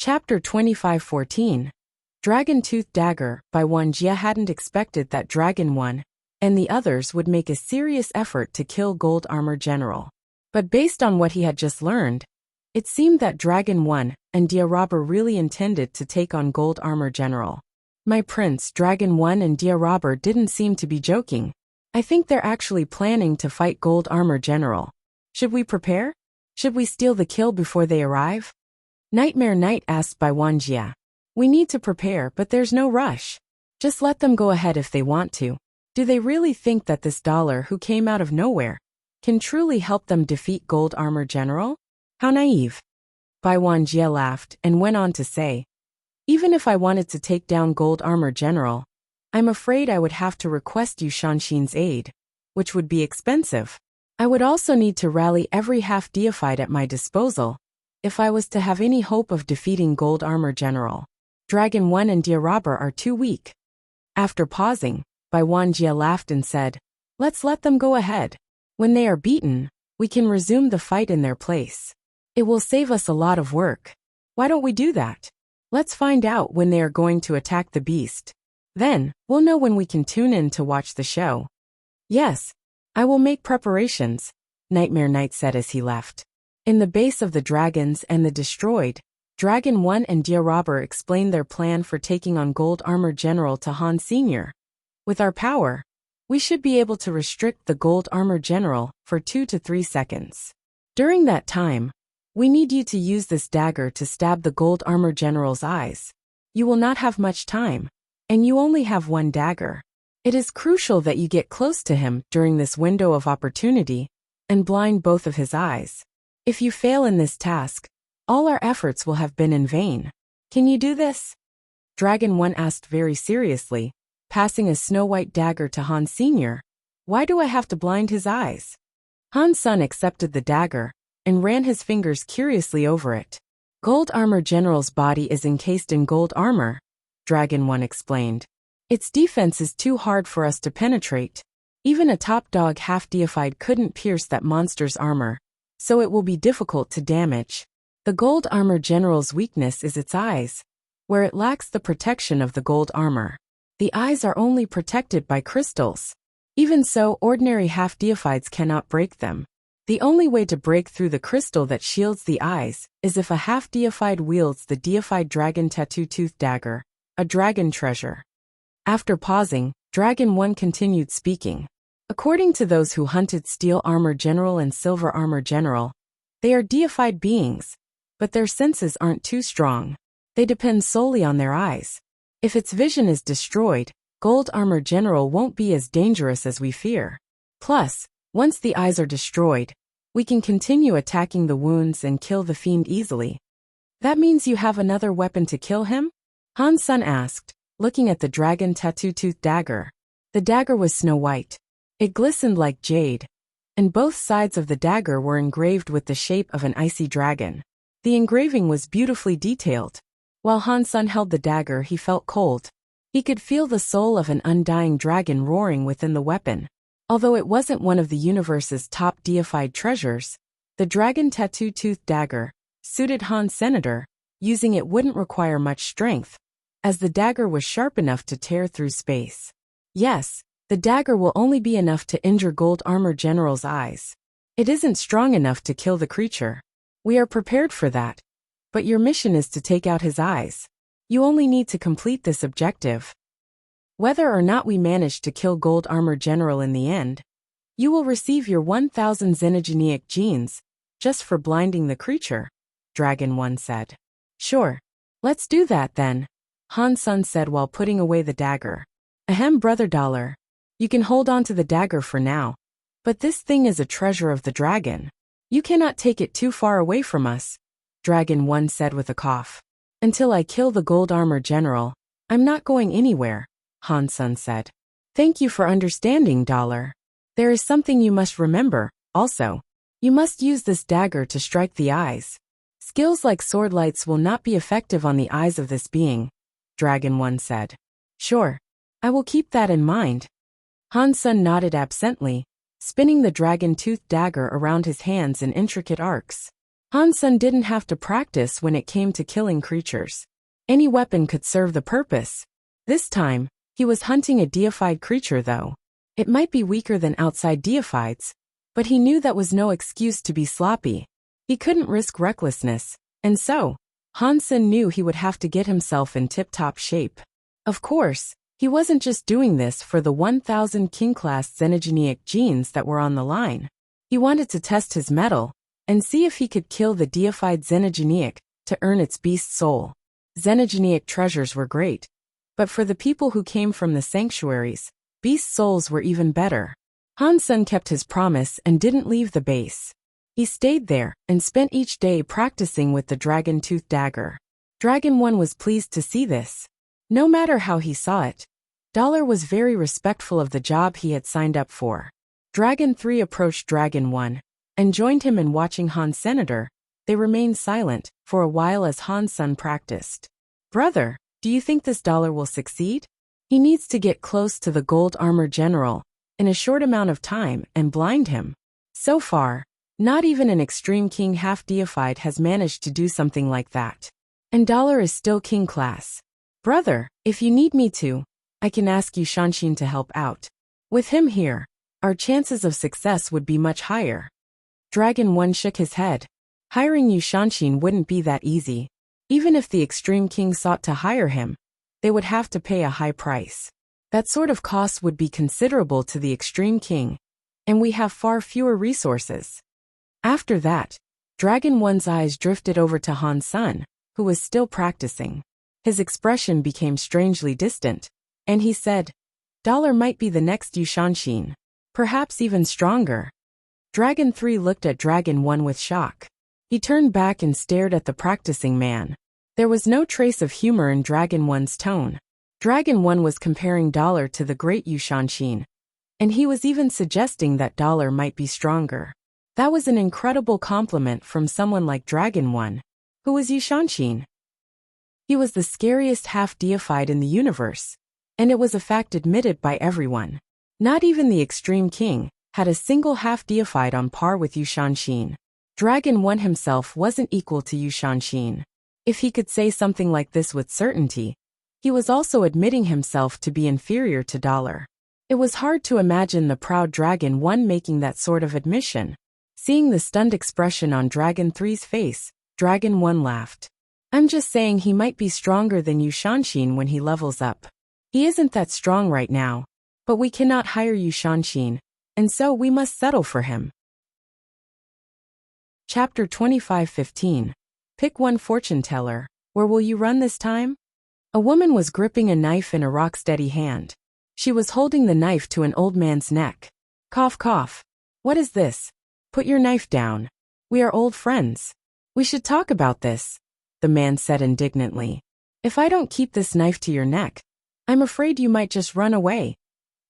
Chapter 25:14. Dragon Tooth Dagger by Wuxia hadn't expected that Dragon 1 and the others would make a serious effort to kill Gold Armor General. But based on what he had just learned, it seemed that Dragon 1 and Dia Robber really intended to take on Gold Armor General. My prince, Dragon 1 and Dia Robber didn't seem to be joking. I think they're actually planning to fight Gold Armor General. Should we prepare? Should we steal the kill before they arrive? Nightmare Knight asked by Wuxia. We need to prepare, but there's no rush. Just let them go ahead if they want to. Do they really think that this dollar who came out of nowhere can truly help them defeat Gold Armor General? How naive. Bai Wuxia laughed and went on to say, even if I wanted to take down Gold Armor General, I'm afraid I would have to request Yu Shanshin's aid, which would be expensive. I would also need to rally every half-deified at my disposal if I was to have any hope of defeating Gold Armor General. Dragon 1 and Dia Robber are too weak. After pausing, Bai Wuxia laughed and said, let's let them go ahead. When they are beaten, we can resume the fight in their place. It will save us a lot of work. Why don't we do that? Let's find out when they are going to attack the beast. Then, we'll know when we can tune in to watch the show. Yes, I will make preparations, Nightmare Knight said as he left. In the base of the dragons and the destroyed, Dragon 1 and Dia Robber explained their plan for taking on Gold Armor General to Han Sr. With our power, we should be able to restrict the Gold Armor General for 2 to 3 seconds. During that time, we need you to use this dagger to stab the Gold Armor General's eyes. You will not have much time, and you only have one dagger. It is crucial that you get close to him during this window of opportunity and blind both of his eyes. If you fail in this task, all our efforts will have been in vain. Can you do this? Dragon 1 asked very seriously, passing a snow-white dagger to Han Sr. Why do I have to blind his eyes? Han Sun accepted the dagger and ran his fingers curiously over it. Gold Armor General's body is encased in gold armor, Dragon 1 explained. Its defense is too hard for us to penetrate. Even a top dog half-deified couldn't pierce that monster's armor, so it will be difficult to damage. The Gold Armor General's weakness is its eyes, where it lacks the protection of the gold armor. The eyes are only protected by crystals. Even so, ordinary half-deifieds cannot break them. The only way to break through the crystal that shields the eyes is if a half-deified wields the deified Dragon Tattoo Tooth Dagger, a dragon treasure. After pausing, Dragon 1 continued speaking. According to those who hunted Steel Armor General and Silver Armor General, they are deified beings, but their senses aren't too strong. They depend solely on their eyes. If its vision is destroyed, Gold Armor General won't be as dangerous as we fear. Plus, once the eyes are destroyed, we can continue attacking the wounds and kill the fiend easily. That means you have another weapon to kill him? Han Sun asked, looking at the Dragon Tattoo Tooth Dagger. The dagger was snow-white. It glistened like jade, and both sides of the dagger were engraved with the shape of an icy dragon. The engraving was beautifully detailed. While Han Sun held the dagger, he felt cold. He could feel the soul of an undying dragon roaring within the weapon. Although it wasn't one of the universe's top deified treasures, the Dragon Tattoo Tooth Dagger suited Han's Senator. Using it wouldn't require much strength, as the dagger was sharp enough to tear through space. Yes, the dagger will only be enough to injure Gold Armor General's eyes. It isn't strong enough to kill the creature. We are prepared for that. But your mission is to take out his eyes. You only need to complete this objective. Whether or not we manage to kill Gold Armor General in the end, you will receive your 1000 xenogenic genes, just for blinding the creature, Dragon 1 said. Sure. Let's do that then, Han Sun said while putting away the dagger. Ahem, Brother Dollar. You can hold on to the dagger for now. But this thing is a treasure of the dragon. You cannot take it too far away from us, Dragon 1 said with a cough. Until I kill the Gold Armor General, I'm not going anywhere, Han Sun said. Thank you for understanding, Dollar. There is something you must remember, also. You must use this dagger to strike the eyes. Skills like sword lights will not be effective on the eyes of this being, Dragon 1 said. Sure. I will keep that in mind. Han Sun nodded absently, spinning the dragon tooth dagger around his hands in intricate arcs. Han Sen didn't have to practice when it came to killing creatures. Any weapon could serve the purpose. This time, he was hunting a deified creature though. It might be weaker than outside deifieds, but he knew that was no excuse to be sloppy. He couldn't risk recklessness, and so, Han Sen knew he would have to get himself in tip-top shape. Of course, he wasn't just doing this for the 1000 king-class xenogeneic genes that were on the line. He wanted to test his mettle, and see if he could kill the deified xenogeneic to earn its beast soul. Xenogeneic treasures were great, but for the people who came from the sanctuaries, beast souls were even better. Han Sen kept his promise and didn't leave the base. He stayed there and spent each day practicing with the dragon-tooth dagger. Dragon 1 was pleased to see this. No matter how he saw it, Dollar was very respectful of the job he had signed up for. Dragon 3 approached Dragon 1 and joined him in watching Han Senator. They remained silent for a while as Han Sen practiced. Brother, do you think this Dollar will succeed? He needs to get close to the gold armor general in a short amount of time and blind him. So far, not even an extreme king half-deified has managed to do something like that. And Dollar is still king class. Brother, if you need me to, I can ask you Shanshin to help out. With him here, our chances of success would be much higher. Dragon 1 shook his head. Hiring Yu Shanshin wouldn't be that easy. Even if the extreme king sought to hire him, they would have to pay a high price. That sort of cost would be considerable to the extreme king, and we have far fewer resources. After that, Dragon 1's eyes drifted over to Han Sen, who was still practicing. His expression became strangely distant, and he said, Dollar might be the next Yu Shanshin, perhaps even stronger. Dragon 3 looked at Dragon 1 with shock. He turned back and stared at the practicing man. There was no trace of humor in Dragon 1's tone. Dragon 1 was comparing Dollar to the great Yu Shanshin, and he was even suggesting that Dollar might be stronger. That was an incredible compliment from someone like Dragon 1. Who was Yu Shanshin? He was the scariest half-deified in the universe, and it was a fact admitted by everyone. Not even the extreme king had a single half-deified on par with Yu Shanshin. Dragon 1 himself wasn't equal to Yu Shanshin. If he could say something like this with certainty, he was also admitting himself to be inferior to Dollar. It was hard to imagine the proud Dragon 1 making that sort of admission. Seeing the stunned expression on Dragon 3's face, Dragon 1 laughed. I'm just saying he might be stronger than Yu Shanshin when he levels up. He isn't that strong right now, but we cannot hire Yu Shanshin, and so we must settle for him. Chapter 25:15. Pick one fortune teller. Where will you run this time? A woman was gripping a knife in a rock-steady hand. She was holding the knife to an old man's neck. Cough, cough. What is this? Put your knife down. We are old friends. We should talk about this, the man said indignantly. If I don't keep this knife to your neck, I'm afraid you might just run away.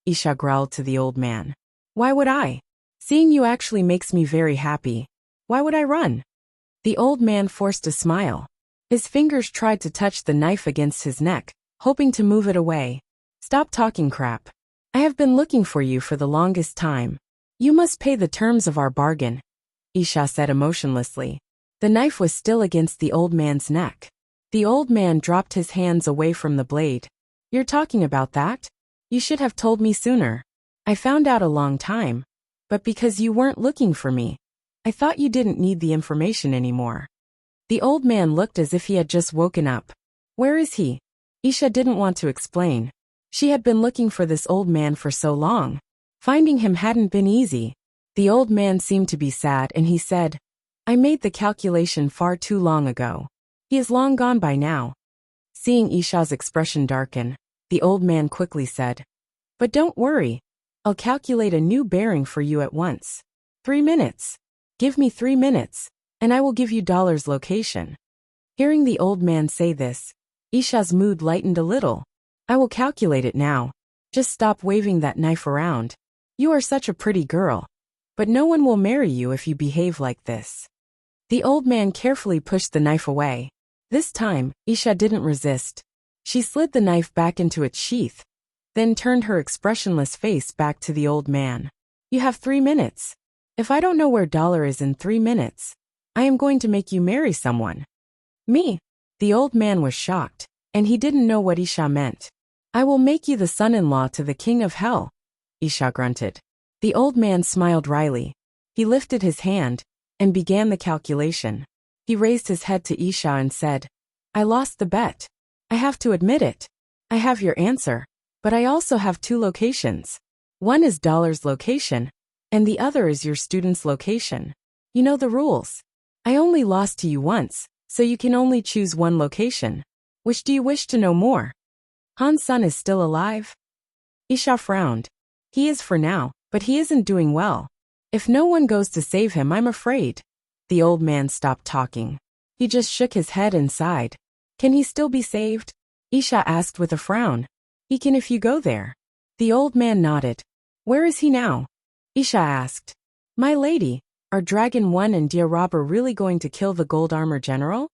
Isha growled to the old man. Why would I? Seeing you actually makes me very happy. Why would I run? The old man forced a smile. His fingers tried to touch the knife against his neck, hoping to move it away. Stop talking crap. I have been looking for you for the longest time. You must pay the terms of our bargain, Isha said emotionlessly. The knife was still against the old man's neck. The old man dropped his hands away from the blade. You're talking about that? You should have told me sooner. I found out a long time, but because you weren't looking for me, I thought you didn't need the information anymore. The old man looked as if he had just woken up. Where is he? Isha didn't want to explain. She had been looking for this old man for so long. Finding him hadn't been easy. The old man seemed to be sad and he said, I made the calculation far too long ago. He is long gone by now. Seeing Isha's expression darken, the old man quickly said, But don't worry. I'll calculate a new bearing for you at once. 3 minutes. Give me 3 minutes, and I will give you Dollar's location. Hearing the old man say this, Isha's mood lightened a little. I will calculate it now. Just stop waving that knife around. You are such a pretty girl. But no one will marry you if you behave like this. The old man carefully pushed the knife away. This time, Isha didn't resist. She slid the knife back into its sheath, then turned her expressionless face back to the old man. You have 3 minutes. If I don't know where Dollar is in 3 minutes, I am going to make you marry someone. Me? The old man was shocked, and he didn't know what Isha meant. I will make you the son-in-law to the king of hell, Isha grunted. The old man smiled wryly. He lifted his hand and began the calculation. He raised his head to Isha and said, I lost the bet. I have to admit it. I have your answer, but I also have 2 locations. One is Dollar's location, and the other is your student's location. You know the rules. I only lost to you once, so you can only choose 1 location. Which do you wish to know more? Han's son is still alive? Isha frowned. He is for now, but he isn't doing well. If no one goes to save him, I'm afraid. The old man stopped talking. He just shook his head and sighed. Can he still be saved? Isha asked with a frown. He can if you go there. The old man nodded. Where is he now? Isha asked. My lady, are Dragon 1 and Dear Robber really going to kill the gold armor general?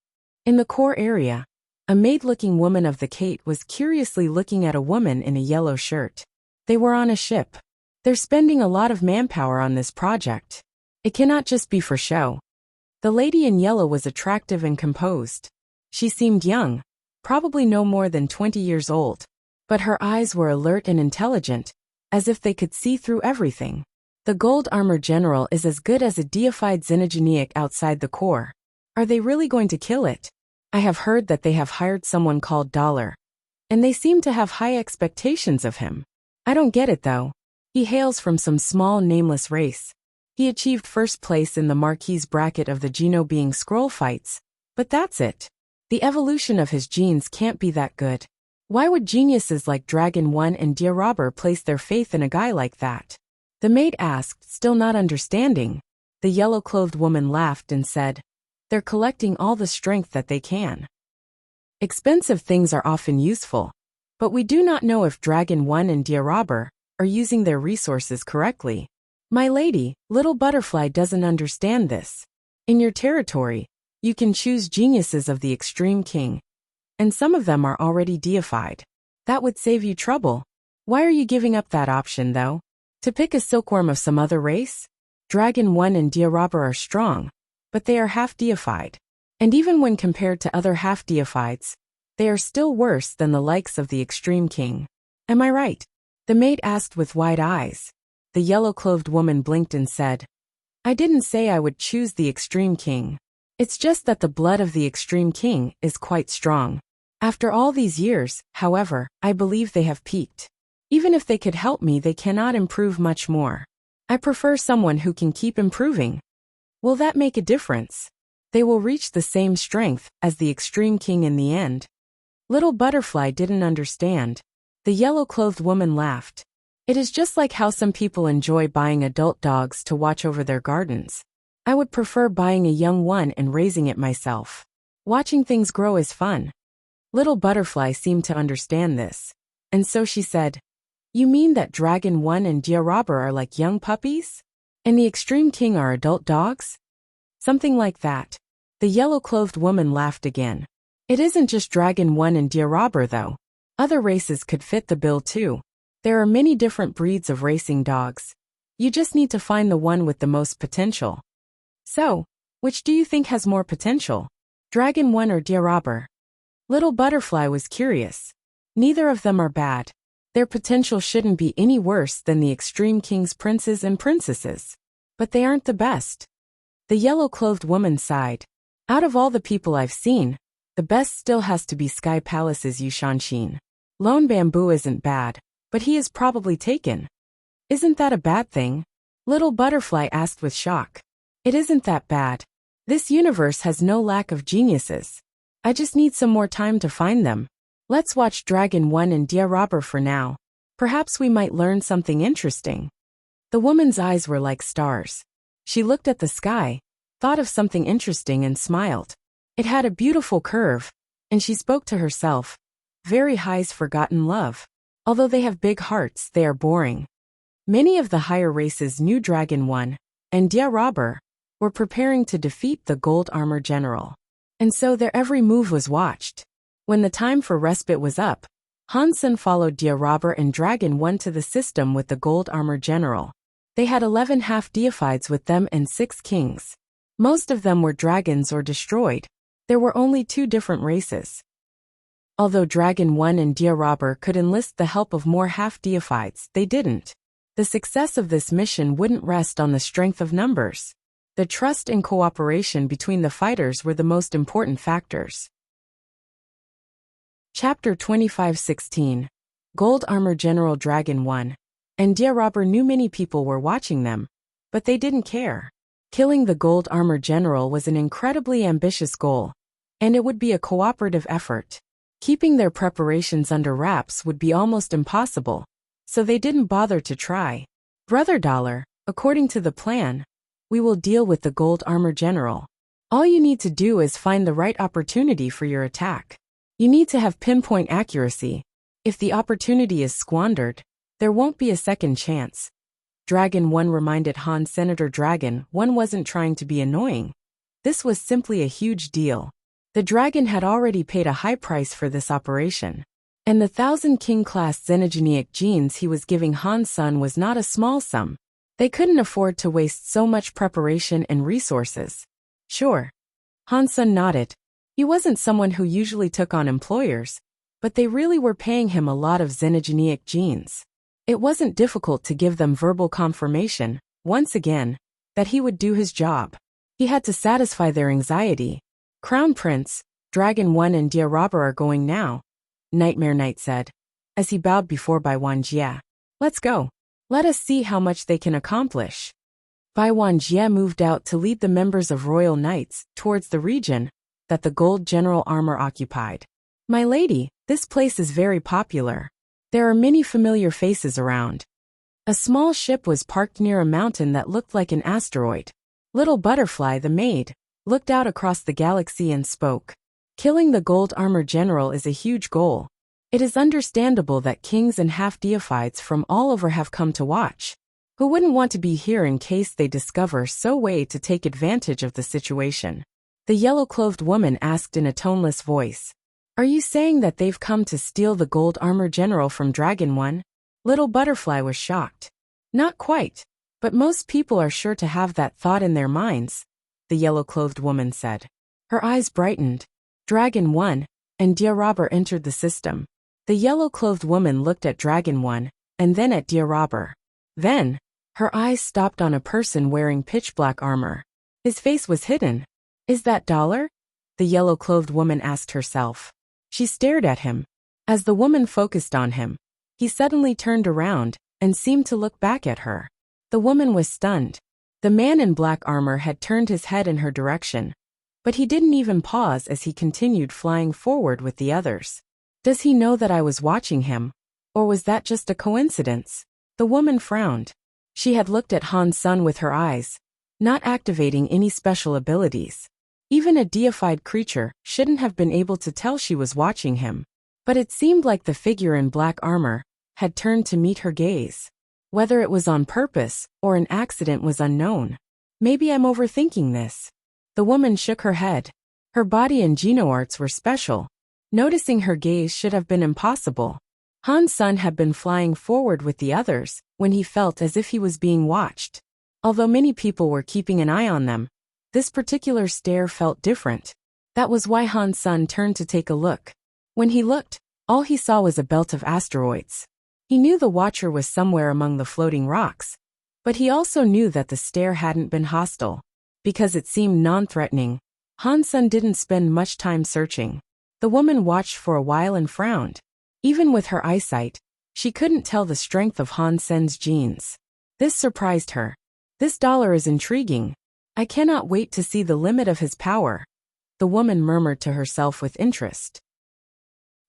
In the core area, a maid-looking woman of the Kate was curiously looking at a woman in a yellow shirt. They were on a ship. They're spending a lot of manpower on this project. It cannot just be for show. The lady in yellow was attractive and composed. She seemed young, probably no more than 20 years old. But her eyes were alert and intelligent, as if they could see through everything. The gold armor general is as good as a deified xenogeniac outside the core. Are they really going to kill it? I have heard that they have hired someone called Dollar, and they seem to have high expectations of him. I don't get it though. He hails from some small nameless race. He achieved first place in the Marquis bracket of the Geno being scroll fights, but that's it. The evolution of his genes can't be that good. Why would geniuses like Dragon 1 and Dear Robber place their faith in a guy like that? The maid asked, still not understanding. The yellow-clothed woman laughed and said, they're collecting all the strength that they can. Expensive things are often useful, but we do not know if Dragon 1 and Dear Robber are using their resources correctly. My lady, Little Butterfly doesn't understand this. In your territory, you can choose geniuses of the Extreme King, and some of them are already deified. That would save you trouble. Why are you giving up that option, though? To pick a silkworm of some other race? Dragon 1 and Dear Robber are strong, but they are half-deified. And even when compared to other half-deifieds, they are still worse than the likes of the Extreme King. Am I right? The maid asked with wide eyes. The yellow-clothed woman blinked and said, I didn't say I would choose the Extreme King. It's just that the blood of the Extreme King is quite strong. After all these years, however, I believe they have peaked. Even if they could help me, they cannot improve much more. I prefer someone who can keep improving. Will that make a difference? They will reach the same strength as the Extreme King in the end. Little Butterfly didn't understand. The yellow-clothed woman laughed. It is just like how some people enjoy buying adult dogs to watch over their gardens. I would prefer buying a young one and raising it myself. Watching things grow is fun. Little Butterfly seemed to understand this, and so she said, You mean that Dragon 1 and Dear Robber are like young puppies? And the Extreme King are adult dogs? Something like that. The yellow-clothed woman laughed again. It isn't just Dragon 1 and Dear Robber though. Other races could fit the bill too. There are many different breeds of racing dogs. You just need to find the one with the most potential. So, which do you think has more potential? Dragon 1 or Dear Robber? Little Butterfly was curious. Neither of them are bad. Their potential shouldn't be any worse than the Extreme King's princes and princesses. But they aren't the best. The yellow-clothed woman sighed. Out of all the people I've seen, the best still has to be Sky Palace's Yushanshin. Lone Bamboo isn't bad, but he is probably taken. Isn't that a bad thing? Little Butterfly asked with shock. It isn't that bad. This universe has no lack of geniuses. I just need some more time to find them. Let's watch Dragon 1 and Dear Robber for now. Perhaps we might learn something interesting. The woman's eyes were like stars. She looked at the sky, thought of something interesting and smiled. It had a beautiful curve, and she spoke to herself. Very high's forgotten love. Although they have big hearts, they are boring. Many of the higher races knew Dragon 1 and Dear Robber were preparing to defeat the gold armor general. And so their every move was watched. When the time for respite was up, Hansen followed Dear Robber and Dragon 1 to the system with the gold armor general. They had 11 half-deifieds with them and 6 kings. Most of them were dragons or destroyed. There were only two different races. Although Dragon 1 and Dia Robber could enlist the help of more half-deifieds, they didn't. The success of this mission wouldn't rest on the strength of numbers. The trust and cooperation between the fighters were the most important factors. Chapter 25:16. Gold Armor General Dragon 1 and Dia Robber knew many people were watching them, but they didn't care. Killing the Gold Armor General was an incredibly ambitious goal, and it would be a cooperative effort. Keeping their preparations under wraps would be almost impossible, so they didn't bother to try. Brother Dollar, according to the plan, we will deal with the Gold Armor General. All you need to do is find the right opportunity for your attack. You need to have pinpoint accuracy. If the opportunity is squandered, there won't be a second chance. Dragon 1 reminded Han. Senator Dragon 1 wasn't trying to be annoying. This was simply a huge deal. The dragon had already paid a high price for this operation. And the 1,000 King-class xenogenic genes he was giving Han's son was not a small sum. They couldn't afford to waste so much preparation and resources. Sure. Han's son nodded. He wasn't someone who usually took on employers, but they really were paying him a lot of xenogenic genes. It wasn't difficult to give them verbal confirmation, once again, that he would do his job. He had to satisfy their anxiety. Crown Prince, Dragon 1 and Dia Robber are going now, Nightmare Knight said, as he bowed before Bai Wanjie. Let's go. Let us see how much they can accomplish. Bai Wanjie moved out to lead the members of Royal Knights towards the region that the Gold General Armor occupied. My lady, this place is very popular. There are many familiar faces around. A small ship was parked near a mountain that looked like an asteroid. Little Butterfly, the maid, looked out across the galaxy and spoke. Killing the Gold Armor General is a huge goal. It is understandable that kings and half-deifieds from all over have come to watch. Who wouldn't want to be here in case they discover so way to take advantage of the situation? The yellow-clothed woman asked in a toneless voice. Are you saying that they've come to steal the Gold Armor General from Dragon 1? Little Butterfly was shocked. Not quite, but most people are sure to have that thought in their minds, the yellow-clothed woman said. Her eyes brightened. Dragon 1 and Dia Robber entered the system. The yellow-clothed woman looked at Dragon 1 and then at Dia Robber. Then, her eyes stopped on a person wearing pitch-black armor. His face was hidden. Is that Dollar? The yellow-clothed woman asked herself. She stared at him. As the woman focused on him, he suddenly turned around and seemed to look back at her. The woman was stunned. The man in black armor had turned his head in her direction, but he didn't even pause as he continued flying forward with the others. Does he know that I was watching him? Or was that just a coincidence? The woman frowned. She had looked at Han's son with her eyes, not activating any special abilities. Even a deified creature shouldn't have been able to tell she was watching him. But it seemed like the figure in black armor had turned to meet her gaze. Whether it was on purpose or an accident was unknown. Maybe I'm overthinking this. The woman shook her head. Her body and genoarts were special. Noticing her gaze should have been impossible. Han's son had been flying forward with the others when he felt as if he was being watched. Although many people were keeping an eye on them, this particular stare felt different. That was why Han's son turned to take a look. When he looked, all he saw was a belt of asteroids. He knew the watcher was somewhere among the floating rocks, but he also knew that the stare hadn't been hostile. Because it seemed non-threatening, Han's son didn't spend much time searching. The woman watched for a while and frowned. Even with her eyesight, she couldn't tell the strength of Han's son's genes. This surprised her. This Dollar is intriguing. I cannot wait to see the limit of his power, the woman murmured to herself with interest.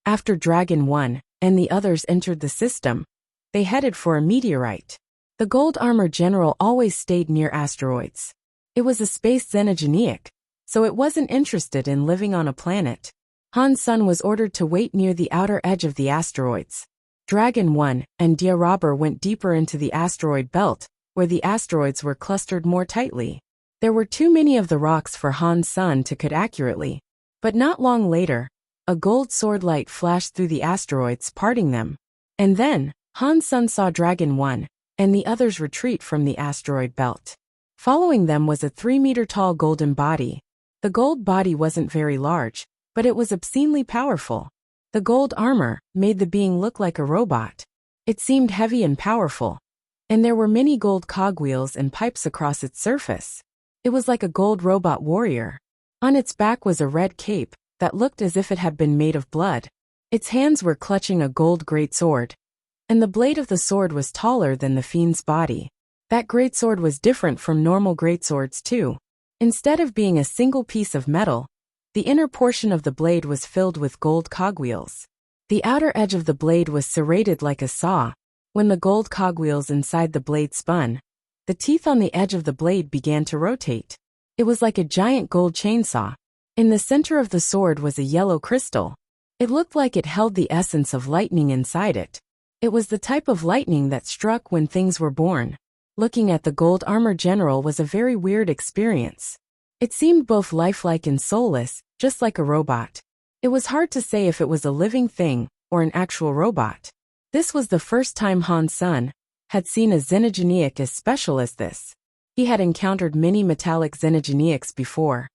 After Dragon 1 and the others entered the system, they headed for a meteorite. The Gold Armor General always stayed near asteroids. It was a space xenogenic, so it wasn't interested in living on a planet. Han's son was ordered to wait near the outer edge of the asteroids. Dragon 1 and Dia Robber went deeper into the asteroid belt, where the asteroids were clustered more tightly. There were too many of the rocks for Han's son to cut accurately. But not long later, a gold sword light flashed through the asteroids, parting them. And then, Han's son saw Dragon 1 and the others retreat from the asteroid belt. Following them was a 3-meter-tall golden body. The gold body wasn't very large, but it was obscenely powerful. The gold armor made the being look like a robot. It seemed heavy and powerful, and there were many gold cogwheels and pipes across its surface. It was like a gold robot warrior. On its back was a red cape that looked as if it had been made of blood. Its hands were clutching a gold greatsword, and the blade of the sword was taller than the fiend's body. That greatsword was different from normal greatswords too. Instead of being a single piece of metal, the inner portion of the blade was filled with gold cogwheels. The outer edge of the blade was serrated like a saw. When the gold cogwheels inside the blade spun, the teeth on the edge of the blade began to rotate. It was like a giant gold chainsaw. In the center of the sword was a yellow crystal. It looked like it held the essence of lightning inside it. It was the type of lightning that struck when things were born. Looking at the gold armor general was a very weird experience. It seemed both lifelike and soulless, just like a robot. It was hard to say if it was a living thing or an actual robot. This was the first time Han's son had seen a xenogeneic as special as this. He had encountered many metallic xenogeneics before,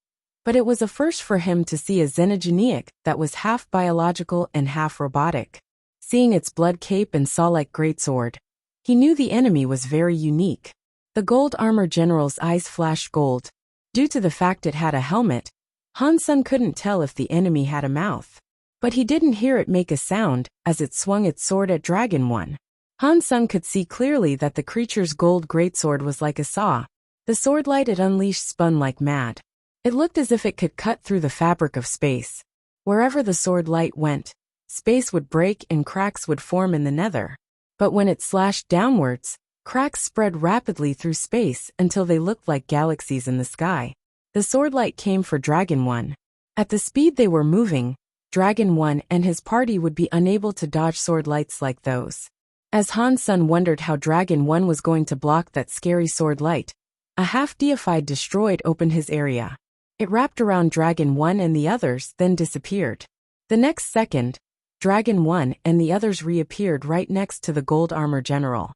but it was a first for him to see a xenogeneic that was half biological and half robotic. Seeing its blood cape and saw-like greatsword, he knew the enemy was very unique. The gold armor general's eyes flashed gold. Due to the fact it had a helmet, Han's son couldn't tell if the enemy had a mouth. But he didn't hear it make a sound as it swung its sword at Dragon 1. Han's son could see clearly that the creature's gold greatsword was like a saw. The sword light it unleashed spun like mad. It looked as if it could cut through the fabric of space. Wherever the sword light went, space would break and cracks would form in the nether. But when it slashed downwards, cracks spread rapidly through space until they looked like galaxies in the sky. The sword light came for Dragon 1. At the speed they were moving, Dragon 1 and his party would be unable to dodge sword lights like those. As Han's son wondered how Dragon 1 was going to block that scary sword light, a half-deified destroyed opened his area. It wrapped around Dragon 1 and the others, then disappeared. The next second, Dragon 1 and the others reappeared right next to the gold armor general.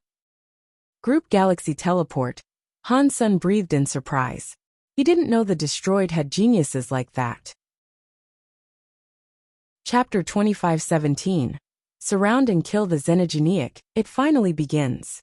Group Galaxy Teleport. Han's son breathed in surprise. He didn't know the destroyed had geniuses like that. Chapter 25:17. Surround and kill the xenogeneic. It finally begins.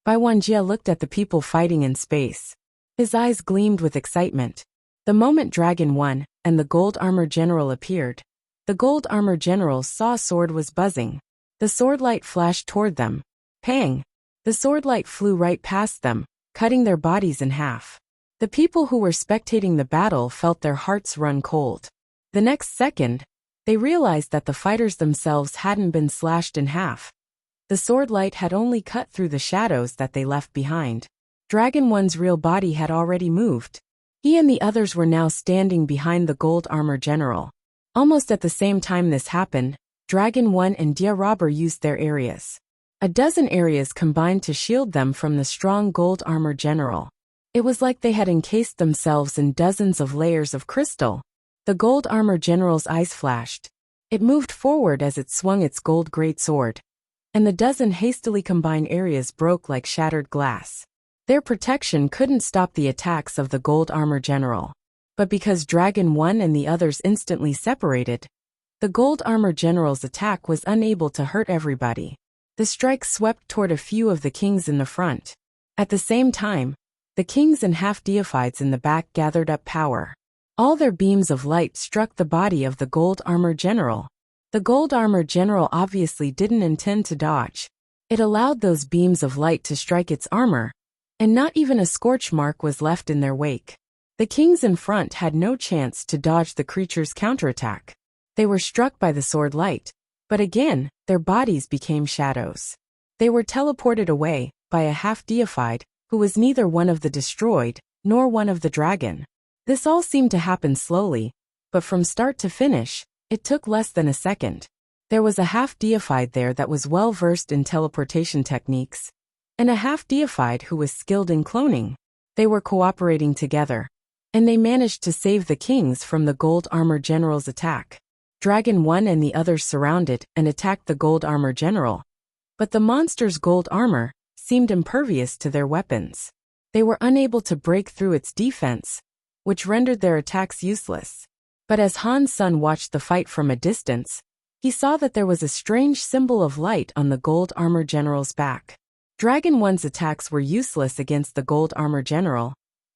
Wuxia looked at the people fighting in space. His eyes gleamed with excitement. The moment Dragon 1 and the gold armor general appeared, the gold armor general's saw sword was buzzing. The sword light flashed toward them. Pang! The sword light flew right past them, cutting their bodies in half. The people who were spectating the battle felt their hearts run cold. The next second, they realized that the fighters themselves hadn't been slashed in half. The sword light had only cut through the shadows that they left behind. Dragon 1's real body had already moved. He and the others were now standing behind the gold armor general. Almost at the same time this happened, Dragon 1 and Dia Robber used their areas. A dozen areas combined to shield them from the strong gold armor general. It was like they had encased themselves in dozens of layers of crystal. The gold armor general's eyes flashed. It moved forward as it swung its gold greatsword, and the dozen hastily combined areas broke like shattered glass. Their protection couldn't stop the attacks of the gold armor general. But because Dragon 1 and the others instantly separated, the gold armor general's attack was unable to hurt everybody. The strike swept toward a few of the kings in the front. At the same time, the kings and half-deifieds in the back gathered up power. All their beams of light struck the body of the gold armor general. The gold armor general obviously didn't intend to dodge. It allowed those beams of light to strike its armor, and not even a scorch mark was left in their wake. The kings in front had no chance to dodge the creature's counterattack. They were struck by the sword light, but again, their bodies became shadows. They were teleported away by a half-deified, who was neither one of the destroyed, nor one of the dragon. This all seemed to happen slowly, but from start to finish, it took less than a second. There was a half-deified there that was well-versed in teleportation techniques, and a half-deified who was skilled in cloning. They were cooperating together, and they managed to save the kings from the gold armor general's attack. Dragon 1 and the others surrounded and attacked the gold armor general, but the monster's gold armor seemed impervious to their weapons. They were unable to break through its defense, which rendered their attacks useless. But as Han's son watched the fight from a distance, he saw that there was a strange symbol of light on the gold armor general's back. Dragon One's attacks were useless against the gold armor general,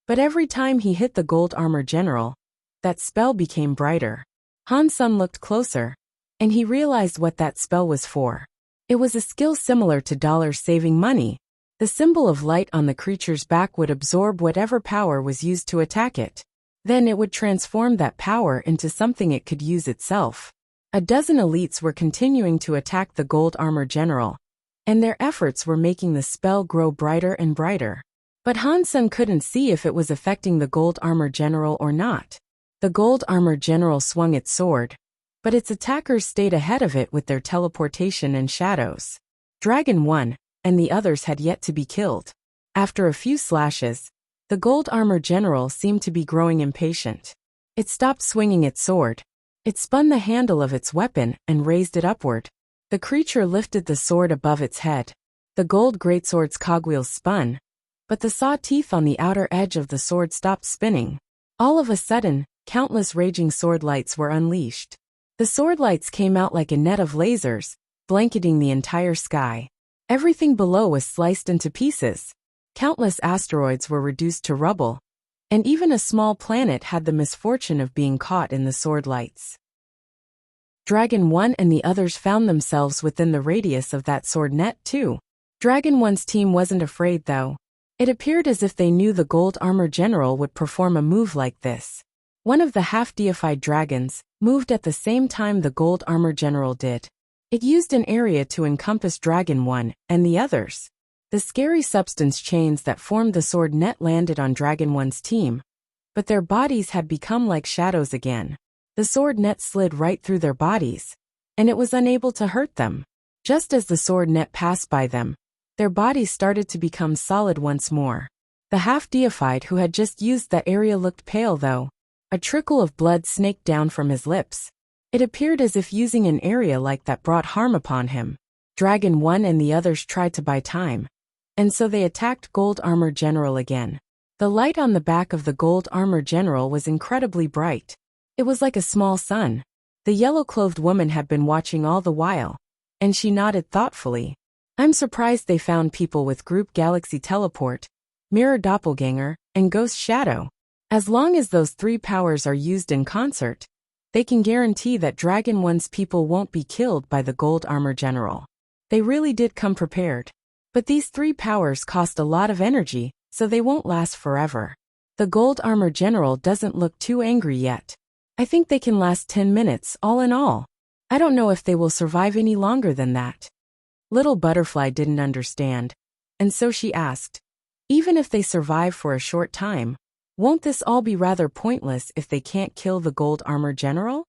but every time he hit the gold armor general, that spell became brighter. Han's son looked closer, and he realized what that spell was for. It was a skill similar to dollars saving money. The symbol of light on the creature's back would absorb whatever power was used to attack it. Then it would transform that power into something it could use itself. A dozen elites were continuing to attack the gold armor general, and their efforts were making the spell grow brighter and brighter. But Han's son couldn't see if it was affecting the gold armor general or not. The gold armor general swung its sword, but its attackers stayed ahead of it with their teleportation and shadows. Dragon 1 and the others had yet to be killed. After a few slashes, the gold armor general seemed to be growing impatient. It stopped swinging its sword. It spun the handle of its weapon and raised it upward. The creature lifted the sword above its head. The gold greatsword's cogwheels spun, but the saw teeth on the outer edge of the sword stopped spinning. All of a sudden, countless raging sword lights were unleashed. The sword lights came out like a net of lasers, blanketing the entire sky. Everything below was sliced into pieces. Countless asteroids were reduced to rubble, and even a small planet had the misfortune of being caught in the sword lights. Dragon 1 and the others found themselves within the radius of that sword net too. Dragon 1's team wasn't afraid though. It appeared as if they knew the gold armor general would perform a move like this. One of the half-deified dragons moved at the same time the gold armor general did. It used an area to encompass Dragon 1 and the others. The scary substance chains that formed the sword net landed on Dragon 1's team, but their bodies had become like shadows again. The sword net slid right through their bodies, and it was unable to hurt them. Just as the sword net passed by them, their bodies started to become solid once more. The half-deified who had just used that area looked pale though. A trickle of blood snaked down from his lips. It appeared as if using an area like that brought harm upon him. Dragon 1 and the others tried to buy time, and so they attacked Gold Armor General again. The light on the back of the Gold Armor General was incredibly bright. It was like a small sun. The yellow-clothed woman had been watching all the while, and she nodded thoughtfully. I'm surprised they found people with Group Galaxy Teleport, Mirror Doppelganger, and Ghost Shadow. As long as those three powers are used in concert, they can guarantee that Dragon 1's people won't be killed by the Gold Armor General. They really did come prepared. But these three powers cost a lot of energy, so they won't last forever. The Gold Armor General doesn't look too angry yet. I think they can last 10 minutes all in all. I don't know if they will survive any longer than that. Little Butterfly didn't understand, and so she asked, even if they survive for a short time, won't this all be rather pointless if they can't kill the Gold Armor General?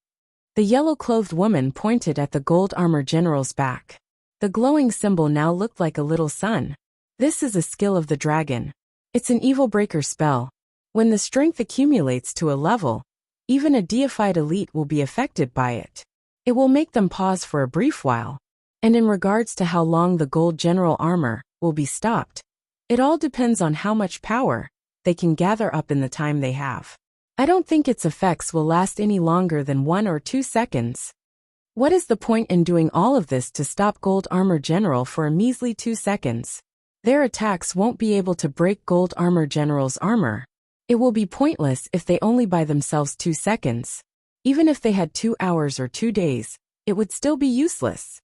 The yellow-clothed woman pointed at the Gold Armor General's back. The glowing symbol now looked like a little sun. This is a skill of the dragon. It's an evil breaker spell. When the strength accumulates to a level, even a deified elite will be affected by it. It will make them pause for a brief while. And in regards to how long the Gold General armor will be stopped, it all depends on how much power they can gather up in the time they have. I don't think its effects will last any longer than 1 or 2 seconds. What is the point in doing all of this to stop Gold Armor General for a measly 2 seconds? Their attacks won't be able to break Gold Armor General's armor. It will be pointless if they only buy themselves 2 seconds. Even if they had 2 hours or 2 days, it would still be useless.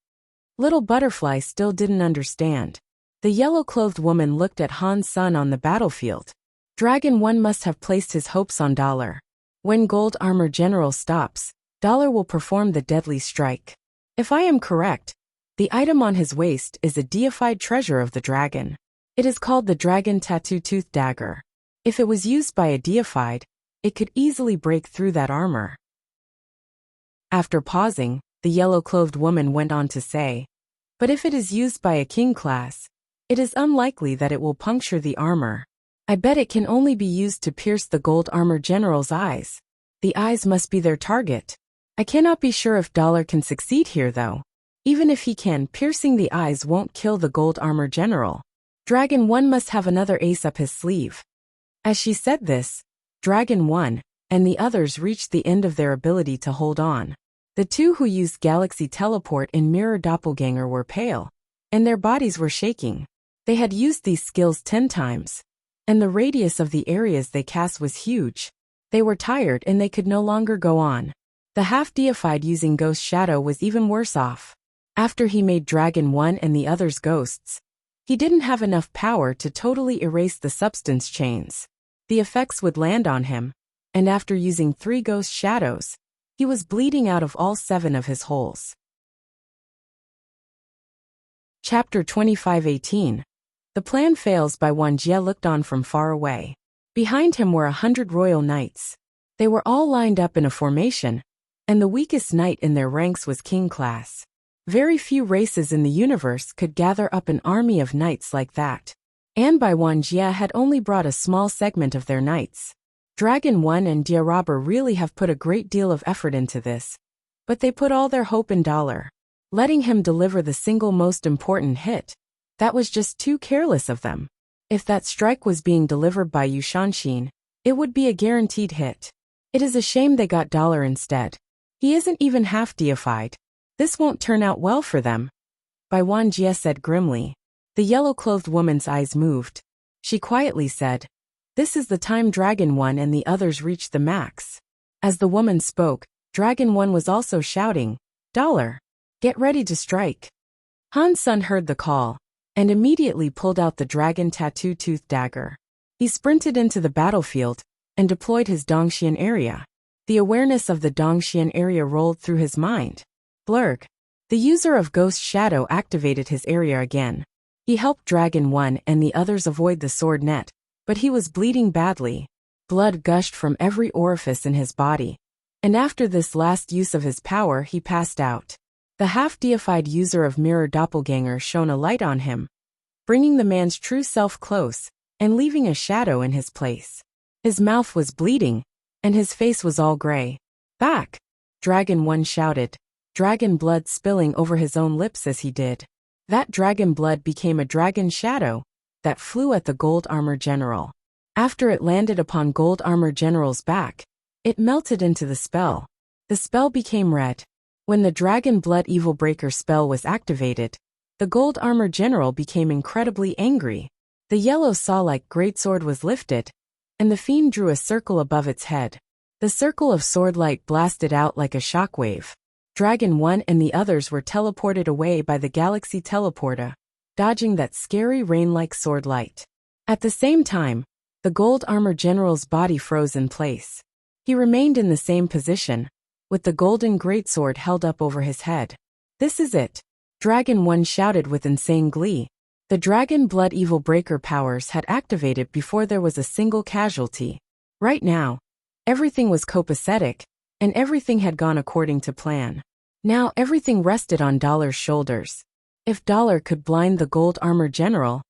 Little Butterfly still didn't understand. The yellow-clothed woman looked at Han's son on the battlefield. Dragon 1 must have placed his hopes on Dollar. When Gold Armor General stops, Dollar will perform the deadly strike. If I am correct, the item on his waist is a deified treasure of the dragon. It is called the Dragon Tattoo Tooth Dagger. If it was used by a deified, it could easily break through that armor. After pausing, the yellow-clothed woman went on to say, but if it is used by a king class, it is unlikely that it will puncture the armor. I bet it can only be used to pierce the Gold Armor General's eyes. The eyes must be their target. I cannot be sure if Dollar can succeed here though. Even if he can, piercing the eyes won't kill the Gold Armor General. Dragon 1 must have another ace up his sleeve. As she said this, Dragon 1 and the others reached the end of their ability to hold on. The two who used Galaxy Teleport and Mirror Doppelganger were pale, and their bodies were shaking. They had used these skills 10 times, and the radius of the areas they cast was huge. They were tired and they could no longer go on. The half-deified using Ghost Shadow was even worse off. After he made Dragon 1 and the others ghosts, he didn't have enough power to totally erase the substance chains. The effects would land on him, and after using 3 Ghost Shadows, he was bleeding out of all 7 of his holes. Chapter 25:18. The plan fails by Wuxia looked on from far away. Behind him were 100 royal knights. They were all lined up in a formation, and the weakest knight in their ranks was king class. Very few races in the universe could gather up an army of knights like that. And Bai Wuxia had only brought a small segment of their knights. Dragon 1 and Diarabber really have put a great deal of effort into this, but they put all their hope in Dollar. Letting him deliver the single most important hit, that was just too careless of them. If that strike was being delivered by Yu Shanshin, it would be a guaranteed hit. It is a shame they got Dollar instead. He isn't even half deified. This won't turn out well for them. Bai Wuxia said grimly. The yellow-clothed woman's eyes moved. She quietly said, "This is the time Dragon 1 and the others reached the max." As the woman spoke, Dragon 1 was also shouting, "Dollar! Get ready to strike." Han Sun heard the call, and immediately pulled out the dragon tattoo-toothed dagger. He sprinted into the battlefield, and deployed his Dongxian area. The awareness of the Dongxian area rolled through his mind. Blurg. The user of Ghost Shadow activated his area again. He helped Dragon 1 and the others avoid the sword net, but he was bleeding badly. Blood gushed from every orifice in his body, and after this last use of his power he passed out. The half-deified user of Mirror Doppelganger shone a light on him, bringing the man's true self close, and leaving a shadow in his place. His mouth was bleeding, and his face was all gray. "Back!" Dragon 1 shouted, dragon blood spilling over his own lips as he did. That dragon blood became a dragon shadow that flew at the Gold Armor General. After it landed upon Gold Armor General's back, it melted into the spell. The spell became red. When the Dragon Blood Evil Breaker spell was activated, the Gold Armor General became incredibly angry. The yellow saw-like greatsword was lifted, and the fiend drew a circle above its head. The circle of sword light blasted out like a shockwave. Dragon 1 and the others were teleported away by the Galaxy Teleporter, dodging that scary rain-like sword light. At the same time, the Gold Armor General's body froze in place. He remained in the same position, with the golden greatsword held up over his head. "This is it," Dragon 1 shouted with insane glee. The Dragon Blood Evil Breaker powers had activated before there was a single casualty. Right now, everything was copacetic, and everything had gone according to plan. Now everything rested on Dollar's shoulders. If Dollar could blind the Gold Armor General,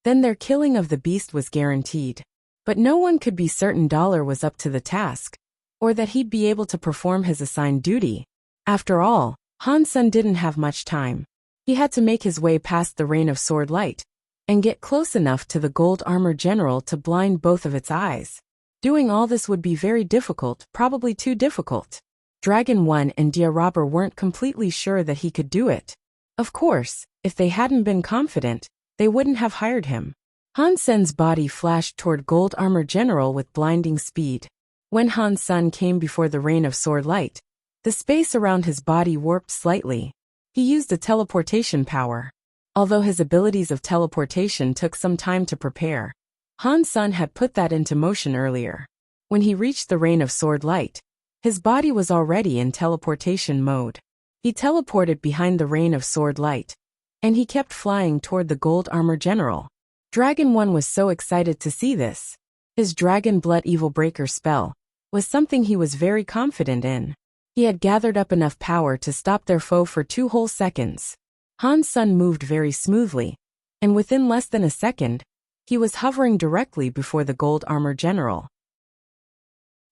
then their killing of the beast was guaranteed. But no one could be certain Dollar was up to the task, or that he'd be able to perform his assigned duty. After all, Han Sun didn't have much time. He had to make his way past the rain of sword light, and get close enough to the Gold Armor General to blind both of its eyes. Doing all this would be very difficult, probably too difficult. Dragon 1 and Diarabber weren't completely sure that he could do it. Of course, if they hadn't been confident, they wouldn't have hired him. Han Sen's body flashed toward Gold Armor General with blinding speed. When Han Sun came before the rain of sword light, the space around his body warped slightly. He used a teleportation power. Although his abilities of teleportation took some time to prepare, Han Sun had put that into motion earlier. When he reached the rain of sword light, his body was already in teleportation mode. He teleported behind the rain of sword light, and he kept flying toward the Gold Armor General. Dragon 1 was so excited to see this. His Dragon Blood Evil Breaker spell was something he was very confident in. He had gathered up enough power to stop their foe for 2 whole seconds. Han Sun moved very smoothly, and within less than a second, he was hovering directly before the Gold Armor General.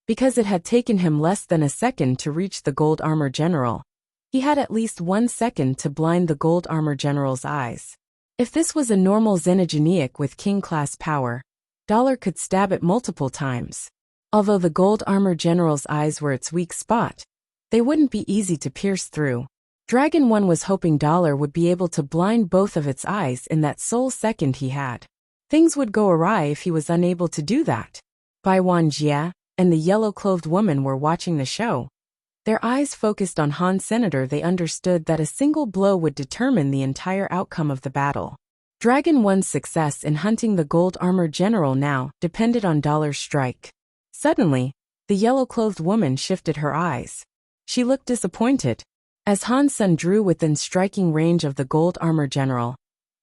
Because it had taken him less than a second to reach the Gold Armor General, he had at least 1 second to blind the Gold Armor General's eyes. If this was a normal Xenogeniac with king-class power, Dollar could stab it multiple times. Although the gold armor general's eyes were its weak spot, they wouldn't be easy to pierce through. Dragon 1 was hoping Dollar would be able to blind both of its eyes in that sole second he had. Things would go awry if he was unable to do that. Bai Wanjie and the yellow-clothed woman were watching the show. Their eyes focused on Han Senator. They understood that a single blow would determine the entire outcome of the battle. Dragon 1's success in hunting the gold armor general now depended on Dollar's strike. Suddenly, the yellow-clothed woman shifted her eyes. She looked disappointed. As Han Sen drew within striking range of the gold armor general,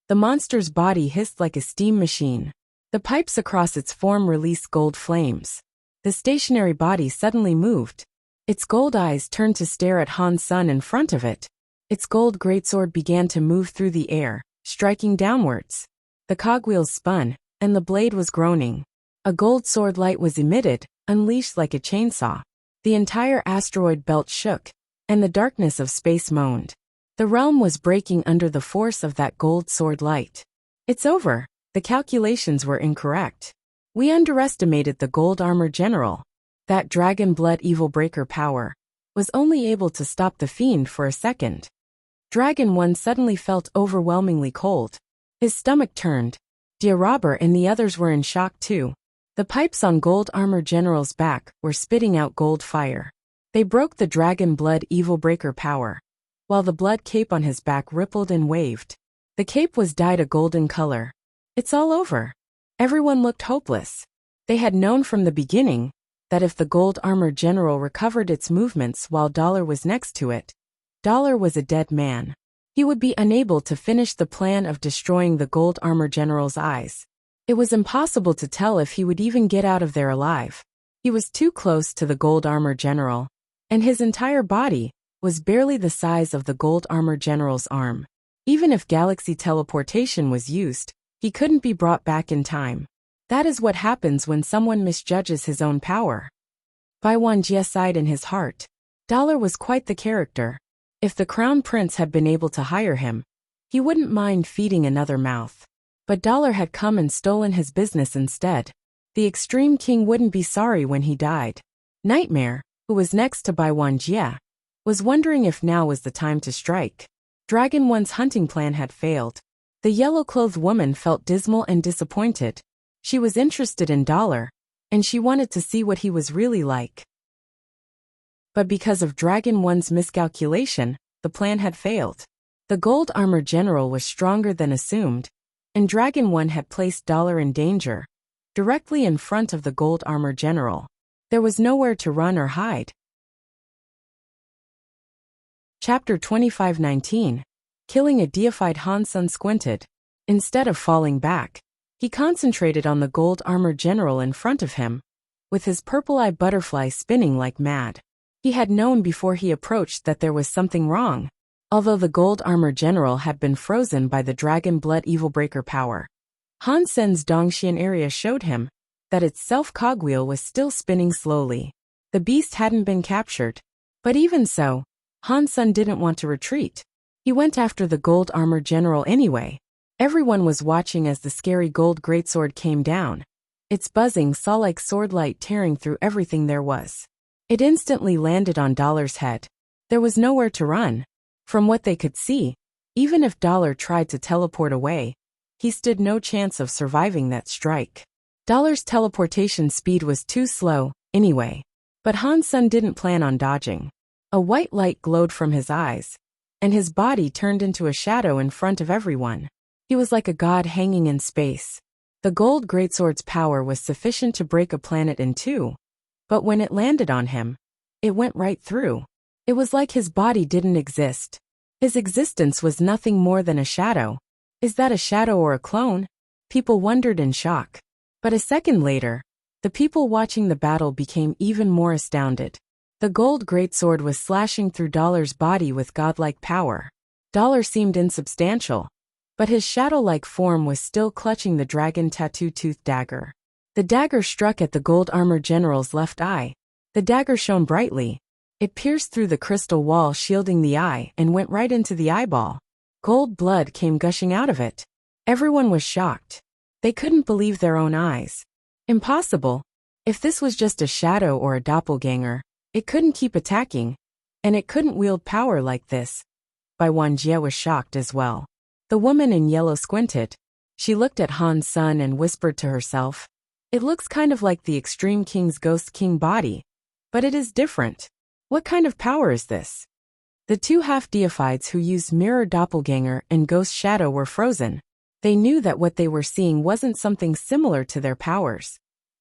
the monster's body hissed like a steam machine. The pipes across its form released gold flames. The stationary body suddenly moved. Its gold eyes turned to stare at Han Sen in front of it. Its gold greatsword began to move through the air, striking downwards. The cogwheels spun, and the blade was groaning. A gold sword light was emitted, unleashed like a chainsaw. The entire asteroid belt shook, and the darkness of space moaned. The realm was breaking under the force of that gold sword light. It's over. The calculations were incorrect. We underestimated the gold armor general. That dragon blood evil breaker power was only able to stop the fiend for a second. Dragon 1 suddenly felt overwhelmingly cold. His stomach turned. Dia Robber and the others were in shock too. The pipes on gold armor general's back were spitting out gold fire. They broke the dragon blood evil breaker power, while the blood cape on his back rippled and waved. The cape was dyed a golden color. It's all over. Everyone looked hopeless. They had known from the beginning that if the gold armor general recovered its movements while Dollar was next to it, Dollar was a dead man. He would be unable to finish the plan of destroying the gold armor general's eyes. It was impossible to tell if he would even get out of there alive. He was too close to the gold armor general, and his entire body was barely the size of the gold armor general's arm. Even if galaxy teleportation was used, he couldn't be brought back in time. That is what happens when someone misjudges his own power. Bai Wanjie sighed in his heart. Dollar was quite the character. If the crown prince had been able to hire him, he wouldn't mind feeding another mouth. But Dollar had come and stolen his business instead. The extreme king wouldn't be sorry when he died. Nightmare, who was next to Bai Wanjie, was wondering if now was the time to strike. Dragon 1's hunting plan had failed. The yellow-clothed woman felt dismal and disappointed. She was interested in Dollar, and she wanted to see what he was really like. But because of Dragon 1's miscalculation, the plan had failed. The gold armor general was stronger than assumed, and Dragon 1 had placed Dollar in danger, directly in front of the gold armor general. There was nowhere to run or hide. Chapter 25:19. Killing a deified. Han Sen squinted. Instead of falling back, he concentrated on the gold armor general in front of him, with his purple-eye butterfly spinning like mad. He had known before he approached that there was something wrong. Although the gold armor general had been frozen by the dragon blood evil breaker power, Han Sen's Dongxian area showed him that its self-cogwheel was still spinning slowly. The beast hadn't been captured. But even so, Han Sen didn't want to retreat. He went after the gold armor general anyway. Everyone was watching as the scary gold greatsword came down. Its buzzing saw-like sword light tearing through everything there was. It instantly landed on Dollar's head. There was nowhere to run. From what they could see, even if Dollar tried to teleport away, he stood no chance of surviving that strike. Dollar's teleportation speed was too slow, anyway. But Han Sen didn't plan on dodging. A white light glowed from his eyes, and his body turned into a shadow in front of everyone. He was like a god hanging in space. The gold greatsword's power was sufficient to break a planet in two, but when it landed on him, it went right through. It was like his body didn't exist. His existence was nothing more than a shadow. Is that a shadow or a clone? People wondered in shock. But a second later, the people watching the battle became even more astounded. The gold greatsword was slashing through Dollar's body with godlike power. Dollar seemed insubstantial, but his shadow-like form was still clutching the dragon tattoo-toothed dagger. The dagger struck at the gold armor general's left eye. The dagger shone brightly. It pierced through the crystal wall shielding the eye and went right into the eyeball. Gold blood came gushing out of it. Everyone was shocked. They couldn't believe their own eyes. Impossible. If this was just a shadow or a doppelganger, it couldn't keep attacking, and it couldn't wield power like this. Wuxia was shocked as well. The woman in yellow squinted. She looked at Han Sen and whispered to herself, "It looks kind of like the Extreme King's Ghost King body, but it is different. What kind of power is this?" The two half-deifieds who used Mirror Doppelganger and Ghost Shadow were frozen. They knew that what they were seeing wasn't something similar to their powers.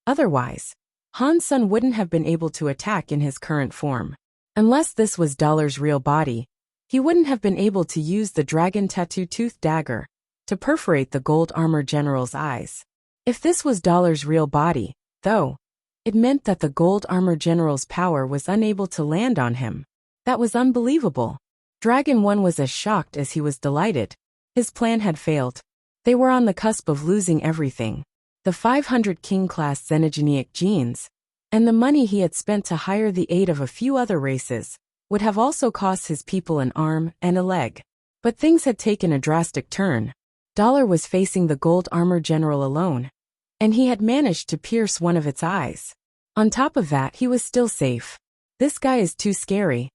Otherwise, Han Sen wouldn't have been able to attack in his current form. Unless this was Dollar's real body, he wouldn't have been able to use the dragon tattoo-toothed dagger to perforate the gold armor general's eyes. If this was Dollar's real body, though, it meant that the gold armor general's power was unable to land on him. That was unbelievable. Dragon 1 was as shocked as he was delighted. His plan had failed. They were on the cusp of losing everything. The 500 King-class xenogenic genes, and the money he had spent to hire the aid of a few other races, would have also cost his people an arm and a leg. But things had taken a drastic turn. Dollar was facing the gold armor general alone, and he had managed to pierce one of its eyes. On top of that, he was still safe. This guy is too scary.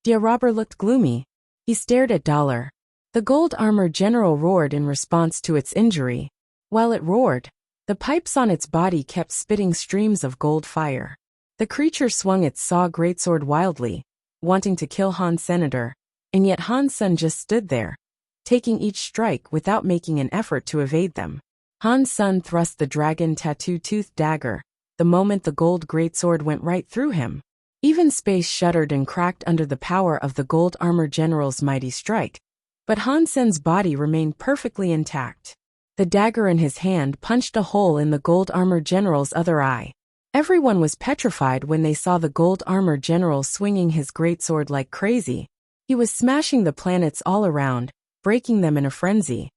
The robber looked gloomy. He stared at Dollar. The gold armor general roared in response to its injury. While it roared, the pipes on its body kept spitting streams of gold fire. The creature swung its saw greatsword wildly, wanting to kill Han Senator, and yet Han Sen just stood there, taking each strike without making an effort to evade them. Han Sen thrust the dragon tattoo-toothed dagger. The moment the gold greatsword went right through him, even space shuddered and cracked under the power of the gold armor general's mighty strike. But Han Sen's body remained perfectly intact. The dagger in his hand punched a hole in the gold armor general's other eye. Everyone was petrified when they saw the gold armor general swinging his greatsword like crazy. He was smashing the planets all around, breaking them in a frenzy.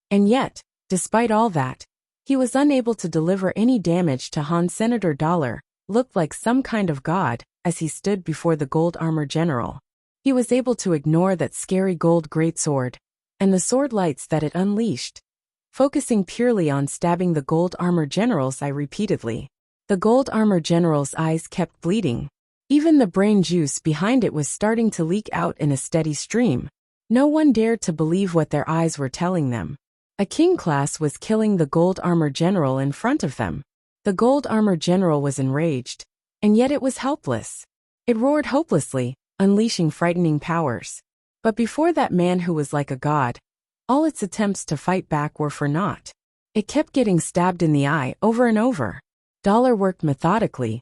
And yet, despite all that, he was unable to deliver any damage to Han. Senator Dollar looked like some kind of god as he stood before the gold armor general. He was able to ignore that scary gold greatsword and the sword lights that it unleashed, focusing purely on stabbing the gold armor general's eye repeatedly. The gold armor general's eyes kept bleeding. Even the brain juice behind it was starting to leak out in a steady stream. No one dared to believe what their eyes were telling them. A king class was killing the gold armor general in front of them. The gold armor general was enraged, and yet it was helpless. It roared hopelessly, unleashing frightening powers. But before that man who was like a god, all its attempts to fight back were for naught. It kept getting stabbed in the eye over and over. Dollar worked methodically,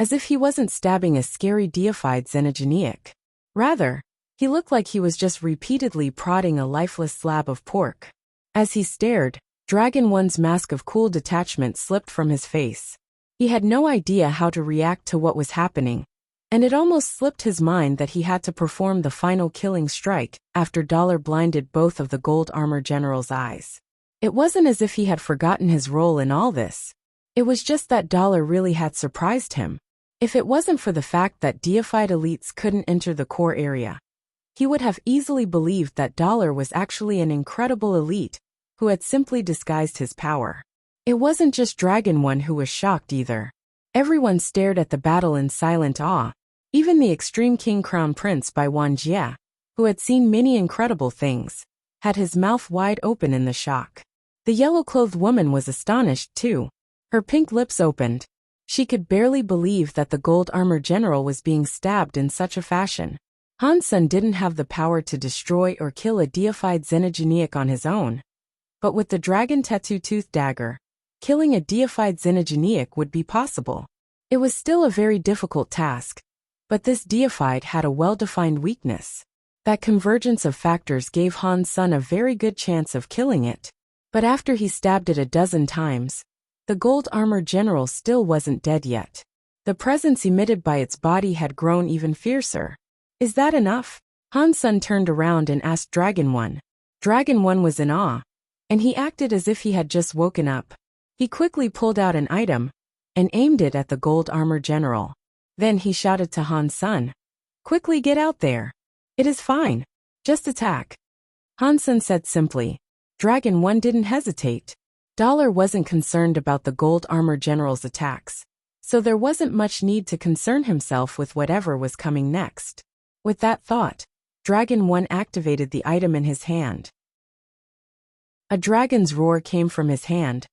as if he wasn't stabbing a scary deified xenogeniac. Rather, he looked like he was just repeatedly prodding a lifeless slab of pork. As he stared, Dragon 1's mask of cool detachment slipped from his face. He had no idea how to react to what was happening, and it almost slipped his mind that he had to perform the final killing strike after Dollar blinded both of the gold armor general's eyes. It wasn't as if he had forgotten his role in all this. It was just that Dollar really had surprised him. If it wasn't for the fact that deified elites couldn't enter the core area, he would have easily believed that Dollar was actually an incredible elite who had simply disguised his power. It wasn't just Dragon 1 who was shocked either. Everyone stared at the battle in silent awe. Even the Extreme King Crown Prince Wuxia, who had seen many incredible things, had his mouth wide open in the shock. The yellow-clothed woman was astonished too. Her pink lips opened. She could barely believe that the gold armor general was being stabbed in such a fashion. Han Sen didn't have the power to destroy or kill a deified xenogeniac on his own. But with the dragon tattoo-toothed dagger, killing a deified xenogeniac would be possible. It was still a very difficult task, but this deified had a well-defined weakness. That convergence of factors gave Han Sen a very good chance of killing it. But after he stabbed it a dozen times, the gold armor general still wasn't dead yet. The presence emitted by its body had grown even fiercer. Is that enough? Han Sen turned around and asked Dragon 1. Dragon 1 was in awe, and he acted as if he had just woken up. He quickly pulled out an item and aimed it at the gold armor general. Then he shouted to Han Sen, "Quickly get out there. It is fine. Just attack." Han Sen said simply, Dragon 1 didn't hesitate. Dollar wasn't concerned about the gold armor general's attacks, so there wasn't much need to concern himself with whatever was coming next. With that thought, Dragon 1 activated the item in his hand. A dragon's roar came from his hand,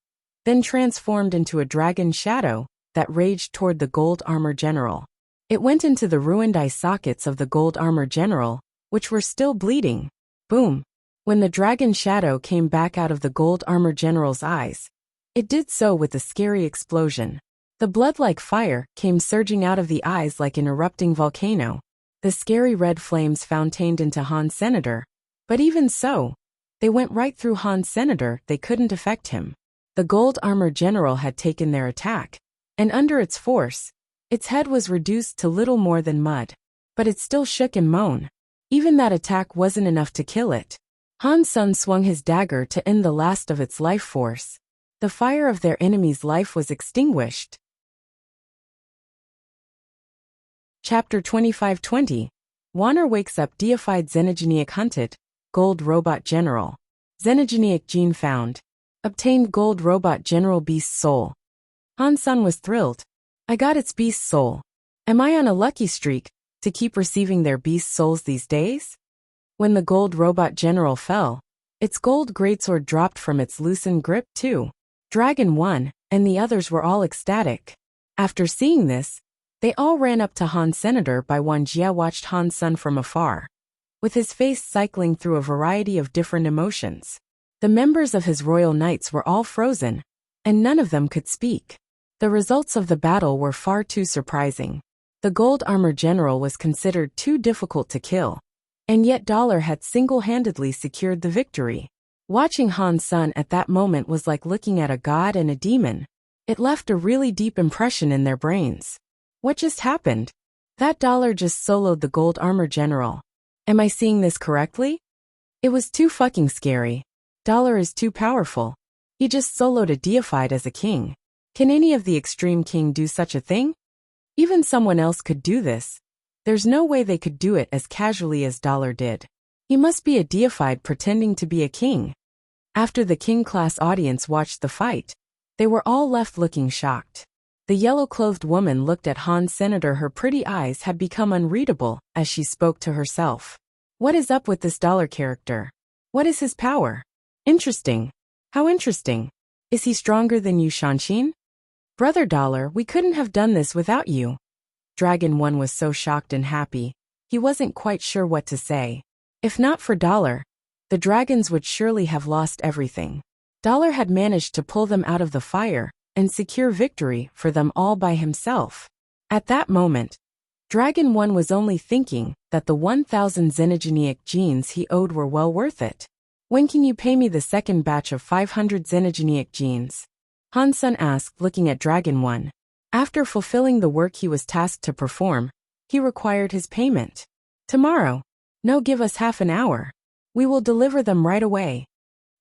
then transformed into a dragon shadow that raged toward the gold armor general. It went into the ruined eye sockets of the gold armor general, which were still bleeding. Boom! When the dragon shadow came back out of the gold armor general's eyes, it did so with a scary explosion. The blood-like fire came surging out of the eyes like an erupting volcano. The scary red flames fountained into Han's Senator, but even so, they went right through Han's Senator. They couldn't affect him. The gold armor general had taken their attack, and under its force, its head was reduced to little more than mud. But it still shook and moaned. Even that attack wasn't enough to kill it. Han's son swung his dagger to end the last of its life force. The fire of their enemy's life was extinguished. Chapter 2520. Wanner wakes up deified Xenogeniac hunted. Gold Robot General. Xenogeniac gene found. Obtained Gold Robot General Beast Soul. Han's son was thrilled. I got its beast soul. Am I on a lucky streak to keep receiving their beast souls these days? When the Gold Robot General fell, its gold greatsword dropped from its loosened grip too. Dragon 1 and the others were all ecstatic. After seeing this, they all ran up to Han's Senator. Wuxia watched Han's son from afar, with his face cycling through a variety of different emotions. The members of his royal knights were all frozen, and none of them could speak. The results of the battle were far too surprising. The gold armor general was considered too difficult to kill, and yet Dollar had single-handedly secured the victory. Watching Han's son at that moment was like looking at a god and a demon. It left a really deep impression in their brains. What just happened? That Dollar just soloed the gold armor general. Am I seeing this correctly? It was too fucking scary. Dollar is too powerful. He just soloed a deified as a king. Can any of the extreme king do such a thing? Even someone else could do this. There's no way they could do it as casually as Dollar did. He must be a deified pretending to be a king. After the king-class audience watched the fight, they were all left looking shocked. The yellow-clothed woman looked at Han's Senator. Her pretty eyes had become unreadable as she spoke to herself. What is up with this Dollar character? What is his power? Interesting. How interesting. Is he stronger than you, Shanshin? Brother Dollar, we couldn't have done this without you. Dragon 1 was so shocked and happy, he wasn't quite sure what to say. If not for Dollar, the dragons would surely have lost everything. Dollar had managed to pull them out of the fire and secure victory for them all by himself. At that moment, Dragon 1 was only thinking that the 1,000 Xenogeniac genes he owed were well worth it. When can you pay me the second batch of 500 Xenogeniac genes? Han's son asked, looking at Dragon 1. After fulfilling the work he was tasked to perform, he required his payment. Tomorrow. No, give us half an hour. We will deliver them right away.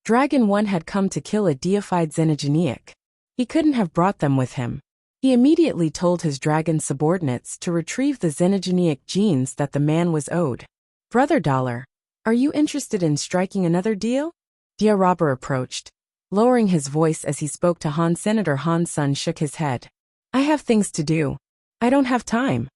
Dragon 1 had come to kill a deified Xenogeniac. He couldn't have brought them with him. He immediately told his dragon subordinates to retrieve the Xenogeniac genes that the man was owed. Brother Dollar, are you interested in striking another deal? Dia Robber approached, lowering his voice as he spoke to Han's Senator. Han's son shook his head. I have things to do. I don't have time.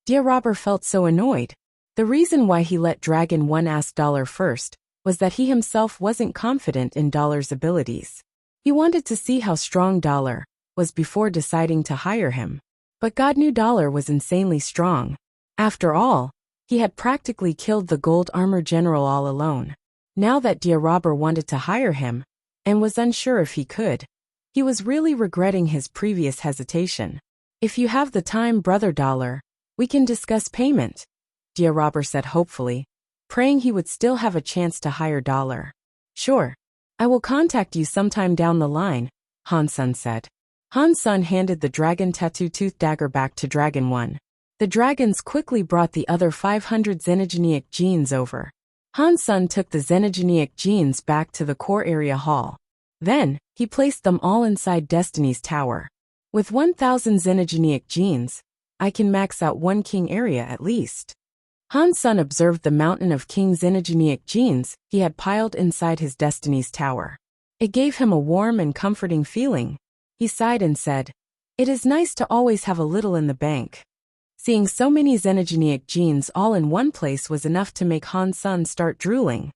Dia Robber felt so annoyed. The reason why he let Dragon 1 ask Dollar first was that he himself wasn't confident in Dollar's abilities. He wanted to see how strong Dollar was before deciding to hire him. But God knew Dollar was insanely strong. After all, he had practically killed the gold armor general all alone. Now that Dia Robber wanted to hire him, and was unsure if he could, he was really regretting his previous hesitation. If you have the time, Brother Dollar, we can discuss payment, Dia Robber said hopefully, praying he would still have a chance to hire Dollar. Sure. I will contact you sometime down the line, Han's son said. Han's son handed the dragon tattoo tooth dagger back to Dragon 1. The dragons quickly brought the other 500 Xenogeniac genes over. Han's son took the Xenogeniac genes back to the core area hall. Then, he placed them all inside Destiny's Tower. With 1,000 Xenogeniac genes, I can max out one king area at least. Han Sun observed the mountain of King Xenogeneic genes he had piled inside his Destiny's Tower. It gave him a warm and comforting feeling. He sighed and said, "It is nice to always have a little in the bank." Seeing so many Xenogeneic genes all in one place was enough to make Han Sun start drooling.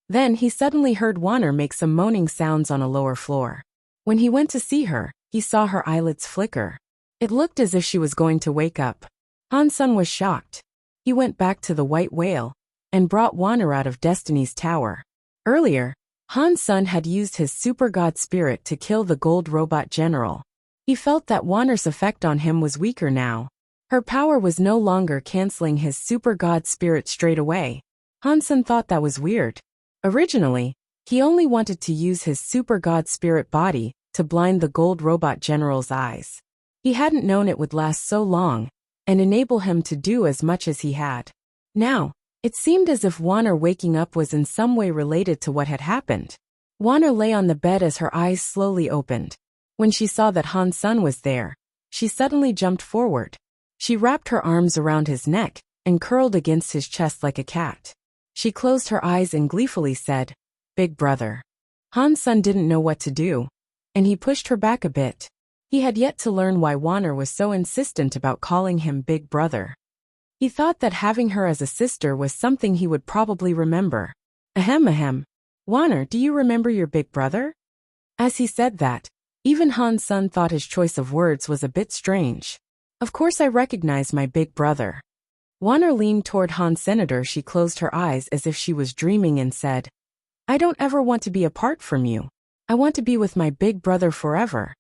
Then he suddenly heard Wanner make some moaning sounds on a lower floor. When he went to see her, he saw her eyelids flicker. It looked as if she was going to wake up. Han Sun was shocked. He went back to the White Whale and brought Wanner out of Destiny's Tower. Earlier, Han Sun had used his super god spirit to kill the gold robot general. He felt that Wanner's effect on him was weaker now. Her power was no longer canceling his super god spirit straight away. Han Sun thought that was weird. Originally, he only wanted to use his super god spirit body to blind the gold robot general's eyes. He hadn't known it would last so long and enable him to do as much as he had. Now, it seemed as if Wanner waking up was in some way related to what had happened. Wanner lay on the bed as her eyes slowly opened. When she saw that Han Sun was there, she suddenly jumped forward. She wrapped her arms around his neck and curled against his chest like a cat. She closed her eyes and gleefully said, "Big brother." Han Sun didn't know what to do, and he pushed her back a bit. He had yet to learn why Wanner was so insistent about calling him Big Brother. He thought that having her as a sister was something he would probably remember. Ahem ahem. Wanner, do you remember your big brother? As he said that, even Han Sun thought his choice of words was a bit strange. Of course I recognize my big brother. Wanner leaned toward Han Senator. She closed her eyes as if she was dreaming and said, "I don't ever want to be apart from you. I want to be with my big brother forever."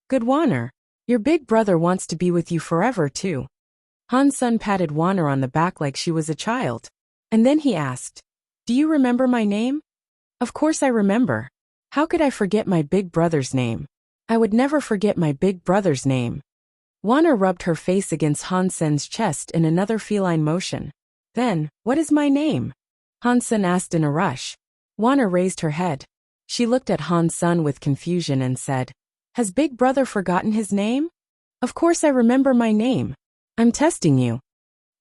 Good Wanner, your big brother wants to be with you forever too. Han Sun patted Wanner on the back like she was a child. And then he asked, "Do you remember my name?" Of course I remember. How could I forget my big brother's name? I would never forget my big brother's name. Wanner rubbed her face against Han Sun's chest in another feline motion. Then, what is my name? Han Sun asked in a rush. Wanner raised her head. She looked at Han Sun with confusion and said, "Has Big Brother forgotten his name?" Of course I remember my name. I'm testing you.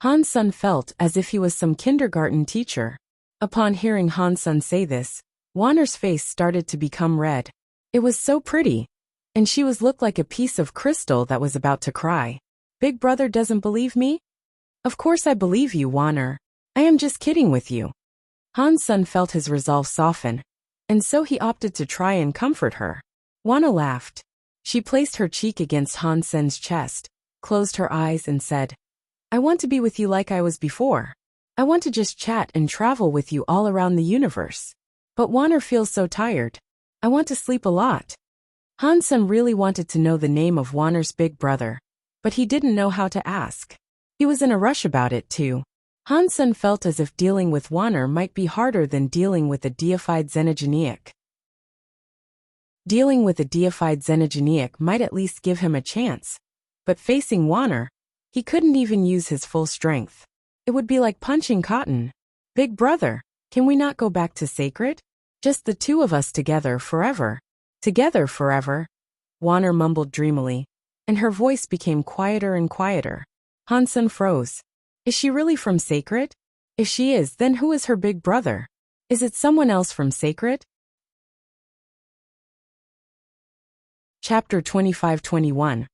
Han Sun felt as if he was some kindergarten teacher. Upon hearing Han Sun say this, Wanner's face started to become red. It was so pretty, and she looked like a piece of crystal that was about to cry. Big Brother doesn't believe me? Of course I believe you, Wanner. I am just kidding with you. Han Sun felt his resolve soften, and so he opted to try and comfort her. Wanner laughed. She placed her cheek against Han Sun's chest, closed her eyes and said, "I want to be with you like I was before. I want to just chat and travel with you all around the universe. But Wanner feels so tired. I want to sleep a lot." Han Sun really wanted to know the name of Wanner's big brother, but he didn't know how to ask. He was in a rush about it too. Han Sun felt as if dealing with Wanner might be harder than dealing with a deified Xenogeneic. Dealing with a deified Xenogeneic might at least give him a chance, but facing Wanner, he couldn't even use his full strength. It would be like punching cotton. "Big brother, can we not go back to Sacred? Just the two of us together forever." "Together forever," Wanner mumbled dreamily, and her voice became quieter and quieter. Han Sun froze. Is she really from Sacred? If she is, then who is her big brother? Is it someone else from Sacred? Chapter 25-21.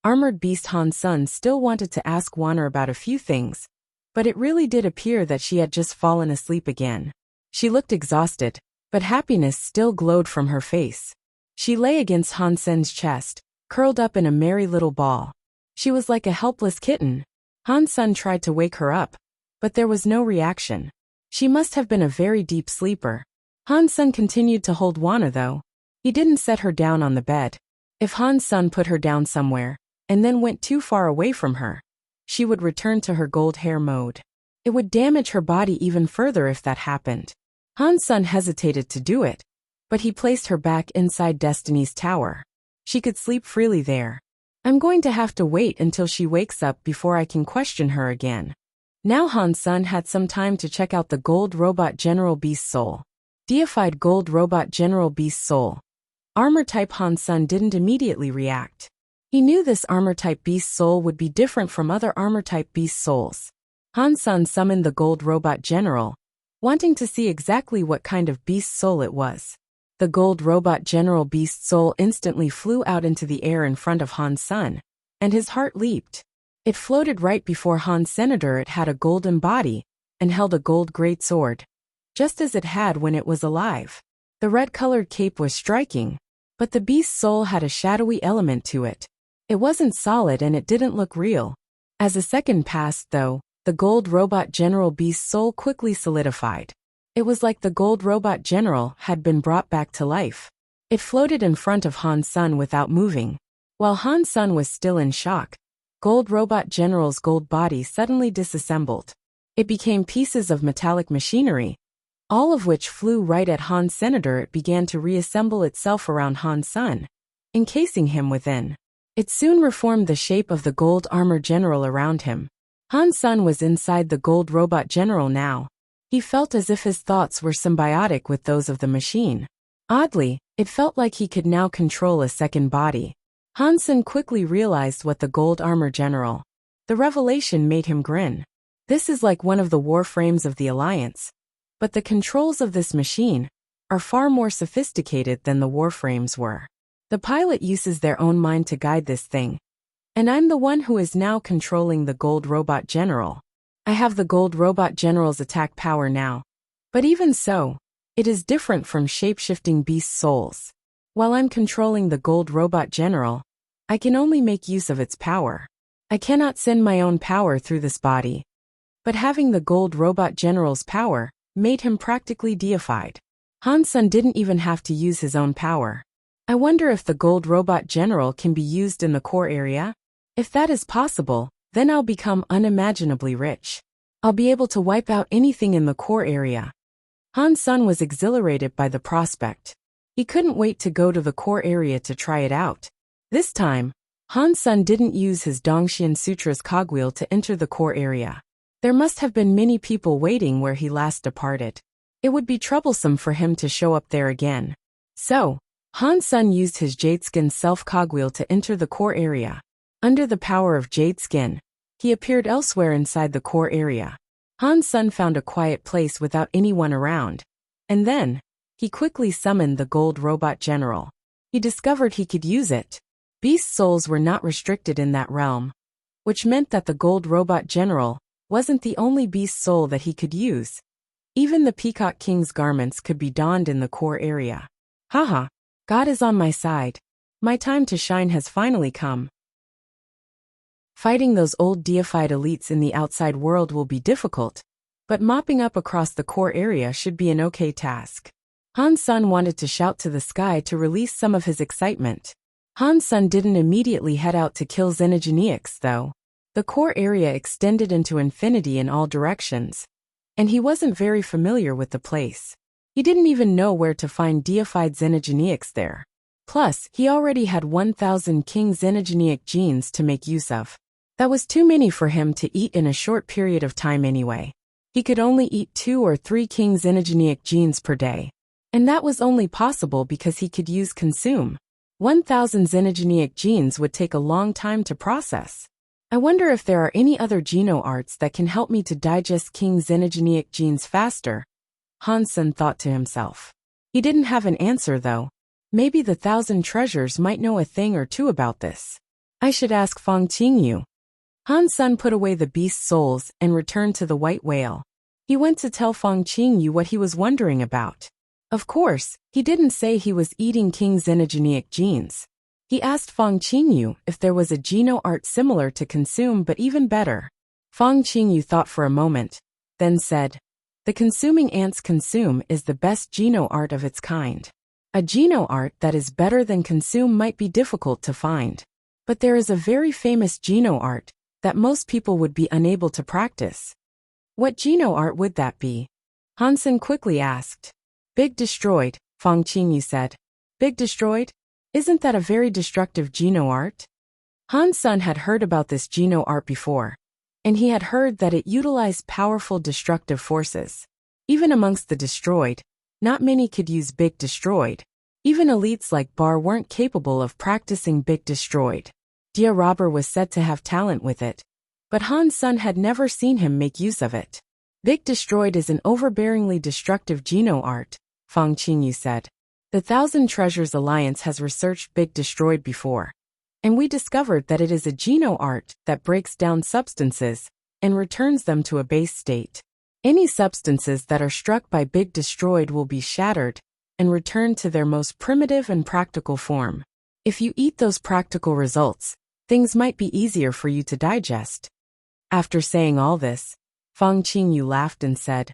Armored Beast. Han Sun still wanted to ask Wanner about a few things, but it really did appear that she had just fallen asleep again. She looked exhausted, but happiness still glowed from her face. She lay against Han Sun's chest, curled up in a merry little ball. She was like a helpless kitten. Han Sun tried to wake her up, but there was no reaction. She must have been a very deep sleeper. Han Sun continued to hold Wanner though. He didn't set her down on the bed. If Han Sun put her down somewhere, and then went too far away from her, she would return to her gold hair mode. It would damage her body even further if that happened. Han Sun hesitated to do it, but he placed her back inside Destiny's Tower. She could sleep freely there. I'm going to have to wait until she wakes up before I can question her again. Now Han Sun had some time to check out the Gold Robot General Beast Soul. Deified Gold Robot General Beast Soul. Armor-type. Han Sun didn't immediately react. He knew this armor-type beast soul would be different from other armor-type beast souls. Han Sen summoned the gold robot general, wanting to see exactly what kind of beast soul it was. The gold robot general beast soul instantly flew out into the air in front of Han Sen, and his heart leaped. It floated right before Han Senator. It had a golden body and held a gold greatsword, just as it had when it was alive. The red-colored cape was striking, but the beast soul had a shadowy element to it. It wasn't solid and it didn't look real. As a second passed, though, the gold robot general beast soul quickly solidified. It was like the gold robot general had been brought back to life. It floated in front of Han Sen without moving. While Han Sen was still in shock, gold robot general's gold body suddenly disassembled. It became pieces of metallic machinery, all of which flew right at Han Senator. It began to reassemble itself around Han Sen, encasing him within. It soon reformed the shape of the gold armor general around him. Han Sen was inside the gold robot general now. He felt as if his thoughts were symbiotic with those of the machine. Oddly, it felt like he could now control a second body. Han Sen quickly realized what the gold armor general. The revelation made him grin. This is like one of the warframes of the Alliance. But the controls of this machine are far more sophisticated than the warframes were. The pilot uses their own mind to guide this thing. And I'm the one who is now controlling the gold robot general. I have the gold robot general's attack power now. But even so, it is different from shape-shifting beast souls. While I'm controlling the gold robot general, I can only make use of its power. I cannot send my own power through this body. But having the gold robot general's power made him practically deified. Han Sen didn't even have to use his own power. I wonder if the gold robot general can be used in the core area? If that is possible, then I'll become unimaginably rich. I'll be able to wipe out anything in the core area. Han Sen was exhilarated by the prospect. He couldn't wait to go to the core area to try it out. This time, Han Sen didn't use his Dongxian Sutra's cogwheel to enter the core area. There must have been many people waiting where he last departed. It would be troublesome for him to show up there again. So, Han Sen used his Jadeskin self-cogwheel to enter the core area. Under the power of Jadeskin, he appeared elsewhere inside the core area. Han Sen found a quiet place without anyone around. And then, he quickly summoned the gold robot general. He discovered he could use it. Beast souls were not restricted in that realm, which meant that the gold robot general wasn't the only beast soul that he could use. Even the Peacock King's garments could be donned in the core area. Haha, God is on my side. My time to shine has finally come. Fighting those old deified elites in the outside world will be difficult, but mopping up across the core area should be an okay task. Han Sen wanted to shout to the sky to release some of his excitement. Han Sen didn't immediately head out to kill Xenogeneics, though. The core area extended into infinity in all directions, and he wasn't very familiar with the place. He didn't even know where to find deified Xenogeneics there. Plus, he already had 1,000 King Xenogeneic genes to make use of. That was too many for him to eat in a short period of time anyway. He could only eat 2 or 3 King Xenogeneic genes per day. And that was only possible because he could use consume. 1,000 Xenogeneic genes would take a long time to process. I wonder if there are any other geno arts that can help me to digest King Xenogeneic genes faster, Han Sen thought to himself. He didn't have an answer though. Maybe the 1,000 treasures might know a thing or two about this. I should ask Feng Qingyu. Han Sen put away the beast souls and returned to the white whale. He went to tell Feng Qingyu what he was wondering about. Of course, he didn't say he was eating King Xenogeneic genes. He asked Feng Qingyu if there was a geno art similar to consume but even better. Feng Qingyu thought for a moment, then said, "The consuming ants consume is the best geno art of its kind. A geno art that is better than consume might be difficult to find. But there is a very famous geno art that most people would be unable to practice." What geno art would that be? Han Sen quickly asked. Big destroyed, Feng Qingyu said. Big destroyed? Isn't that a very destructive geno art? Han Sen had heard about this geno art before, and he had heard that it utilized powerful destructive forces. Even amongst the destroyed, not many could use big destroyed. Even elites like Bar weren't capable of practicing big destroyed. Dia Robber was said to have talent with it, but Han Sun had never seen him make use of it. Big Destroyed is an overbearingly destructive Geno art, Fang Qingyu said. The Thousand Treasures Alliance has researched Big Destroyed before, and we discovered that it is a Geno art that breaks down substances and returns them to a base state. Any substances that are struck by Big Destroyed will be shattered and returned to their most primitive and practical form. If you eat those practical results, things might be easier for you to digest. After saying all this, Fang Qingyu laughed and said,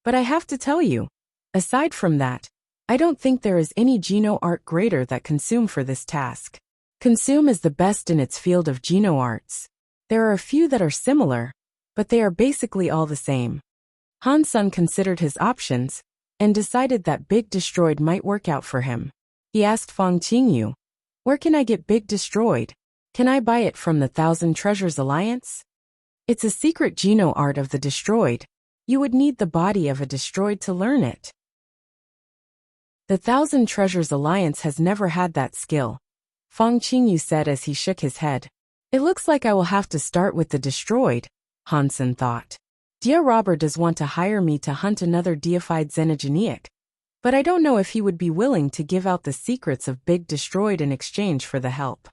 "But I have to tell you, aside from that, I don't think there is any Geno art greater than Consume for this task. Consume is the best in its field of Geno arts. There are a few that are similar, but they are basically all the same." Han Sun considered his options and decided that Big Destroyed might work out for him. He asked Fang Qingyu, "Where can I get Big Destroyed? Can I buy it from the Thousand Treasures Alliance?" "It's a secret Geno art of the Destroyed. You would need the body of a Destroyed to learn it. The Thousand Treasures Alliance has never had that skill," Fang Qingyu said as he shook his head. "It looks like I will have to start with the Destroyed," Han Sun thought. "Dia Robber does want to hire me to hunt another deified xenogeneic, but I don't know if he would be willing to give out the secrets of Big Destroyed in exchange for the help."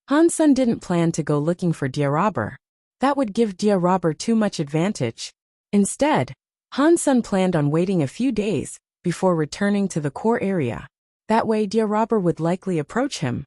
Han Sun didn't plan to go looking for Dia Robber. That would give Dia Robber too much advantage. Instead, Han Sun planned on waiting a few days before returning to the core area. That way Dia Robber would likely approach him.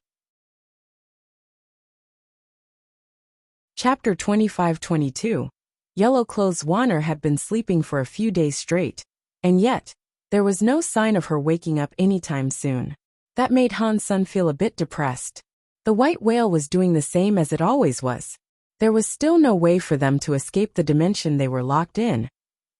Chapter 25-22. Yellow Clothes Wanner had been sleeping for a few days straight, and yet, there was no sign of her waking up anytime soon. That made Han Sun feel a bit depressed. The white whale was doing the same as it always was. There was still no way for them to escape the dimension they were locked in,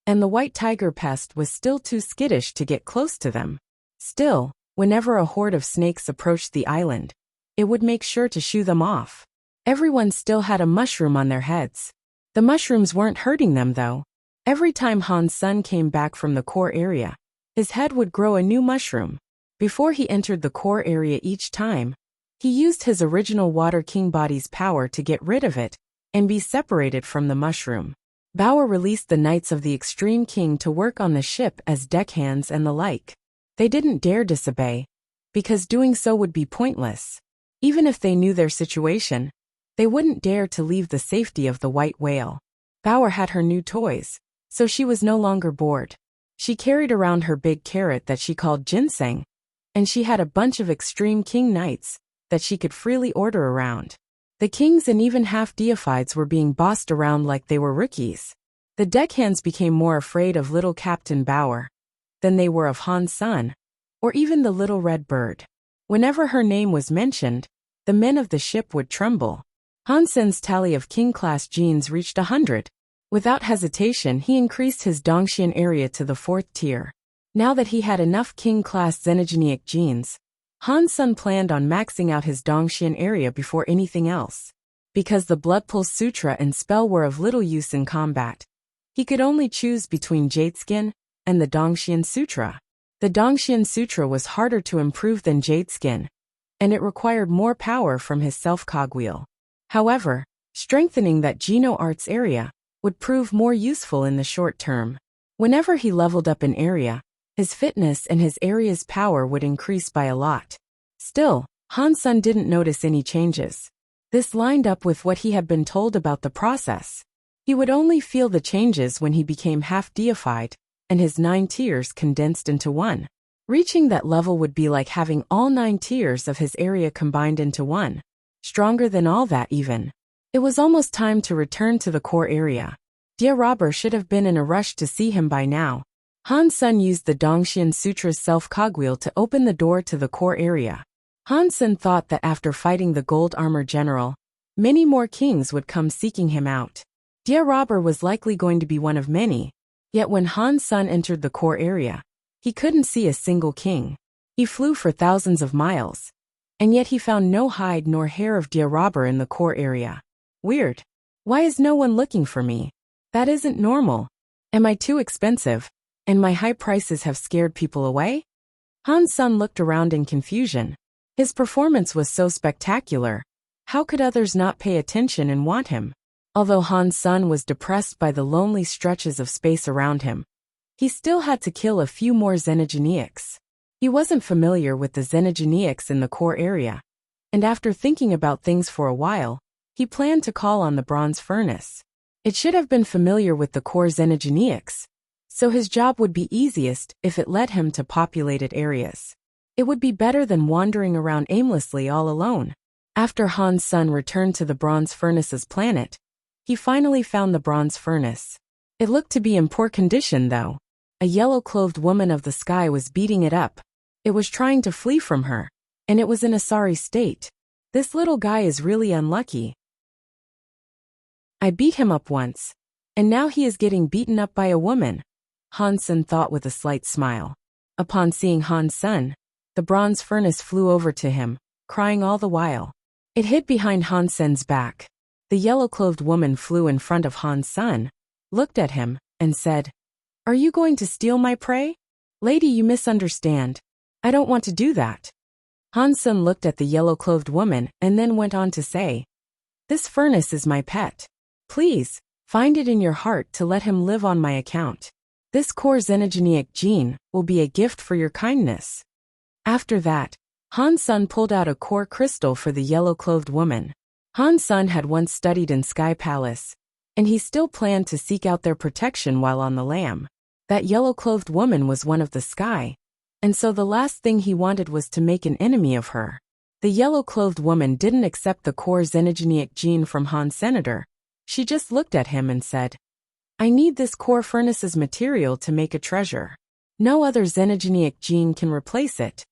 and the white tiger pest was still too skittish to get close to them. Still, whenever a horde of snakes approached the island, it would make sure to shoo them off. Everyone still had a mushroom on their heads. The mushrooms weren't hurting them though. Every time Han Sun came back from the core area, his head would grow a new mushroom. Before he entered the core area each time, he used his original Water King body's power to get rid of it and be separated from the mushroom. Bauer released the Knights of the Extreme King to work on the ship as deckhands and the like. They didn't dare disobey, because doing so would be pointless. Even if they knew their situation, they wouldn't dare to leave the safety of the white whale. Bauer had her new toys, so she was no longer bored. She carried around her big carrot that she called ginseng, and she had a bunch of Extreme King Knights that she could freely order around. The kings and even half-deifieds were being bossed around like they were rookies. The deckhands became more afraid of little Captain Bauer than they were of Han Sun, or even the little red bird. Whenever her name was mentioned, the men of the ship would tremble. Han Sun's tally of king-class genes reached 100. Without hesitation he increased his Dongxian area to the 4th tier. Now that he had enough king-class xenogeneic genes, Han Sun planned on maxing out his Dongxian area before anything else. Because the Blood Pulse Sutra and spell were of little use in combat, he could only choose between Jadeskin and the Dongxian Sutra. The Dongxian Sutra was harder to improve than Jadeskin, and it required more power from his self-cogwheel. However, strengthening that Geno Arts area would prove more useful in the short term. Whenever he leveled up an area, his fitness and his area's power would increase by a lot. Still, Han Sun didn't notice any changes. This lined up with what he had been told about the process. He would only feel the changes when he became half-deified, and his 9 tiers condensed into one. Reaching that level would be like having all 9 tiers of his area combined into one. Stronger than all that even. It was almost time to return to the core area. Dia Robber should have been in a rush to see him by now. Han Sun used the Dongxian Sutra's self-cogwheel to open the door to the core area. Han Sun thought that after fighting the Gold Armor General, many more kings would come seeking him out. Dia Robber was likely going to be one of many, yet when Han Sun entered the core area, he couldn't see a single king. He flew for thousands of miles, and yet he found no hide nor hair of Dia Robber in the core area. Weird. Why is no one looking for me? That isn't normal. Am I too expensive, and my high prices have scared people away? Han Sun looked around in confusion. His performance was so spectacular. How could others not pay attention and want him? Although Han Sun was depressed by the lonely stretches of space around him, he still had to kill a few more xenogeniacs. He wasn't familiar with the xenogeniacs in the core area, and after thinking about things for a while, he planned to call on the bronze furnace. It should have been familiar with the core xenogeniacs, so his job would be easiest if it led him to populated areas. It would be better than wandering around aimlessly all alone. After Han Sun returned to the bronze furnace's planet, he finally found the bronze furnace. It looked to be in poor condition though. A yellow-clothed woman of the sky was beating it up. It was trying to flee from her, and it was in a sorry state. This little guy is really unlucky. I beat him up once, and now he is getting beaten up by a woman, Han Sun thought with a slight smile. Upon seeing Han Sun, the bronze furnace flew over to him, crying all the while. It hid behind Han Sun's back. The yellow-clothed woman flew in front of Han Sun, looked at him, and said, "Are you going to steal my prey? Lady, you misunderstand. I don't want to do that." Han Sun looked at the yellow-clothed woman and then went on to say, "This furnace is my pet. Please, find it in your heart to let him live on my account. This core xenogeniac gene will be a gift for your kindness." After that, Han Sun pulled out a core crystal for the yellow-clothed woman. Han Sun had once studied in Sky Palace, and he still planned to seek out their protection while on the lam. That yellow-clothed woman was one of the sky, and so the last thing he wanted was to make an enemy of her. The yellow-clothed woman didn't accept the core xenogeniac gene from Han Senator. She just looked at him and said, "I need this core furnace's material to make a treasure. No other xenogeniac gene can replace it.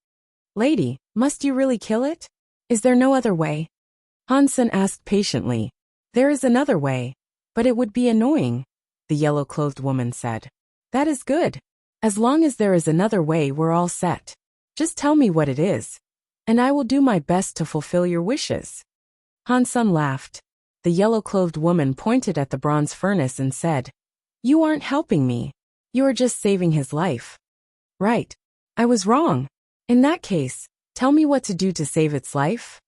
Lady, must you really kill it? Is there no other way?" Han Sun asked patiently. "There is another way, but it would be annoying," the yellow-clothed woman said. "That is good. As long as there is another way, we're all set. Just tell me what it is, and I will do my best to fulfill your wishes." Han Sun laughed. The yellow-clothed woman pointed at the bronze furnace and said, "You aren't helping me. You are just saving his life." "Right. I was wrong. In that case, tell me what to do to save its life."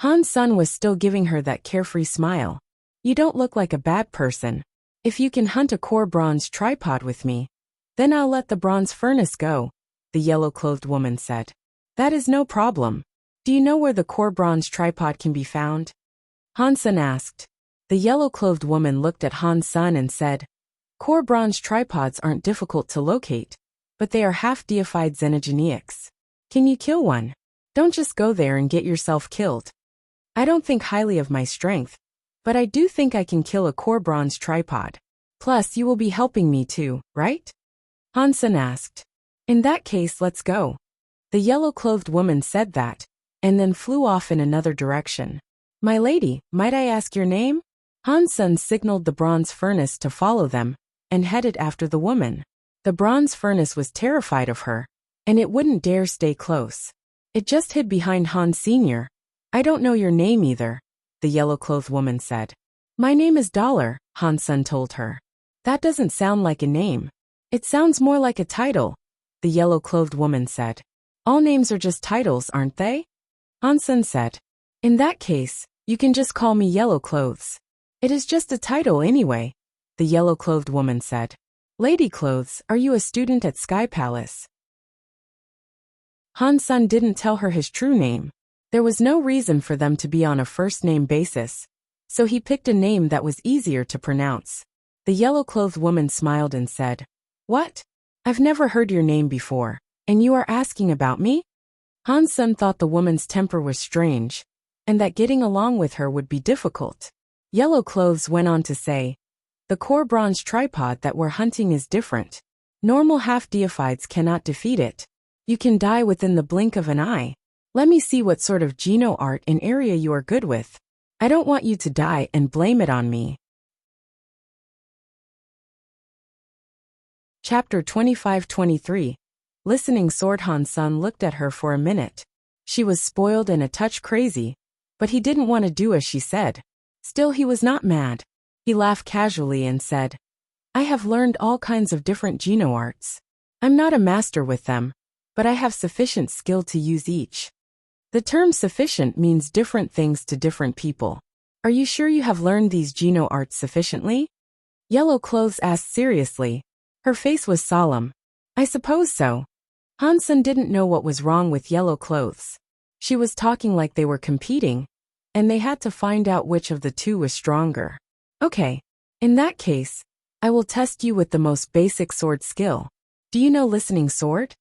Han Sun was still giving her that carefree smile. "You don't look like a bad person. If you can hunt a core bronze tripod with me, then I'll let the bronze furnace go," the yellow-clothed woman said. "That is no problem. Do you know where the core bronze tripod can be found?" Han Sun asked. The yellow-clothed woman looked at Han Sun and said, "Core bronze tripods aren't difficult to locate, but they are half-deified xenogeniacs. Can you kill one? Don't just go there and get yourself killed." "I don't think highly of my strength, but I do think I can kill a core bronze tripod. Plus, you will be helping me too, right?" Han Sun asked. "In that case, let's go." The yellow-clothed woman said that, and then flew off in another direction. "My lady, might I ask your name?" Han Sun signaled the bronze furnace to follow them, and headed after the woman. The bronze furnace was terrified of her, and it wouldn't dare stay close. It just hid behind Han Sr. "I don't know your name either," the yellow-clothed woman said. "My name is Dollar," Han Sun told her. "That doesn't sound like a name. It sounds more like a title," the yellow-clothed woman said. "All names are just titles, aren't they?" Han Sun said. "In that case, you can just call me Yellow Clothes. It is just a title anyway," the yellow-clothed woman said. "Lady Clothes, are you a student at Sky Palace?" Han Sun didn't tell her his true name. There was no reason for them to be on a first-name basis, so he picked a name that was easier to pronounce. The yellow-clothed woman smiled and said, "What? I've never heard your name before, and you are asking about me?" Han Sun thought the woman's temper was strange, and that getting along with her would be difficult. Yellow Clothes went on to say, "The core bronze tripod that we're hunting is different. Normal half-deifieds cannot defeat it. You can die within the blink of an eye. Let me see what sort of geno art and area you are good with. I don't want you to die and blame it on me." Chapter 25-23. Listening Sword. Han Sun looked at her for a minute. She was spoiled and a touch crazy, but he didn't want to do as she said. Still, he was not mad. He laughed casually and said, "I have learned all kinds of different geno arts. I'm not a master with them, but I have sufficient skill to use each." The term sufficient means different things to different people. Are you sure you have learned these Geno arts sufficiently? Yellow Clothes asked seriously. Her face was solemn. I suppose so. Hansen didn't know what was wrong with Yellow Clothes. She was talking like they were competing, and they had to find out which of the two was stronger. Okay. In that case, I will test you with the most basic sword skill. Do you know Listening Sword?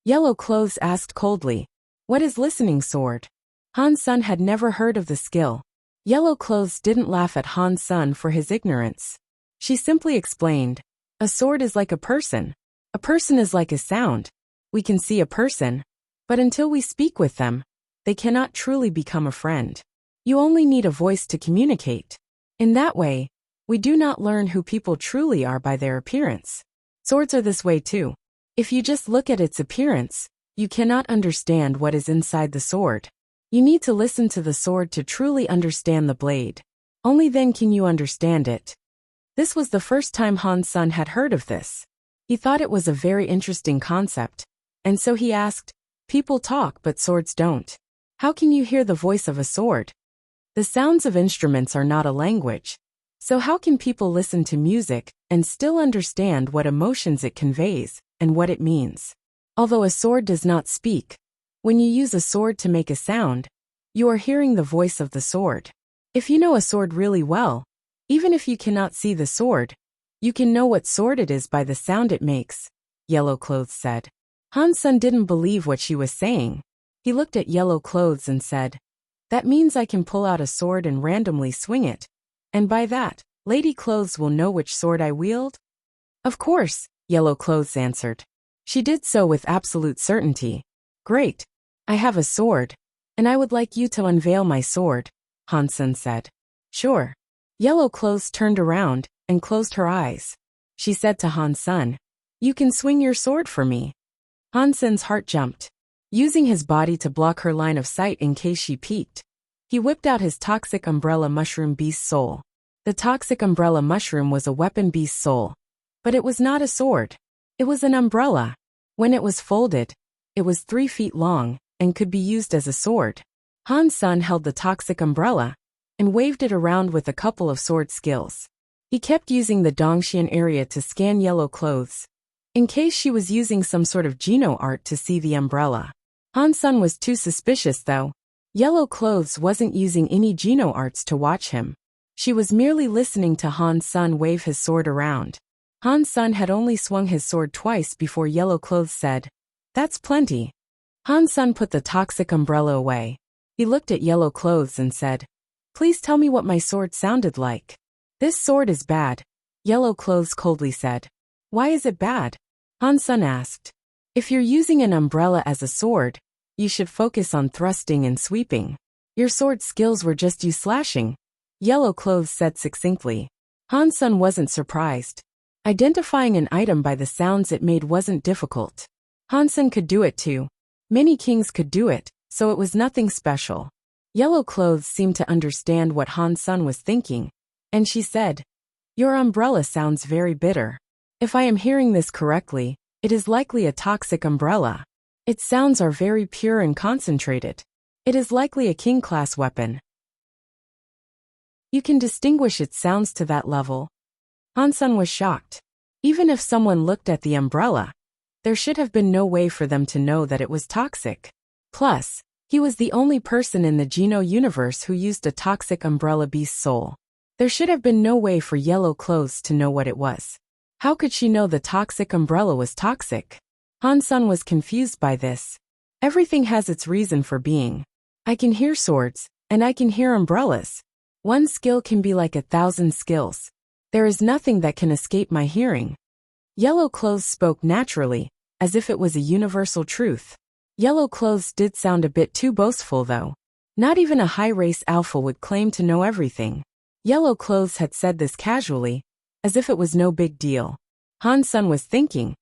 Yellow Clothes asked coldly. What is Listening Sword? Han-sun had never heard of the skill. Yellow Clothes didn't laugh at Han-sun for his ignorance. She simply explained, a sword is like a person. A person is like a sound. We can see a person, but until we speak with them, they cannot truly become a friend. You only need a voice to communicate. In that way, we do not learn who people truly are by their appearance. Swords are this way too. If you just look at its appearance, you cannot understand what is inside the sword. You need to listen to the sword to truly understand the blade. Only then can you understand it. This was the first time Han-sun had heard of this. He thought it was a very interesting concept, and so he asked, people talk but swords don't. How can you hear the voice of a sword? The sounds of instruments are not a language. So how can people listen to music and still understand what emotions it conveys and what it means? Although a sword does not speak, when you use a sword to make a sound, you are hearing the voice of the sword. If you know a sword really well, even if you cannot see the sword, you can know what sword it is by the sound it makes, Yellow Clothes said. Han-sun didn't believe what she was saying. He looked at Yellow Clothes and said, that means I can pull out a sword and randomly swing it. And by that, Lady Clothes will know which sword I wield? Of course, Yellow Clothes answered. She did so with absolute certainty. Great. I have a sword, and I would like you to unveil my sword, Han-sun said. Sure. Yellow Clothes turned around and closed her eyes. She said to Han-sun, you can swing your sword for me. Han-sun's heart jumped. Using his body to block her line of sight in case she peeked, he whipped out his toxic umbrella mushroom beast soul. The toxic umbrella mushroom was a weapon beast soul. But it was not a sword. It was an umbrella. When it was folded, it was 3 feet long and could be used as a sword. Han-sun held the toxic umbrella and waved it around with a couple of sword skills. He kept using the Dongxian area to scan Yellow Clothes, in case she was using some sort of Geno art to see the umbrella. Han-sun was too suspicious though. Yellow Clothes wasn't using any Geno arts to watch him. She was merely listening to Han-sun wave his sword around. Han-sun had only swung his sword twice before Yellow Clothes said, that's plenty. Han-sun put the toxic umbrella away. He looked at Yellow Clothes and said, please tell me what my sword sounded like. This sword is bad, Yellow Clothes coldly said. Why is it bad? Han-sun asked. If you're using an umbrella as a sword, you should focus on thrusting and sweeping. Your sword skills were just you slashing, Yellow Clothes said succinctly. Han-sun wasn't surprised. Identifying an item by the sounds it made wasn't difficult. Han-sun could do it too. Many kings could do it, so it was nothing special. Yellow Clothes seemed to understand what Han-sun was thinking, and she said, your umbrella sounds very bitter. If I am hearing this correctly, it is likely a toxic umbrella. Its sounds are very pure and concentrated. It is likely a king-class weapon. You can distinguish its sounds to that level. Han-sun was shocked. Even if someone looked at the umbrella, there should have been no way for them to know that it was toxic. Plus, he was the only person in the Geno universe who used a toxic umbrella beast soul. There should have been no way for Yellow Clothes to know what it was. How could she know the toxic umbrella was toxic? Han-sun was confused by this. Everything has its reason for being. I can hear swords, and I can hear umbrellas. One skill can be like 1,000 skills. There is nothing that can escape my hearing. Yellow Clothes spoke naturally, as if it was a universal truth. Yellow Clothes did sound a bit too boastful though. Not even a high-race alpha would claim to know everything. Yellow Clothes had said this casually, as if it was no big deal. Han-sun was thinking,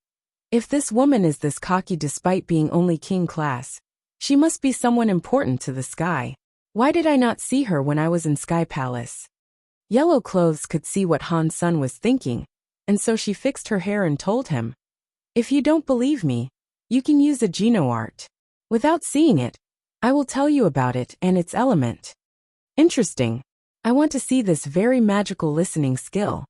if this woman is this cocky despite being only king class, she must be someone important to the sky. Why did I not see her when I was in Sky Palace? Yellow Clothes could see what Han-sun was thinking, and so she fixed her hair and told him, if you don't believe me, you can use a Geno art. Without seeing it, I will tell you about it and its element. Interesting. I want to see this very magical listening skill.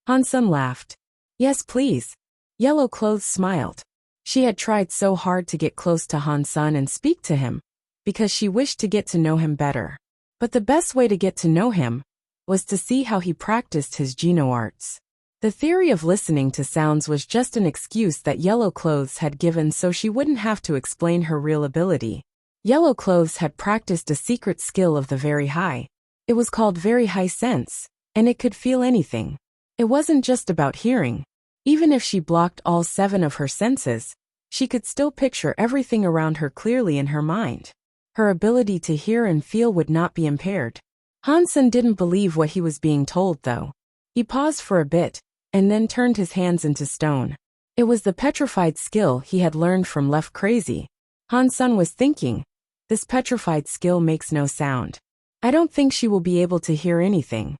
Han-sun laughed. Yes, please. Yellow Clothes smiled. She had tried so hard to get close to Han-sun and speak to him, because she wished to get to know him better. But the best way to get to know him was to see how he practiced his Geno arts. The theory of listening to sounds was just an excuse that Yellow Clothes had given so she wouldn't have to explain her real ability. Yellow Clothes had practiced a secret skill of the very high. It was called very high sense, and it could feel anything. It wasn't just about hearing. Even if she blocked all 7 of her senses, she could still picture everything around her clearly in her mind. Her ability to hear and feel would not be impaired. Han-sun didn't believe what he was being told, though. He paused for a bit, and then turned his hands into stone. It was the petrified skill he had learned from Left Crazy. Han-sun was thinking, this petrified skill makes no sound. I don't think she will be able to hear anything.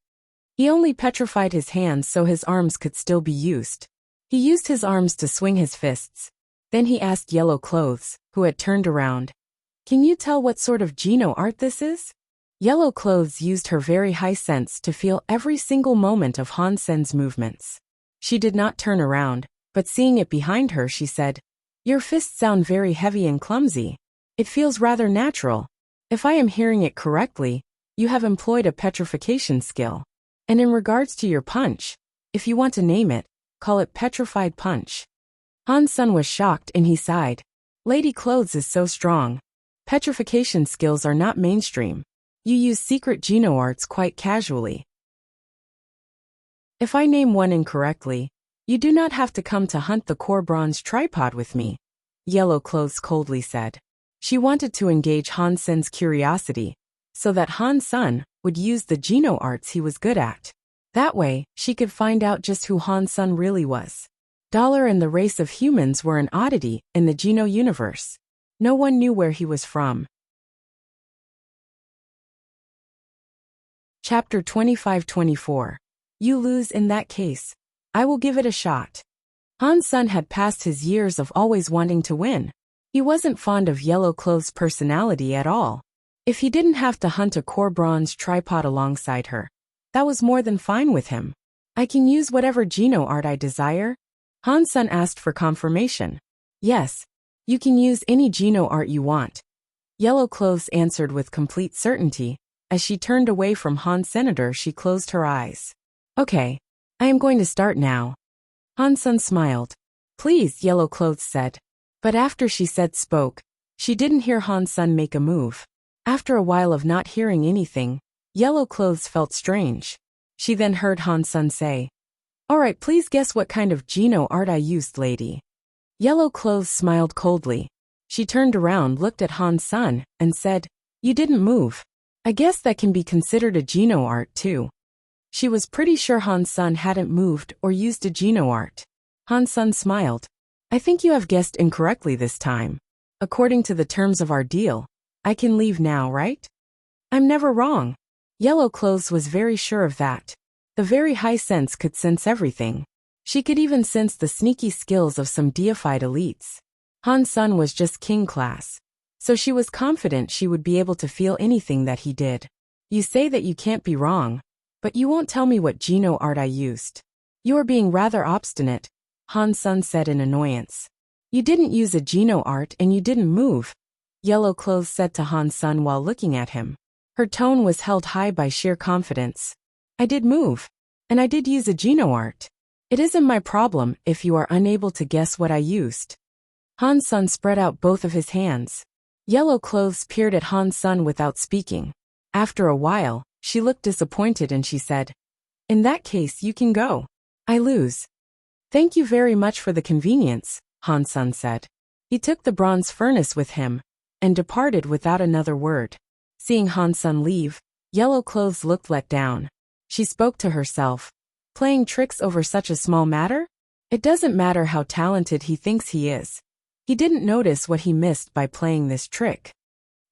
He only petrified his hands so his arms could still be used. He used his arms to swing his fists. Then he asked Yellow Clothes, who had turned around, can you tell what sort of Geno art this is? Yellow Clothes used her very high sense to feel every single moment of Han-sun's movements. She did not turn around, but seeing it behind her she said, your fists sound very heavy and clumsy. It feels rather natural. If I am hearing it correctly, you have employed a petrification skill. And in regards to your punch, if you want to name it, call it Petrified Punch. Han-sun was shocked and he sighed. Lady Clothes is so strong. Petrification skills are not mainstream. You use secret Geno arts quite casually. If I name one incorrectly, you do not have to come to hunt the core bronze tripod with me, Yellow Clothes coldly said. She wanted to engage Han-sun's curiosity, so that Han-sun would use the Geno arts he was good at. That way, she could find out just who Han-sun really was. Dollar and the race of humans were an oddity in the Geno universe. No one knew where he was from. Chapter 25-24. You lose in that case. I will give it a shot. Han-sun had passed his years of always wanting to win. He wasn't fond of Yellow Clothes' personality at all. If he didn't have to hunt a core bronze tripod alongside her, that was more than fine with him. I can use whatever Geno art I desire? Han-sun asked for confirmation. Yes, you can use any Geno art you want. Yellow Clothes answered with complete certainty. As she turned away from Han-senator, she closed her eyes. Okay, I am going to start now. Han-sun smiled. Please, Yellow Clothes said. But after she spoke, she didn't hear Han-sun make a move. After a while of not hearing anything, Yellow Clothes felt strange. She then heard Han-sun say, Alright, please guess what kind of Geno art I used, lady. Yellow Clothes smiled coldly. She turned around, looked at Han-sun, and said, You didn't move. I guess that can be considered a Geno art too. She was pretty sure Han-sun hadn't moved or used a Geno art. Han-sun smiled. I think you have guessed incorrectly this time. According to the terms of our deal, I can leave now, right? I'm never wrong. Yellow Clothes was very sure of that. The very high sense could sense everything. She could even sense the sneaky skills of some deified elites. Han-sun was just king class, so she was confident she would be able to feel anything that he did. You say that you can't be wrong, but you won't tell me what Geno art I used. You are being rather obstinate, Han-sun said in annoyance. You didn't use a Geno art and you didn't move, Yellow Clothes said to Han-sun while looking at him. Her tone was held high by sheer confidence. I did move, and I did use a Geno art. It isn't my problem if you are unable to guess what I used. Han-sun spread out both of his hands. Yellow Clothes peered at Han-sun without speaking. After a while, she looked disappointed and she said, In that case, you can go. I lose. Thank you very much for the convenience, Han-sun said. He took the bronze furnace with him and departed without another word. Seeing Han-sun leave, Yellow Clothes looked let down. She spoke to herself. Playing tricks over such a small matter? It doesn't matter how talented he thinks he is. He didn't notice what he missed by playing this trick.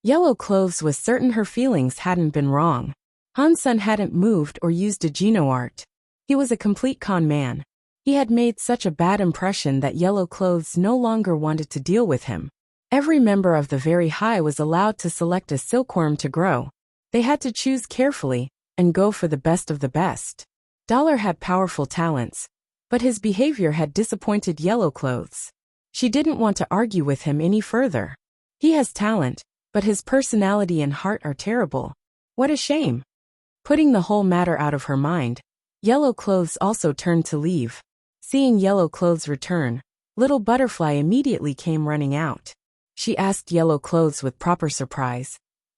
Yellow Clothes was certain her feelings hadn't been wrong. Han-sun hadn't moved or used a Geno art. He was a complete con man. He had made such a bad impression that Yellow Clothes no longer wanted to deal with him. Every member of the Very High was allowed to select a silkworm to grow. They had to choose carefully, and go for the best of the best. Dollar had powerful talents, but his behavior had disappointed Yellow Clothes. She didn't want to argue with him any further. He has talent, but his personality and heart are terrible. What a shame. Putting the whole matter out of her mind, Yellow Clothes also turned to leave. Seeing Yellow Clothes return, Little Butterfly immediately came running out. She asked Yellow Clothes with proper surprise,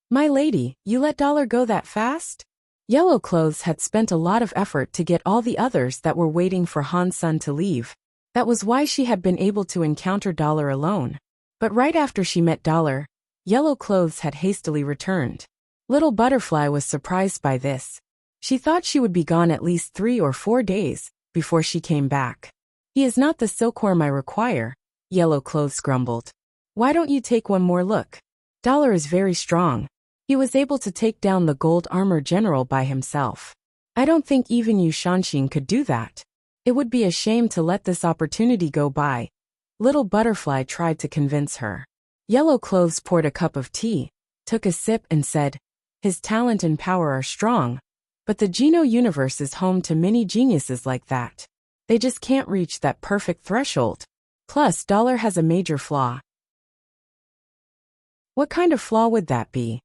"My lady, you let Dollar go that fast?" Yellow Clothes had spent a lot of effort to get all the others that were waiting for Han Sun to leave. That was why she had been able to encounter Dollar alone. But right after she met Dollar, Yellow Clothes had hastily returned. Little Butterfly was surprised by this. She thought she would be gone at least 3 or 4 days before she came back. "He is not the silkworm I require," Yellow Clothes grumbled. "Why don't you take one more look? Dollar is very strong. He was able to take down the gold armor general by himself. I don't think even you Shanshin could do that. It would be a shame to let this opportunity go by." Little Butterfly tried to convince her. Yellow Clothes poured a cup of tea, took a sip and said, "His talent and power are strong, but the Geno universe is home to many geniuses like that. They just can't reach that perfect threshold. Plus, Dollar has a major flaw." "What kind of flaw would that be?"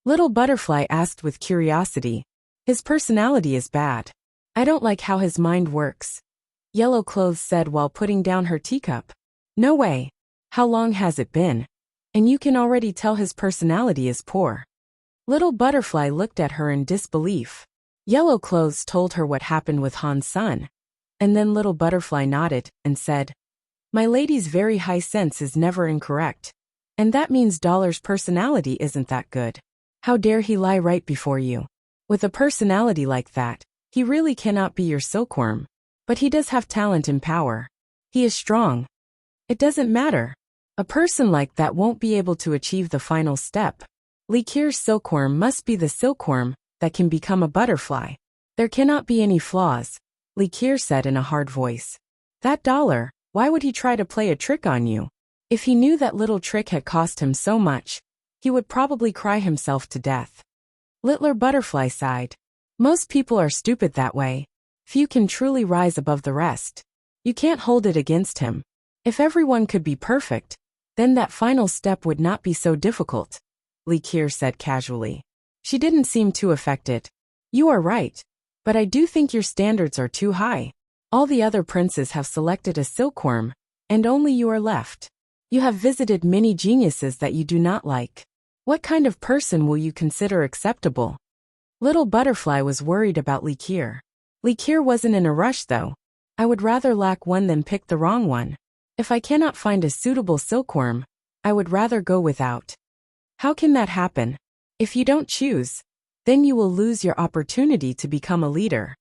Little Butterfly asked with curiosity. "His personality is bad. I don't like how his mind works," Yellow Clothes said while putting down her teacup. "No way. How long has it been? And you can already tell his personality is poor." Little Butterfly looked at her in disbelief. Yellow Clothes told her what happened with Han Sun. And then Little Butterfly nodded and said, "My lady's very high sense is never incorrect. And that means Dollar's personality isn't that good. How dare he lie right before you? With a personality like that, he really cannot be your silkworm. But he does have talent and power. He is strong. It doesn't matter. A person like that won't be able to achieve the final step. Likir's silkworm must be the silkworm that can become a butterfly. There cannot be any flaws," Likir said in a hard voice. "That Dollar, why would he try to play a trick on you? If he knew that little trick had cost him so much, he would probably cry himself to death." Little Butterfly sighed. "Most people are stupid that way. Few can truly rise above the rest. You can't hold it against him. If everyone could be perfect, then that final step would not be so difficult," Likir said casually. She didn't seem too affected. "You are right. But I do think your standards are too high. All the other princes have selected a silkworm, and only you are left. You have visited many geniuses that you do not like. What kind of person will you consider acceptable?" Little Butterfly was worried about Likir. Likir wasn't in a rush though. "I would rather lack one than pick the wrong one. If I cannot find a suitable silkworm, I would rather go without." "How can that happen? If you don't choose, then you will lose your opportunity to become a leader."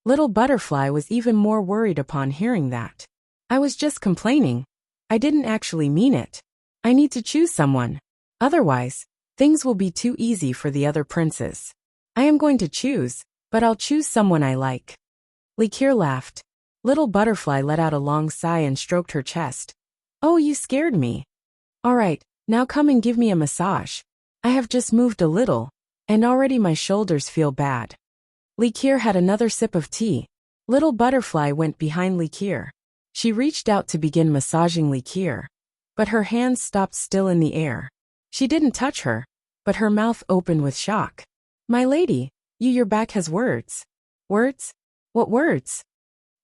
Little Butterfly was even more worried upon hearing that. "I was just complaining. I didn't actually mean it. I need to choose someone. Otherwise, things will be too easy for the other princes. I am going to choose, but I'll choose someone I like." Likir laughed. Little Butterfly let out a long sigh and stroked her chest. "Oh, you scared me. All right, now come and give me a massage. I have just moved a little, and already my shoulders feel bad." Likir had another sip of tea. Little Butterfly went behind Likir. She reached out to begin massaging Likir, but her hands stopped still in the air. She didn't touch her, but her mouth opened with shock. "My lady, your back has words." "Words? What words?"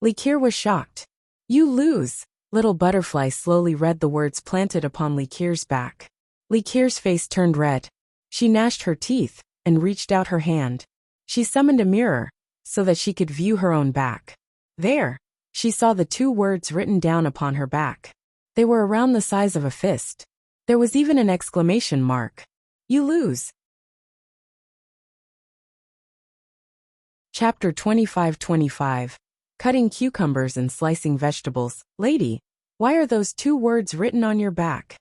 Likir was shocked. "You lose." Little Butterfly slowly read the words planted upon Likir's back. Likir's face turned red. She gnashed her teeth and reached out her hand. She summoned a mirror so that she could view her own back. There, she saw the 2 words written down upon her back. They were around the size of a fist. There was even an exclamation mark. "You lose." Chapter 25-25. Cutting cucumbers and slicing vegetables. "Lady, why are those 2 words written on your back?"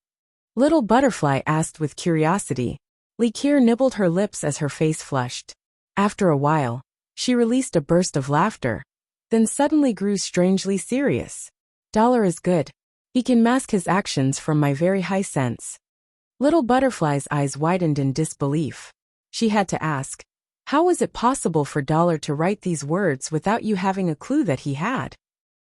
Little Butterfly asked with curiosity. Likir nibbled her lips as her face flushed. After a while, she released a burst of laughter, then suddenly grew strangely serious. "Dollar is good. He can mask his actions from my very high sense." Little Butterfly's eyes widened in disbelief. She had to ask, How was it possible for Dollar to write these words without you having a clue that he had?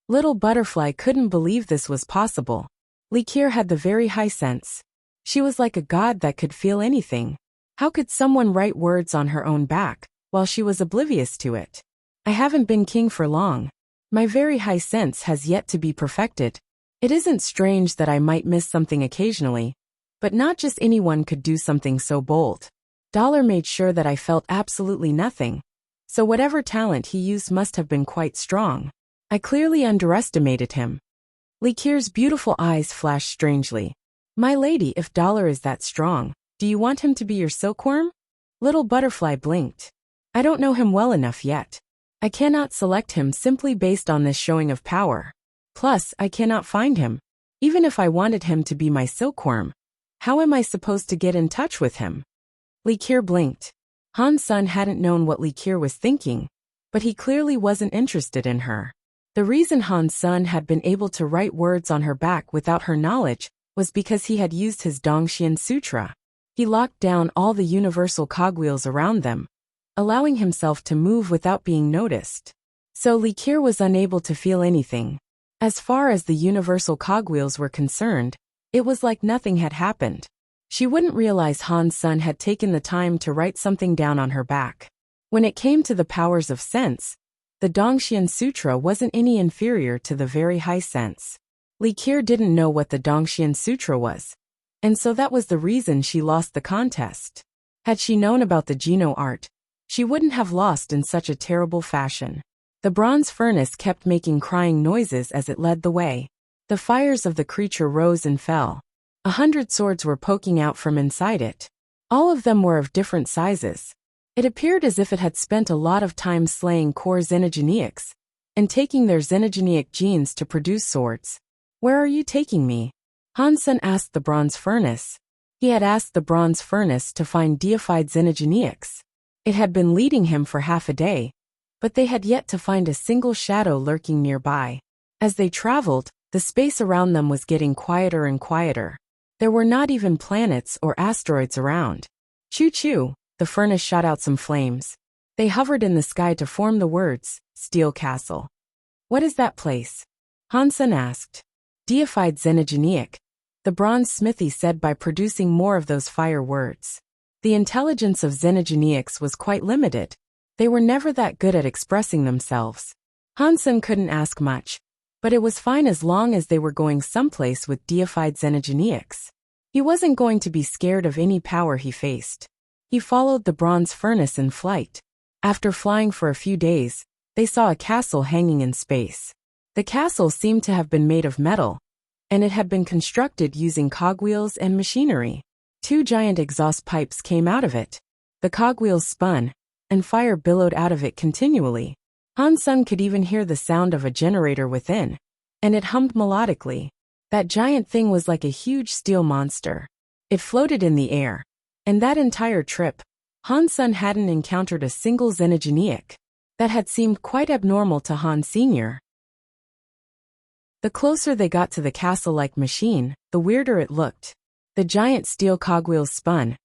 Little Butterfly couldn't believe this was possible. Likir had the very high sense. She was like a god that could feel anything. How could someone write words on her own back, while she was oblivious to it? I haven't been king for long. My very high sense has yet to be perfected. It isn't strange that I might miss something occasionally, but not just anyone could do something so bold. Dollar made sure that I felt absolutely nothing, so whatever talent he used must have been quite strong. I clearly underestimated him. Likir's beautiful eyes flashed strangely. My lady, if Dollar is that strong, do you want him to be your silkworm? Little Butterfly blinked. I don't know him well enough yet. I cannot select him simply based on this showing of power. Plus, I cannot find him. Even if I wanted him to be my silkworm, how am I supposed to get in touch with him? Likir blinked. Han Sun hadn't known what Likir was thinking, but he clearly wasn't interested in her. The reason Han Sun had been able to write words on her back without her knowledge was because he had used his Dongxian Sutra. He locked down all the universal cogwheels around them, allowing himself to move without being noticed. So Likir was unable to feel anything. As far as the universal cogwheels were concerned, it was like nothing had happened. She wouldn't realize Han Sun had taken the time to write something down on her back. When it came to the powers of sense, the Dongxian Sutra wasn't any inferior to the very high sense. Likir didn't know what the Dongxian Sutra was, and so that was the reason she lost the contest. Had she known about the Geno art, she wouldn't have lost in such a terrible fashion. The bronze furnace kept making crying noises as it led the way. The fires of the creature rose and fell. 100 swords were poking out from inside it. All of them were of different sizes. It appeared as if it had spent a lot of time slaying core xenogeneics and taking their xenogeneic genes to produce swords. Where are you taking me? Han Sun asked the bronze furnace. He had asked the bronze furnace to find deified xenogeneics. It had been leading him for half a day, but they had yet to find a single shadow lurking nearby. As they traveled, the space around them was getting quieter and quieter. There were not even planets or asteroids around. Choo-choo, the furnace shot out some flames. They hovered in the sky to form the words, Steel Castle. What is that place? Han Sun asked. Deified xenogeneic, the bronze smithy said by producing more of those fire words. The intelligence of xenogeneics was quite limited. They were never that good at expressing themselves. Han Sun couldn't ask much, but it was fine as long as they were going someplace with deified xenogeneics. He wasn't going to be scared of any power he faced. He followed the bronze furnace in flight. After flying for a few days, they saw a castle hanging in space. The castle seemed to have been made of metal, and it had been constructed using cogwheels and machinery. 2 giant exhaust pipes came out of it. The cogwheels spun, and fire billowed out of it continually. Han Sun could even hear the sound of a generator within, and it hummed melodically. That giant thing was like a huge steel monster. It floated in the air, and that entire trip, Han Sun hadn't encountered a single xenogeneic. That had seemed quite abnormal to Han Sr. The closer they got to the castle-like machine, the weirder it looked. The giant steel cogwheels spun,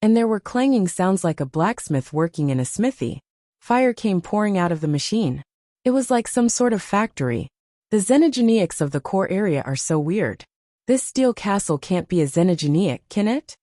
and there were clanging sounds like a blacksmith working in a smithy. Fire came pouring out of the machine. It was like some sort of factory. The xenogeneics of the core area are so weird. This steel castle can't be a xenogeneic, can it?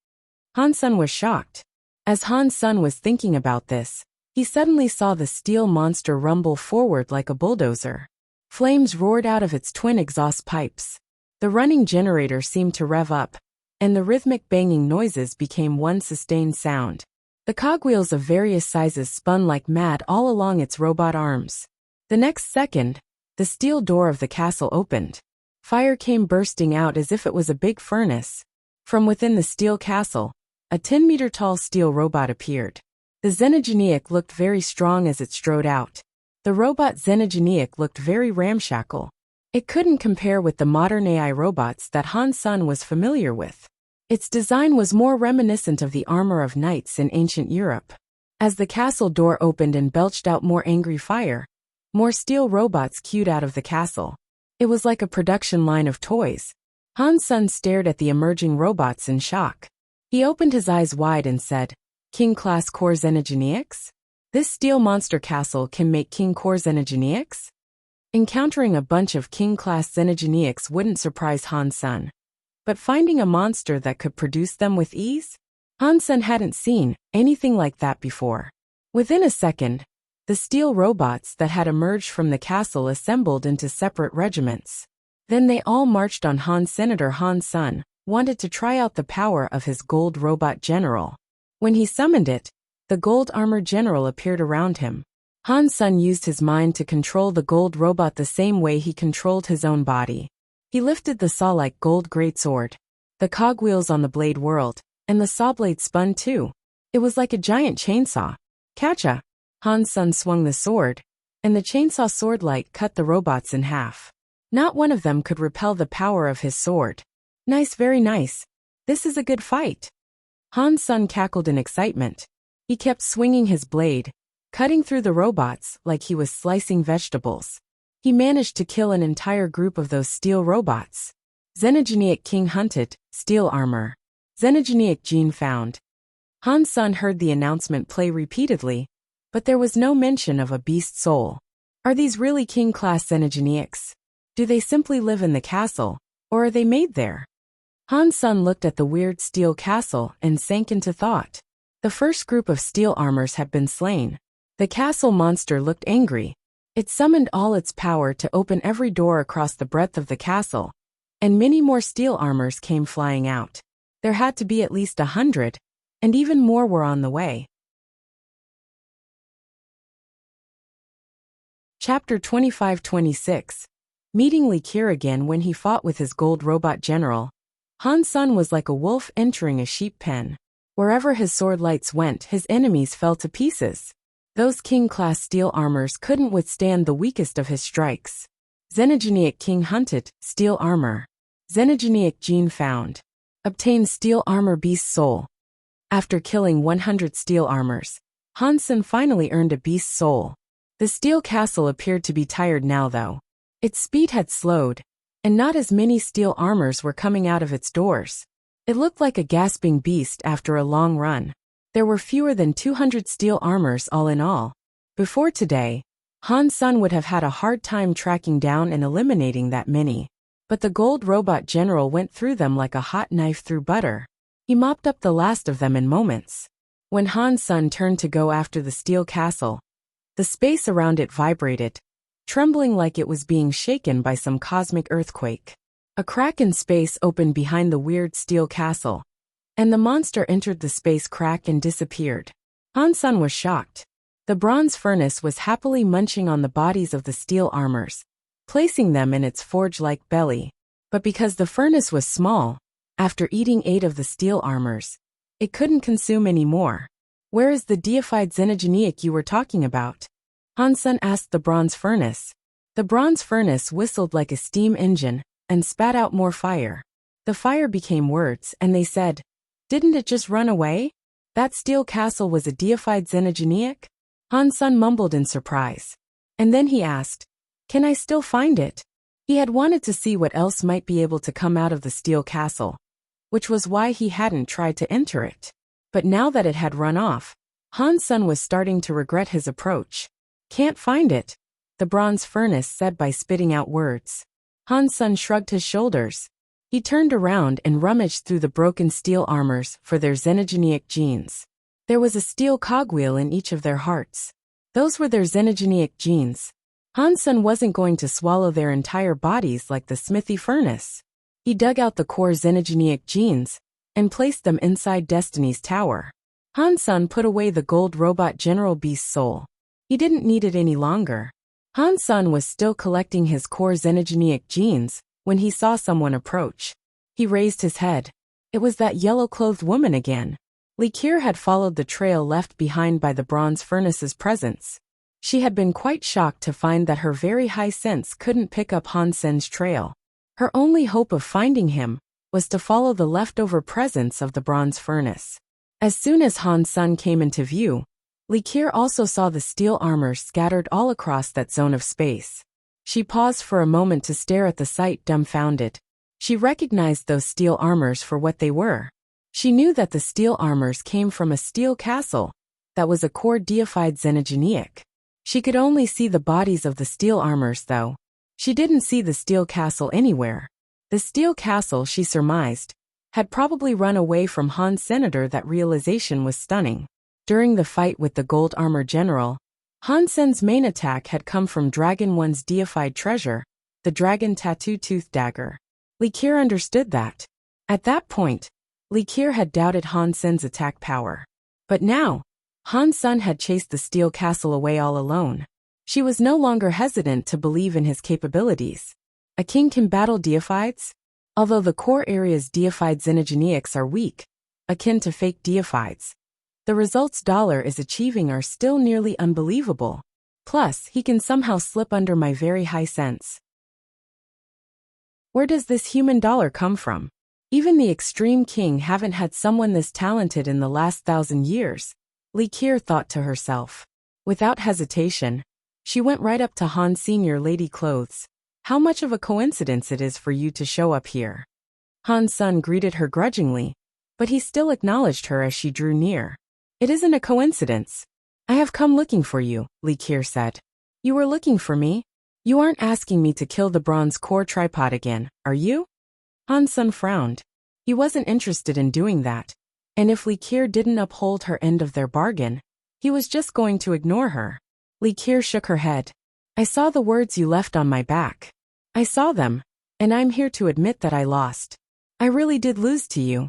Han Sun was shocked. As Han Sun was thinking about this, he suddenly saw the steel monster rumble forward like a bulldozer. Flames roared out of its twin exhaust pipes. The running generator seemed to rev up, and the rhythmic banging noises became one sustained sound. The cogwheels of various sizes spun like mad all along its robot arms. The next second, the steel door of the castle opened. Fire came bursting out as if it was a big furnace. From within the steel castle, a 10-meter-tall steel robot appeared. The xenogeneic looked very strong as it strode out. The robot xenogeneic looked very ramshackle. It couldn't compare with the modern AI robots that Han Sun was familiar with. Its design was more reminiscent of the armor of knights in ancient Europe. As the castle door opened and belched out more angry fire, more steel robots queued out of the castle. It was like a production line of toys. Han Sun stared at the emerging robots in shock. He opened his eyes wide and said, King-class core xenogeneics? This steel monster castle can make king core xenogeneics? Encountering a bunch of king-class xenogeneics wouldn't surprise Han Sun. But finding a monster that could produce them with ease? Han Sun hadn't seen anything like that before. Within a second, the steel robots that had emerged from the castle assembled into separate regiments. Then they all marched on Han. Senator Han Sun wanted to try out the power of his gold robot general. When he summoned it, the gold armored general appeared around him. Han Sun used his mind to control the gold robot the same way he controlled his own body. He lifted the saw-like gold greatsword. The cogwheels on the blade whirled, and the saw blade spun too. It was like a giant chainsaw. Catcha! Han Sun swung the sword, and the chainsaw sword light cut the robots in half. Not one of them could repel the power of his sword. Nice, very nice. This is a good fight. Han Sun cackled in excitement. He kept swinging his blade, cutting through the robots like he was slicing vegetables. He managed to kill an entire group of those steel robots. Xenogeneic King hunted, steel armor. Xenogeneic gene found. Han Sun heard the announcement play repeatedly, but there was no mention of a beast soul. Are these really king-class xenogeneics? Do they simply live in the castle, or are they made there? Han Sun looked at the weird steel castle and sank into thought. The first group of steel armors had been slain. The castle monster looked angry. It summoned all its power to open every door across the breadth of the castle, and many more steel armors came flying out. There had to be at least 100, and even more were on the way. Chapter 25-26. Meeting Li Qiu again when he fought with his gold robot general. Han Sun was like a wolf entering a sheep pen. Wherever his sword lights went, his enemies fell to pieces. Those king-class steel armors couldn't withstand the weakest of his strikes. Xenogeneic King hunted, steel armor. Xenogeneic gene found. Obtained steel armor beast soul. After killing 100 steel armors, Han Sun finally earned a beast soul. The steel castle appeared to be tired now though. Its speed had slowed, and not as many steel armors were coming out of its doors. It looked like a gasping beast after a long run. There were fewer than 200 steel armors all in all. Before today, Han Sun would have had a hard time tracking down and eliminating that many. But the gold robot general went through them like a hot knife through butter. He mopped up the last of them in moments. When Han Sun turned to go after the steel castle, the space around it vibrated, trembling like it was being shaken by some cosmic earthquake. A crack in space opened behind the weird steel castle, and the monster entered the space crack and disappeared. Han Sun was shocked. The bronze furnace was happily munching on the bodies of the steel armors, placing them in its forge-like belly. But because the furnace was small, after eating 8 of the steel armors, it couldn't consume any more. Where is the deified xenogeneic you were talking about? Han Sun asked the bronze furnace. The bronze furnace whistled like a steam engine and spat out more fire. The fire became words, and they said, "Didn't it just run away? That steel castle was a deified xenogeneic?" Han Sun mumbled in surprise. And then he asked, "Can I still find it?" He had wanted to see what else might be able to come out of the steel castle, which was why he hadn't tried to enter it. But now that it had run off, Han Sun was starting to regret his approach. "Can't find it," the bronze furnace said by spitting out words. Han Sun shrugged his shoulders. He turned around and rummaged through the broken steel armors for their xenogeneic genes. There was a steel cogwheel in each of their hearts. Those were their xenogeneic genes. Han Sun wasn't going to swallow their entire bodies like the smithy furnace. He dug out the core xenogeneic genes and placed them inside Destiny's Tower. Han Sun put away the gold robot General Beast's soul. He didn't need it any longer. Han Sun was still collecting his core xenogeneic genes when he saw someone approach. He raised his head. It was that yellow-clothed woman again. Li Qiu had followed the trail left behind by the bronze furnace's presence. She had been quite shocked to find that her very high sense couldn't pick up Han Sun's trail. Her only hope of finding him was to follow the leftover presence of the bronze furnace. As soon as Han Sun came into view, Li Qiu also saw the steel armor scattered all across that zone of space. She paused for a moment to stare at the sight, dumbfounded. She recognized those steel armors for what they were. She knew that the steel armors came from a steel castle, that was a core deified xenogeneic. She could only see the bodies of the steel armors though. She didn't see the steel castle anywhere. The steel castle, she surmised, had probably run away from Han's senator. That realization was stunning. During the fight with the gold armor general, Han Sen's main attack had come from Dragon One's deified treasure, the dragon tattoo tooth dagger. Li Qiu understood that. At that point, Li Qiu had doubted Han Sen's attack power. But now, Han Sen had chased the steel castle away all alone. She was no longer hesitant to believe in his capabilities. A king can battle deifieds? Although the core area's deified xenogeneics are weak, akin to fake deifieds, the results Dollar is achieving are still nearly unbelievable. Plus, he can somehow slip under my very high sense. Where does this human Dollar come from? Even the extreme king haven't had someone this talented in the last 1,000 years, Li Qiu thought to herself. Without hesitation, she went right up to Han Senior. Lady Clothes, how much of a coincidence it is for you to show up here. Han Sen greeted her grudgingly, but he still acknowledged her as she drew near. It isn't a coincidence. I have come looking for you, Li Qiu said. You were looking for me? You aren't asking me to kill the bronze core tripod again, are you? Han Sen frowned. He wasn't interested in doing that, and if Li Qiu didn't uphold her end of their bargain, he was just going to ignore her. Li Qiu shook her head. I saw the words you left on my back. I saw them, and I'm here to admit that I lost. I really did lose to you.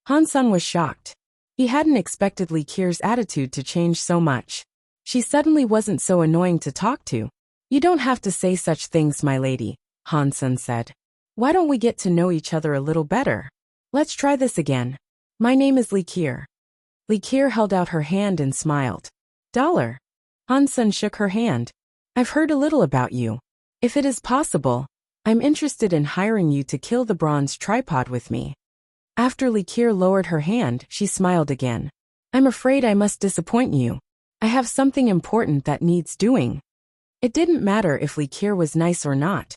Han Sen was shocked. He hadn't expected Li Qiu's attitude to change so much. She suddenly wasn't so annoying to talk to. You don't have to say such things, my lady, Han Sen said. Why don't we get to know each other a little better? Let's try this again. My name is Li Qiu. Li Qiu held out her hand and smiled. Dollar. Han Sen shook her hand. I've heard a little about you. If it is possible, I'm interested in hiring you to kill the bronze tripod with me. After Li Qiu lowered her hand, she smiled again. I'm afraid I must disappoint you. I have something important that needs doing. It didn't matter if Li Qiu was nice or not.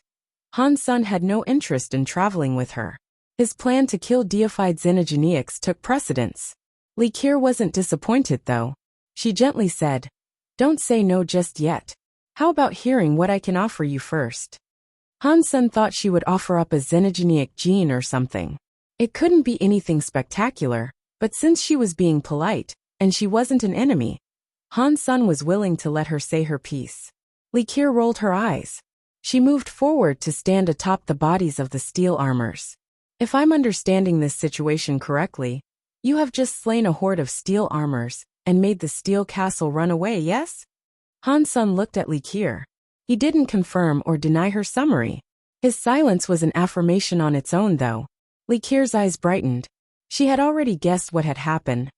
Han Sen had no interest in traveling with her. His plan to kill deified xenogeneics took precedence. Li Qiu wasn't disappointed though. She gently said, Don't say no just yet. How about hearing what I can offer you first? Han Sen thought she would offer up a xenogeneic gene or something. It couldn't be anything spectacular, but since she was being polite, and she wasn't an enemy, Han Sen was willing to let her say her piece. Li Qiu rolled her eyes. She moved forward to stand atop the bodies of the steel armors. If I'm understanding this situation correctly, you have just slain a horde of steel armors and made the steel castle run away, yes? Han Sen looked at Li Qiu. He didn't confirm or deny her summary. His silence was an affirmation on its own though. Li Qiu's eyes brightened. She had already guessed what had happened,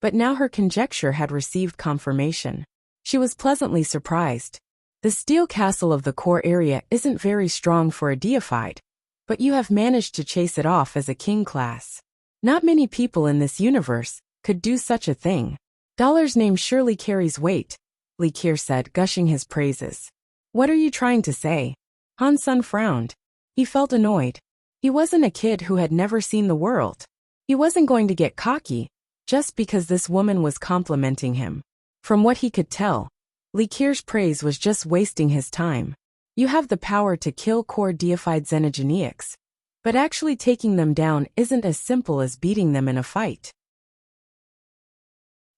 but now her conjecture had received confirmation. She was pleasantly surprised. The steel castle of the core area isn't very strong for a deified, but you have managed to chase it off as a king class. Not many people in this universe could do such a thing. Dollar's name surely carries weight, Li Qiu said, gushing his praises. What are you trying to say? Han Sen frowned. He felt annoyed. He wasn't a kid who had never seen the world. He wasn't going to get cocky, just because this woman was complimenting him. From what he could tell, Li Qiu's praise was just wasting his time. You have the power to kill core deified xenogeneics, but actually taking them down isn't as simple as beating them in a fight.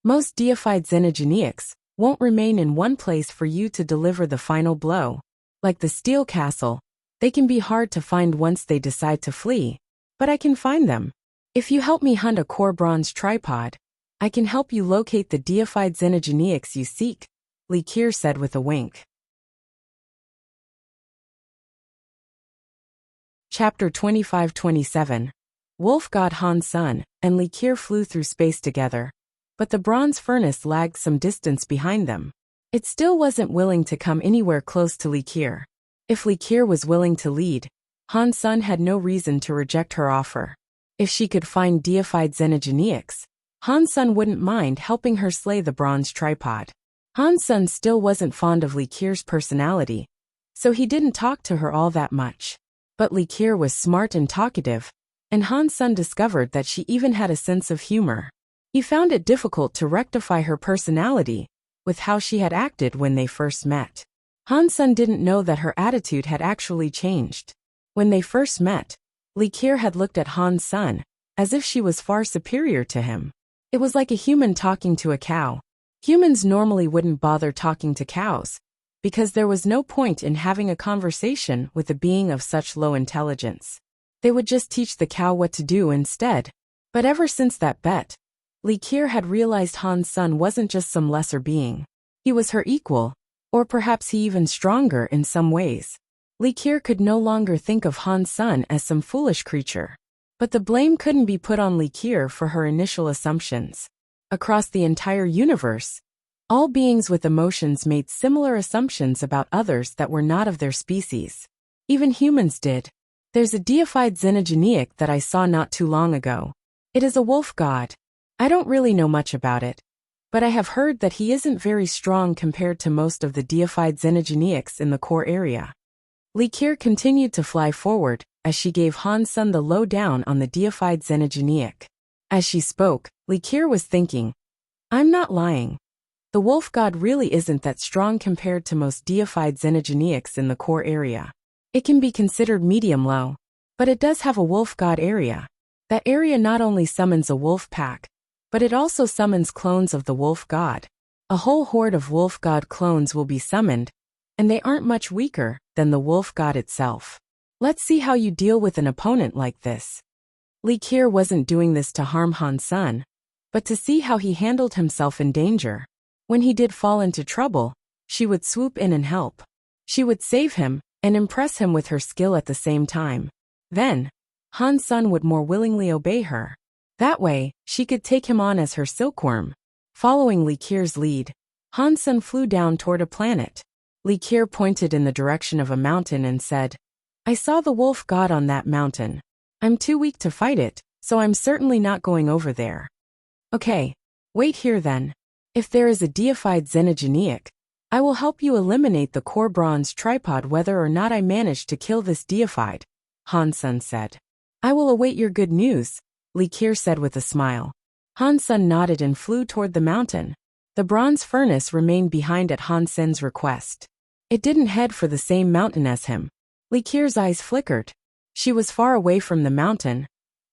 Most deified xenogeneics won't remain in one place for you to deliver the final blow. Like the steel castle, they can be hard to find once they decide to flee, but I can find them. If you help me hunt a core bronze tripod, I can help you locate the deified xenogeneics you seek, Li Qiu said with a wink. Chapter 25-27. Wolf God Han Sen and Li Qiu flew through space together, but the bronze furnace lagged some distance behind them. It still wasn't willing to come anywhere close to Li Qiu. If Li Qiu was willing to lead, Han Sen had no reason to reject her offer. If she could find deified xenogeneics, Han Sen wouldn't mind helping her slay the bronze tripod. Han Sen still wasn't fond of Li Qiu's personality, so he didn't talk to her all that much. But Li Qiu was smart and talkative, and Han Sen discovered that she even had a sense of humor. He found it difficult to rectify her personality with how she had acted when they first met. Han Sen didn't know that her attitude had actually changed. When they first met, Li Qiu had looked at Han Sen as if she was far superior to him. It was like a human talking to a cow. Humans normally wouldn't bother talking to cows, because there was no point in having a conversation with a being of such low intelligence. They would just teach the cow what to do instead. But ever since that bet, Li Qiu had realized Han Sen wasn't just some lesser being. He was her equal, or perhaps he even stronger in some ways. Li Qiu could no longer think of Han Sen as some foolish creature. But the blame couldn't be put on Li Qiu for her initial assumptions. Across the entire universe, all beings with emotions made similar assumptions about others that were not of their species. Even humans did. There's a deified xenogeniac that I saw not too long ago. It is a wolf god. I don't really know much about it, but I have heard that he isn't very strong compared to most of the deified xenogeniacs in the core area. Li Qiu continued to fly forward as she gave Han Sen the lowdown on the deified xenogeniac. As she spoke, Li Qiu was thinking, I'm not lying. The wolf god really isn't that strong compared to most deified xenogeniacs in the core area. It can be considered medium-low, but it does have a wolf god area. That area not only summons a wolf pack, but it also summons clones of the wolf god. A whole horde of wolf god clones will be summoned, and they aren't much weaker than the wolf god itself. Let's see how you deal with an opponent like this. Li Qiu wasn't doing this to harm Han Sen, but to see how he handled himself in danger. When he did fall into trouble, she would swoop in and help. She would save him and impress him with her skill at the same time. Then, Han Sen would more willingly obey her. That way, she could take him on as her silkworm. Following Li Qiu's lead, Han Sen flew down toward a planet. Li Qiu pointed in the direction of a mountain and said, I saw the wolf god on that mountain. I'm too weak to fight it, so I'm certainly not going over there. Okay, wait here then. If there is a deified xenogeniac, I will help you eliminate the core bronze tripod whether or not I manage to kill this deified, Han Sen said. I will await your good news, Li Qiu said with a smile. Han Sen nodded and flew toward the mountain. The bronze furnace remained behind at Han Sen's request. It didn't head for the same mountain as him. Li Qiu's eyes flickered. She was far away from the mountain,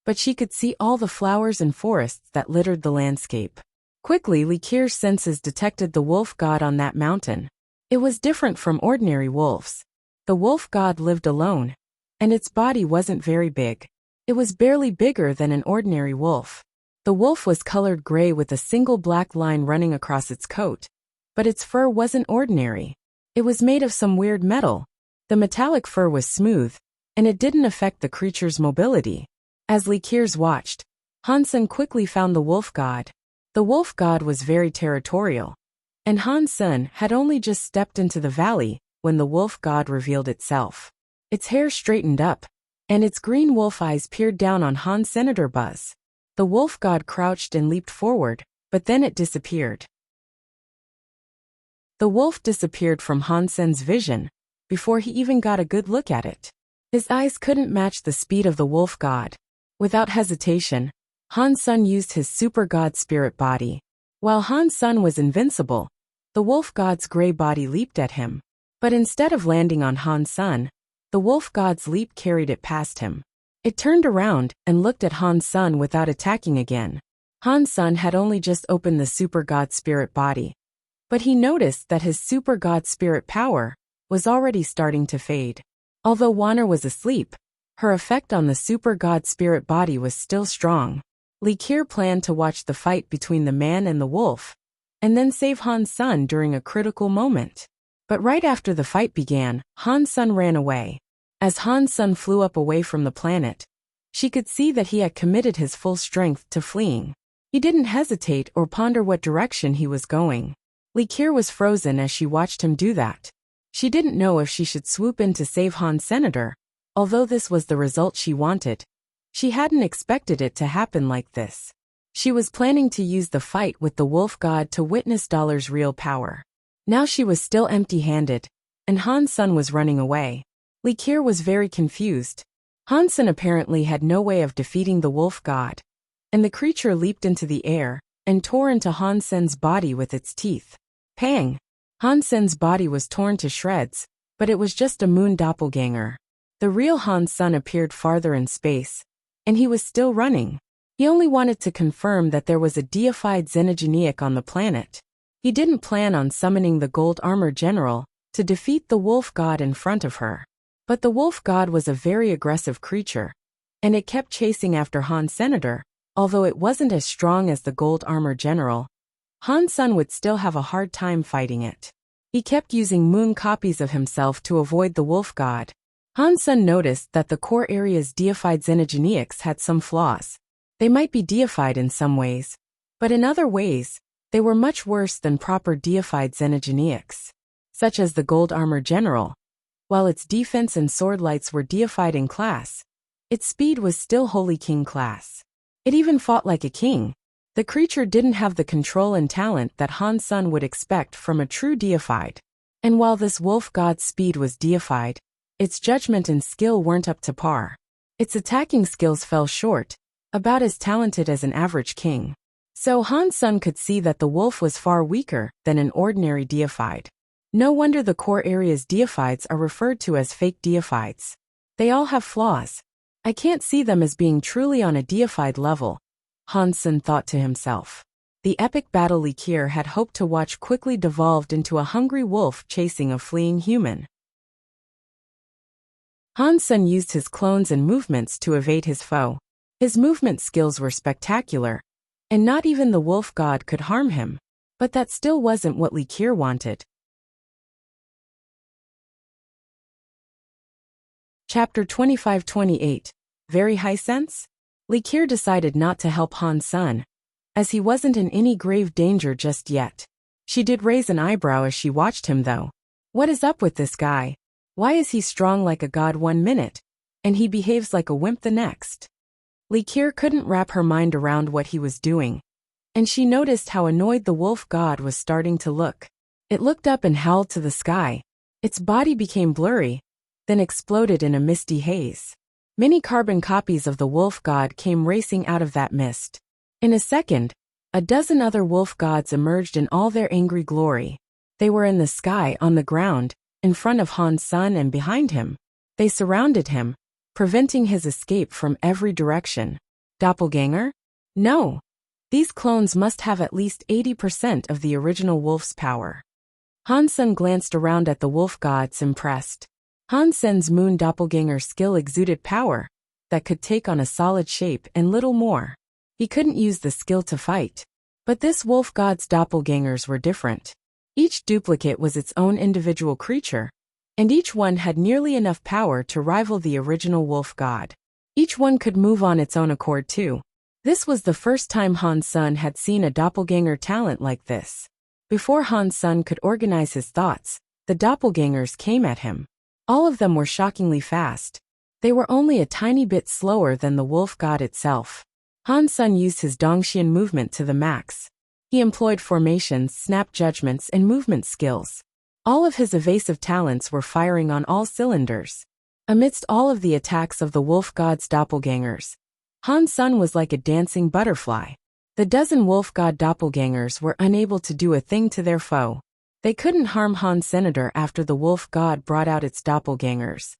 but she could see all the flowers and forests that littered the landscape. Quickly, Li Qiu's senses detected the wolf god on that mountain. It was different from ordinary wolves. The wolf god lived alone, and its body wasn't very big. It was barely bigger than an ordinary wolf. The wolf was colored gray with a single black line running across its coat, but its fur wasn't ordinary. It was made of some weird metal. The metallic fur was smooth, and it didn't affect the creature's mobility. As Li Qiu watched, Han Sen quickly found the wolf god. The wolf god was very territorial, and Han Sen had only just stepped into the valley when the wolf god revealed itself. Its hair straightened up, and its green wolf eyes peered down on Han Senator Buzz. The wolf god crouched and leaped forward, but then it disappeared. The wolf disappeared from Han Sen's vision before he even got a good look at it. His eyes couldn't match the speed of the wolf god. Without hesitation, Han Sen used his super god spirit body. While Han Sen was invincible, the wolf god's gray body leaped at him. But instead of landing on Han Sen, the wolf god's leap carried it past him. It turned around and looked at Han Sen without attacking again. Han Sen had only just opened the super god spirit body, but he noticed that his super god spirit power was already starting to fade. Although Wanner was asleep, her effect on the super god spirit body was still strong. Li Qiu planned to watch the fight between the man and the wolf, and then save Han Sen during a critical moment. But right after the fight began, Han Sen ran away. As Han Sen flew up away from the planet, she could see that he had committed his full strength to fleeing. He didn't hesitate or ponder what direction he was going. Li Qiu was frozen as she watched him do that. She didn't know if she should swoop in to save Han Senator, although this was the result she wanted. She hadn't expected it to happen like this. She was planning to use the fight with the wolf god to witness Dollar's real power. Now she was still empty-handed, and Han Sen was running away. Li Qiu was very confused. Han Sen apparently had no way of defeating the wolf god, and the creature leaped into the air and tore into Han Sen's body with its teeth. Pang! Han Sen's body was torn to shreds, but it was just a moon doppelganger. The real Han Sen appeared farther in space, and he was still running. He only wanted to confirm that there was a deified xenogeniac on the planet. He didn't plan on summoning the gold armor general to defeat the wolf god in front of her. But the wolf god was a very aggressive creature, and it kept chasing after Han Senator. Although it wasn't as strong as the gold armor general, Han Sen would still have a hard time fighting it. He kept using moon copies of himself to avoid the wolf god. Han Sen noticed that the core area's deified xenogeniacs had some flaws. They might be deified in some ways, but in other ways, they were much worse than proper deified xenogeniacs, such as the gold armor general. While its defense and sword lights were deified in class, its speed was still Holy King class. It even fought like a king. The creature didn't have the control and talent that Han Sen would expect from a true deified. And while this wolf god's speed was deified, its judgment and skill weren't up to par. Its attacking skills fell short, about as talented as an average king. So Han Sen could see that the wolf was far weaker than an ordinary deified. No wonder the core area's deifieds are referred to as fake deifieds. They all have flaws. I can't see them as being truly on a deified level, Han Sen thought to himself. The epic battle Li Qier had hoped to watch quickly devolved into a hungry wolf chasing a fleeing human. Han Sen used his clones and movements to evade his foe. His movement skills were spectacular, and not even the wolf god could harm him. But that still wasn't what Li Qier wanted. Chapter 25-28. Very high sense? Li Qier decided not to help Han Sen, as he wasn't in any grave danger just yet. She did raise an eyebrow as she watched him though. What is up with this guy? Why is he strong like a god one minute, and he behaves like a wimp the next? Li Qier couldn't wrap her mind around what he was doing, and she noticed how annoyed the wolf god was starting to look. It looked up and howled to the sky. Its body became blurry, then exploded in a misty haze. Many carbon copies of the wolf god came racing out of that mist. In a second, a dozen other wolf gods emerged in all their angry glory. They were in the sky, on the ground, in front of Han Sen and behind him. They surrounded him, preventing his escape from every direction. Doppelganger? No. These clones must have at least 80% of the original wolf's power. Han Sen glanced around at the wolf gods, impressed. Han Sen's moon doppelganger skill exuded power that could take on a solid shape and little more. He couldn't use the skill to fight. But this wolf god's doppelgangers were different. Each duplicate was its own individual creature, and each one had nearly enough power to rival the original wolf god. Each one could move on its own accord too. This was the first time Han Sen had seen a doppelganger talent like this. Before Han Sen could organize his thoughts, the doppelgangers came at him. All of them were shockingly fast. They were only a tiny bit slower than the wolf god itself. Han Sen used his Dongxian movement to the max. He employed formations, snap judgments, and movement skills. All of his evasive talents were firing on all cylinders. Amidst all of the attacks of the wolf god's doppelgangers, Han Sen was like a dancing butterfly. The dozen wolf god doppelgangers were unable to do a thing to their foe. They couldn't harm Han Senator after the wolf god brought out its doppelgangers.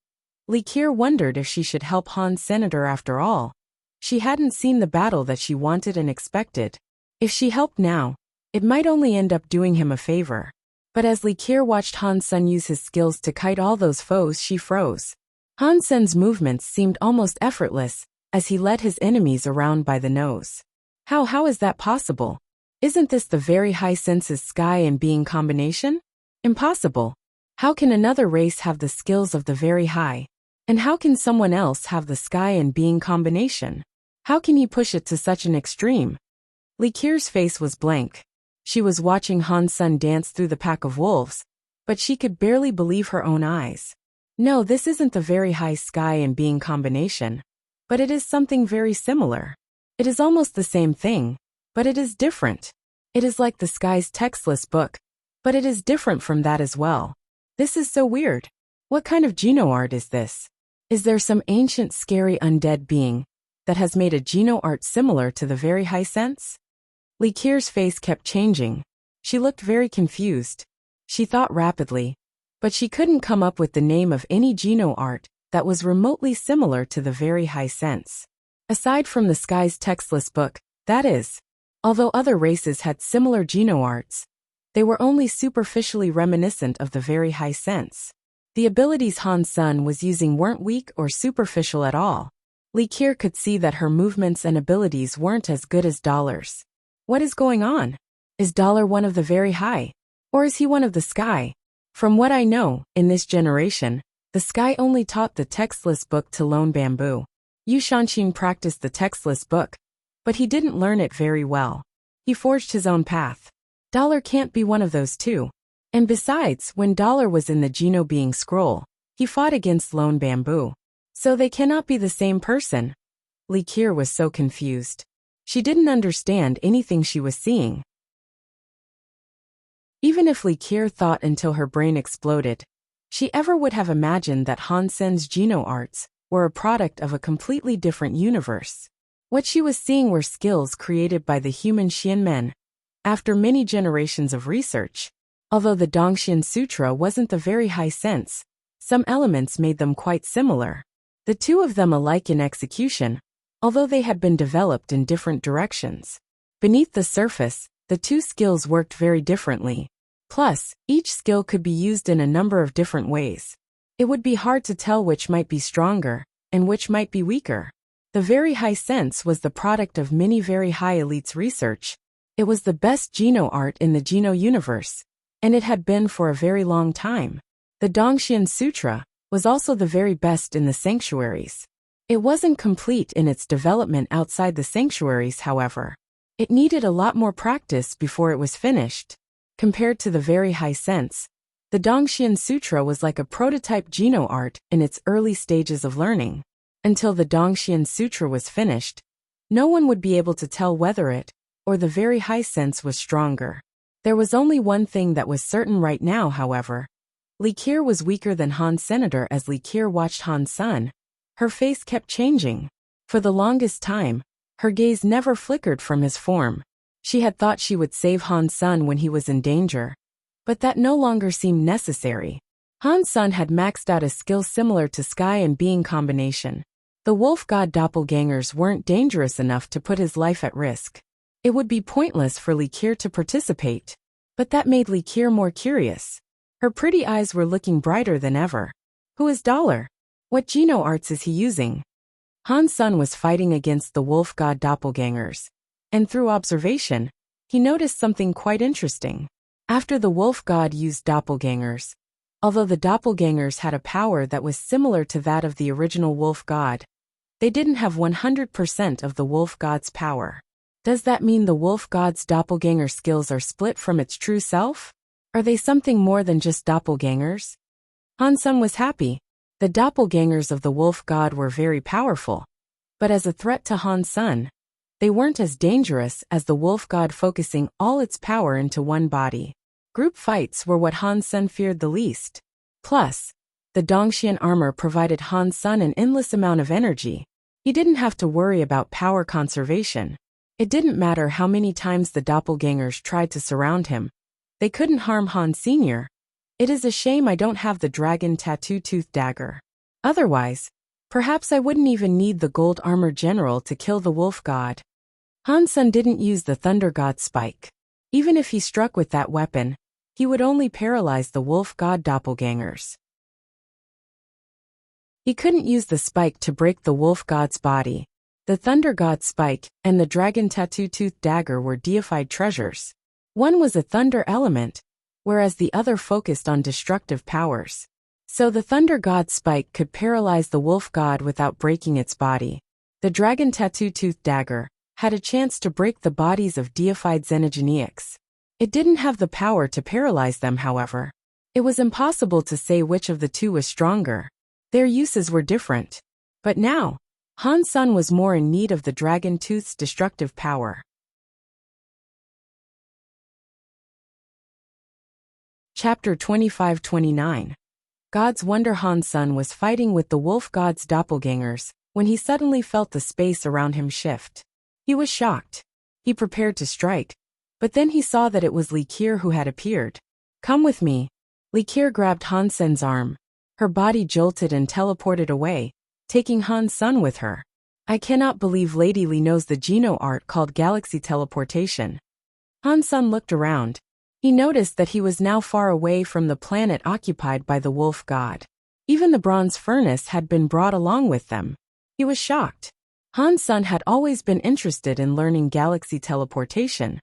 Li Qier wondered if she should help Han Senator after all. She hadn't seen the battle that she wanted and expected. If she helped now, it might only end up doing him a favor. But as Li Qier watched Han Sen use his skills to kite all those foes, she froze. Han Sen's movements seemed almost effortless as he led his enemies around by the nose. How is that possible? Isn't this the very high senses sky and being combination? Impossible. How can another race have the skills of the very high? And how can someone else have the sky and being combination? How can he push it to such an extreme? Li Qier's face was blank. She was watching Han Sen dance through the pack of wolves, but she could barely believe her own eyes. No, this isn't the very high sky and being combination, but it is something very similar. It is almost the same thing, but it is different. It is like the sky's textless book, but it is different from that as well. This is so weird. What kind of geno art is this? Is there some ancient scary undead being that has made a geno art similar to the very high sense? Li Qier's face kept changing. She looked very confused. She thought rapidly, but she couldn't come up with the name of any Geno art that was remotely similar to the very high sense. Aside from the sky's textless book, that is. Although other races had similar Geno arts, they were only superficially reminiscent of the very high sense. The abilities Han Sun was using weren't weak or superficial at all. Li Qier could see that her movements and abilities weren't as good as Dollar's. What is going on? Is Dollar one of the very high? Or is he one of the sky? From what I know, in this generation, the sky only taught the textless book to Lone Bamboo. Yu Shanqing practiced the textless book, but he didn't learn it very well. He forged his own path. Dollar can't be one of those two. And besides, when Dollar was in the Geno Being Scroll, he fought against Lone Bamboo. So they cannot be the same person. Li Qier was so confused. She didn't understand anything she was seeing. Even if Li Qier thought until her brain exploded, she ever would have imagined that Han Sen's Geno arts were a product of a completely different universe. What she was seeing were skills created by the human Xianmen. After many generations of research, although the Dongxian Sutra wasn't the very high sense, some elements made them quite similar. The two of them alike in execution, although they had been developed in different directions. Beneath the surface, the two skills worked very differently. Plus, each skill could be used in a number of different ways. It would be hard to tell which might be stronger, and which might be weaker. The very high sense was the product of many very high elites' research. It was the best Geno art in the Geno universe, and it had been for a very long time. The Dongxian Sutra was also the very best in the sanctuaries. It wasn't complete in its development outside the sanctuaries, however. It needed a lot more practice before it was finished. Compared to the very high sense, the Dongxian Sutra was like a prototype Geno art in its early stages of learning. Until the Dongxian Sutra was finished, no one would be able to tell whether it, or the very high sense, was stronger. There was only one thing that was certain right now, however. Li Qier was weaker than Han Senator. As Li Qier watched Han Sun, her face kept changing. For the longest time, her gaze never flickered from his form. She had thought she would save Han Sun when he was in danger, but that no longer seemed necessary. Han Sun had maxed out a skill similar to Sky and Being combination. The wolf god doppelgangers weren't dangerous enough to put his life at risk. It would be pointless for Li Qier to participate, but that made Li Qier more curious. Her pretty eyes were looking brighter than ever. Who is Dollar? What Geno arts is he using? Han Sun was fighting against the wolf god doppelgangers, and through observation, he noticed something quite interesting. After the wolf god used doppelgangers, although the doppelgangers had a power that was similar to that of the original wolf god, they didn't have 100% of the wolf god's power. Does that mean the wolf god's doppelganger skills are split from its true self? Are they something more than just doppelgangers? Han Sun was happy. The doppelgangers of the wolf god were very powerful, but as a threat to Han Sun, they weren't as dangerous as the wolf god focusing all its power into one body. Group fights were what Han Sun feared the least. Plus, the Dongxian armor provided Han Sun an endless amount of energy. He didn't have to worry about power conservation. It didn't matter how many times the doppelgangers tried to surround him. They couldn't harm Han Sr. It is a shame I don't have the dragon tattoo-tooth dagger. Otherwise, perhaps I wouldn't even need the gold armor general to kill the wolf god. Han Sun didn't use the thunder god spike. Even if he struck with that weapon, he would only paralyze the wolf god doppelgangers. He couldn't use the spike to break the wolf god's body. The thunder god spike and the dragon tattoo-tooth dagger were deified treasures. One was a thunder element, whereas the other focused on destructive powers. So the thunder god spike could paralyze the wolf god without breaking its body. The dragon tattoo-tooth dagger had a chance to break the bodies of deified xenogeneics. It didn't have the power to paralyze them, however. It was impossible to say which of the two was stronger. Their uses were different. But now, Han Sun was more in need of the dragon tooth's destructive power. Chapter 25-29. God's Wonder. Han Sun was fighting with the wolf god's doppelgangers when he suddenly felt the space around him shift. He was shocked. He prepared to strike, but then he saw that it was Li Qier who had appeared. Come with me. Li Qier grabbed Han Sen's arm. Her body jolted and teleported away, taking Han Sen with her. I cannot believe Lady Li knows the Geno art called galaxy teleportation. Han Sen looked around. He noticed that he was now far away from the planet occupied by the wolf god. Even the bronze furnace had been brought along with them. He was shocked. Han Sen had always been interested in learning galaxy teleportation,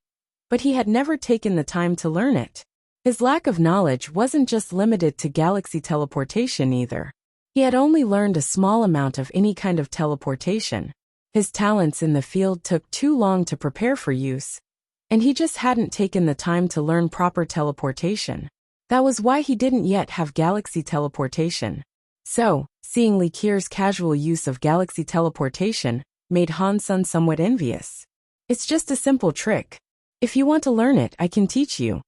but he had never taken the time to learn it. His lack of knowledge wasn't just limited to galaxy teleportation either. He had only learned a small amount of any kind of teleportation. His talents in the field took too long to prepare for use, and he just hadn't taken the time to learn proper teleportation. That was why he didn't yet have galaxy teleportation. So, seeing Li Qier's casual use of galaxy teleportation made Han Sen somewhat envious. It's just a simple trick. If you want to learn it, I can teach you.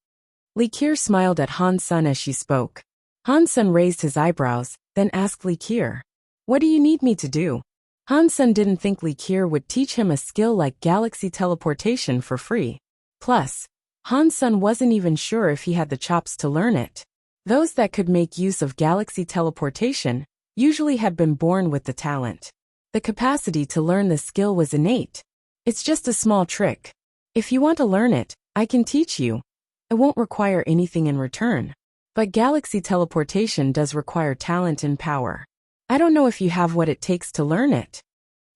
Li Qier smiled at Han Sen as she spoke. Han Sen raised his eyebrows, then asked Li Qier, "What do you need me to do?" Han Sen didn't think Li Qier would teach him a skill like galaxy teleportation for free. Plus, Han Sen wasn't even sure if he had the chops to learn it. Those that could make use of galaxy teleportation usually had been born with the talent. The capacity to learn the skill was innate. It's just a small trick. If you want to learn it, I can teach you. It won't require anything in return. But galaxy teleportation does require talent and power. I don't know if you have what it takes to learn it.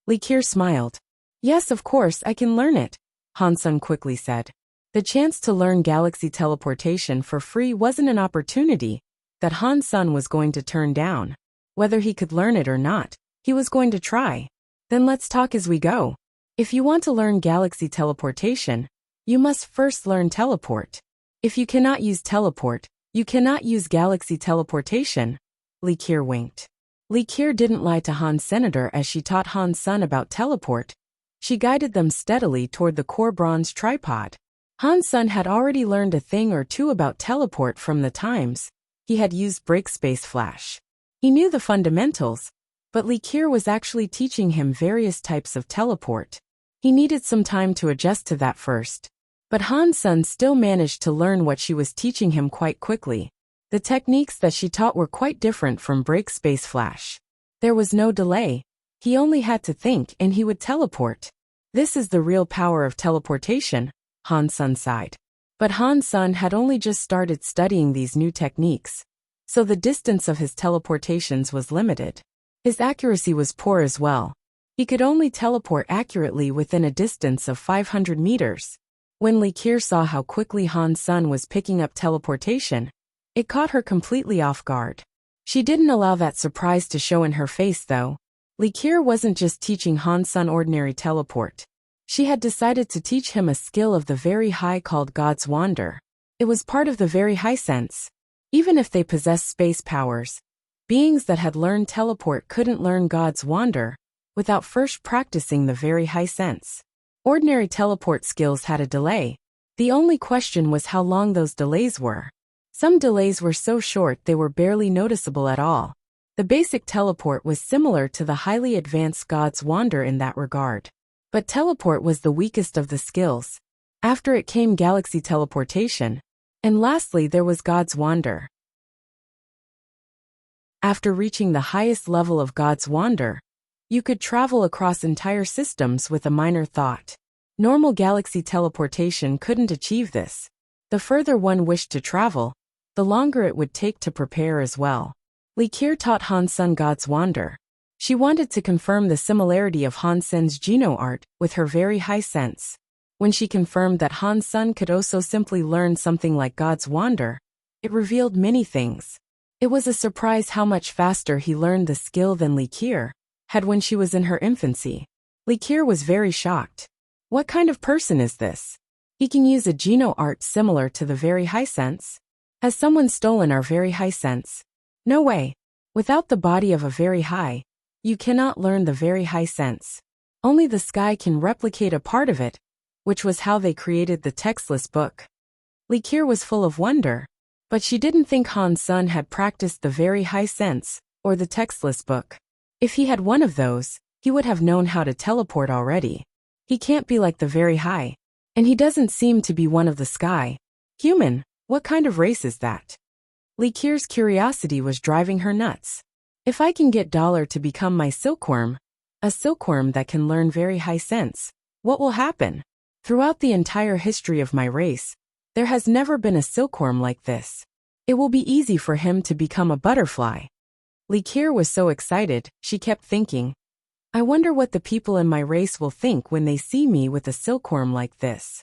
Li Qier smiled. Yes, of course, I can learn it, Han Sen quickly said. The chance to learn galaxy teleportation for free wasn't an opportunity that Han Sen was going to turn down. Whether he could learn it or not, he was going to try. Then let's talk as we go. If you want to learn galaxy teleportation, you must first learn teleport. If you cannot use teleport, you cannot use galaxy teleportation. Li Qier winked. Li Qier didn't lie to Han Senator as she taught Han Sen about teleport. She guided them steadily toward the core bronze tripod. Han Sen had already learned a thing or two about teleport from the times he had used break-space flash. He knew the fundamentals, but Li Qier was actually teaching him various types of teleport. He needed some time to adjust to that first. But Han Sen still managed to learn what she was teaching him quite quickly. The techniques that she taught were quite different from break-space flash. There was no delay. He only had to think and he would teleport. This is the real power of teleportation, Han Sen sighed. But Han Sen had only just started studying these new techniques, so the distance of his teleportations was limited. His accuracy was poor as well. He could only teleport accurately within a distance of 500 meters. When Li Qier saw how quickly Han Sen was picking up teleportation, it caught her completely off guard. She didn't allow that surprise to show in her face though. Li Qier wasn't just teaching Han Sen ordinary teleport. She had decided to teach him a skill of the very high called God's Wander. It was part of the very high sense. Even if they possessed space powers, beings that had learned teleport couldn't learn God's Wander without first practicing the very high sense. Ordinary teleport skills had a delay. The only question was how long those delays were. Some delays were so short they were barely noticeable at all. The basic teleport was similar to the highly advanced God's Wander in that regard. But teleport was the weakest of the skills. After it came galaxy teleportation, and lastly there was God's Wander. After reaching the highest level of God's Wander, you could travel across entire systems with a minor thought. Normal galaxy teleportation couldn't achieve this. The further one wished to travel, the longer it would take to prepare as well. Li Qier taught Han Sen God's Wander. She wanted to confirm the similarity of Han Sen's Geno art with her very high sense. When she confirmed that Han Sen could also simply learn something like God's Wander, it revealed many things. It was a surprise how much faster he learned the skill than Li Qier had when she was in her infancy. Li Qier was very shocked. What kind of person is this? He can use a Geno art similar to the very high sense? Has someone stolen our very high sense? No way. Without the body of a very high, you cannot learn the very high sense. Only the sky can replicate a part of it, which was how they created the textless book. Li Qier was full of wonder, but she didn't think Han Sen had practiced the very high sense, or the textless book. If he had one of those, he would have known how to teleport already. He can't be like the very high. And he doesn't seem to be one of the sky. Human, what kind of race is that? Li Qier's curiosity was driving her nuts. If I can get Dollar to become my silkworm, a silkworm that can learn very high sense, what will happen? Throughout the entire history of my race, there has never been a silkworm like this. It will be easy for him to become a butterfly. Li Qier was so excited, she kept thinking, I wonder what the people in my race will think when they see me with a silkworm like this.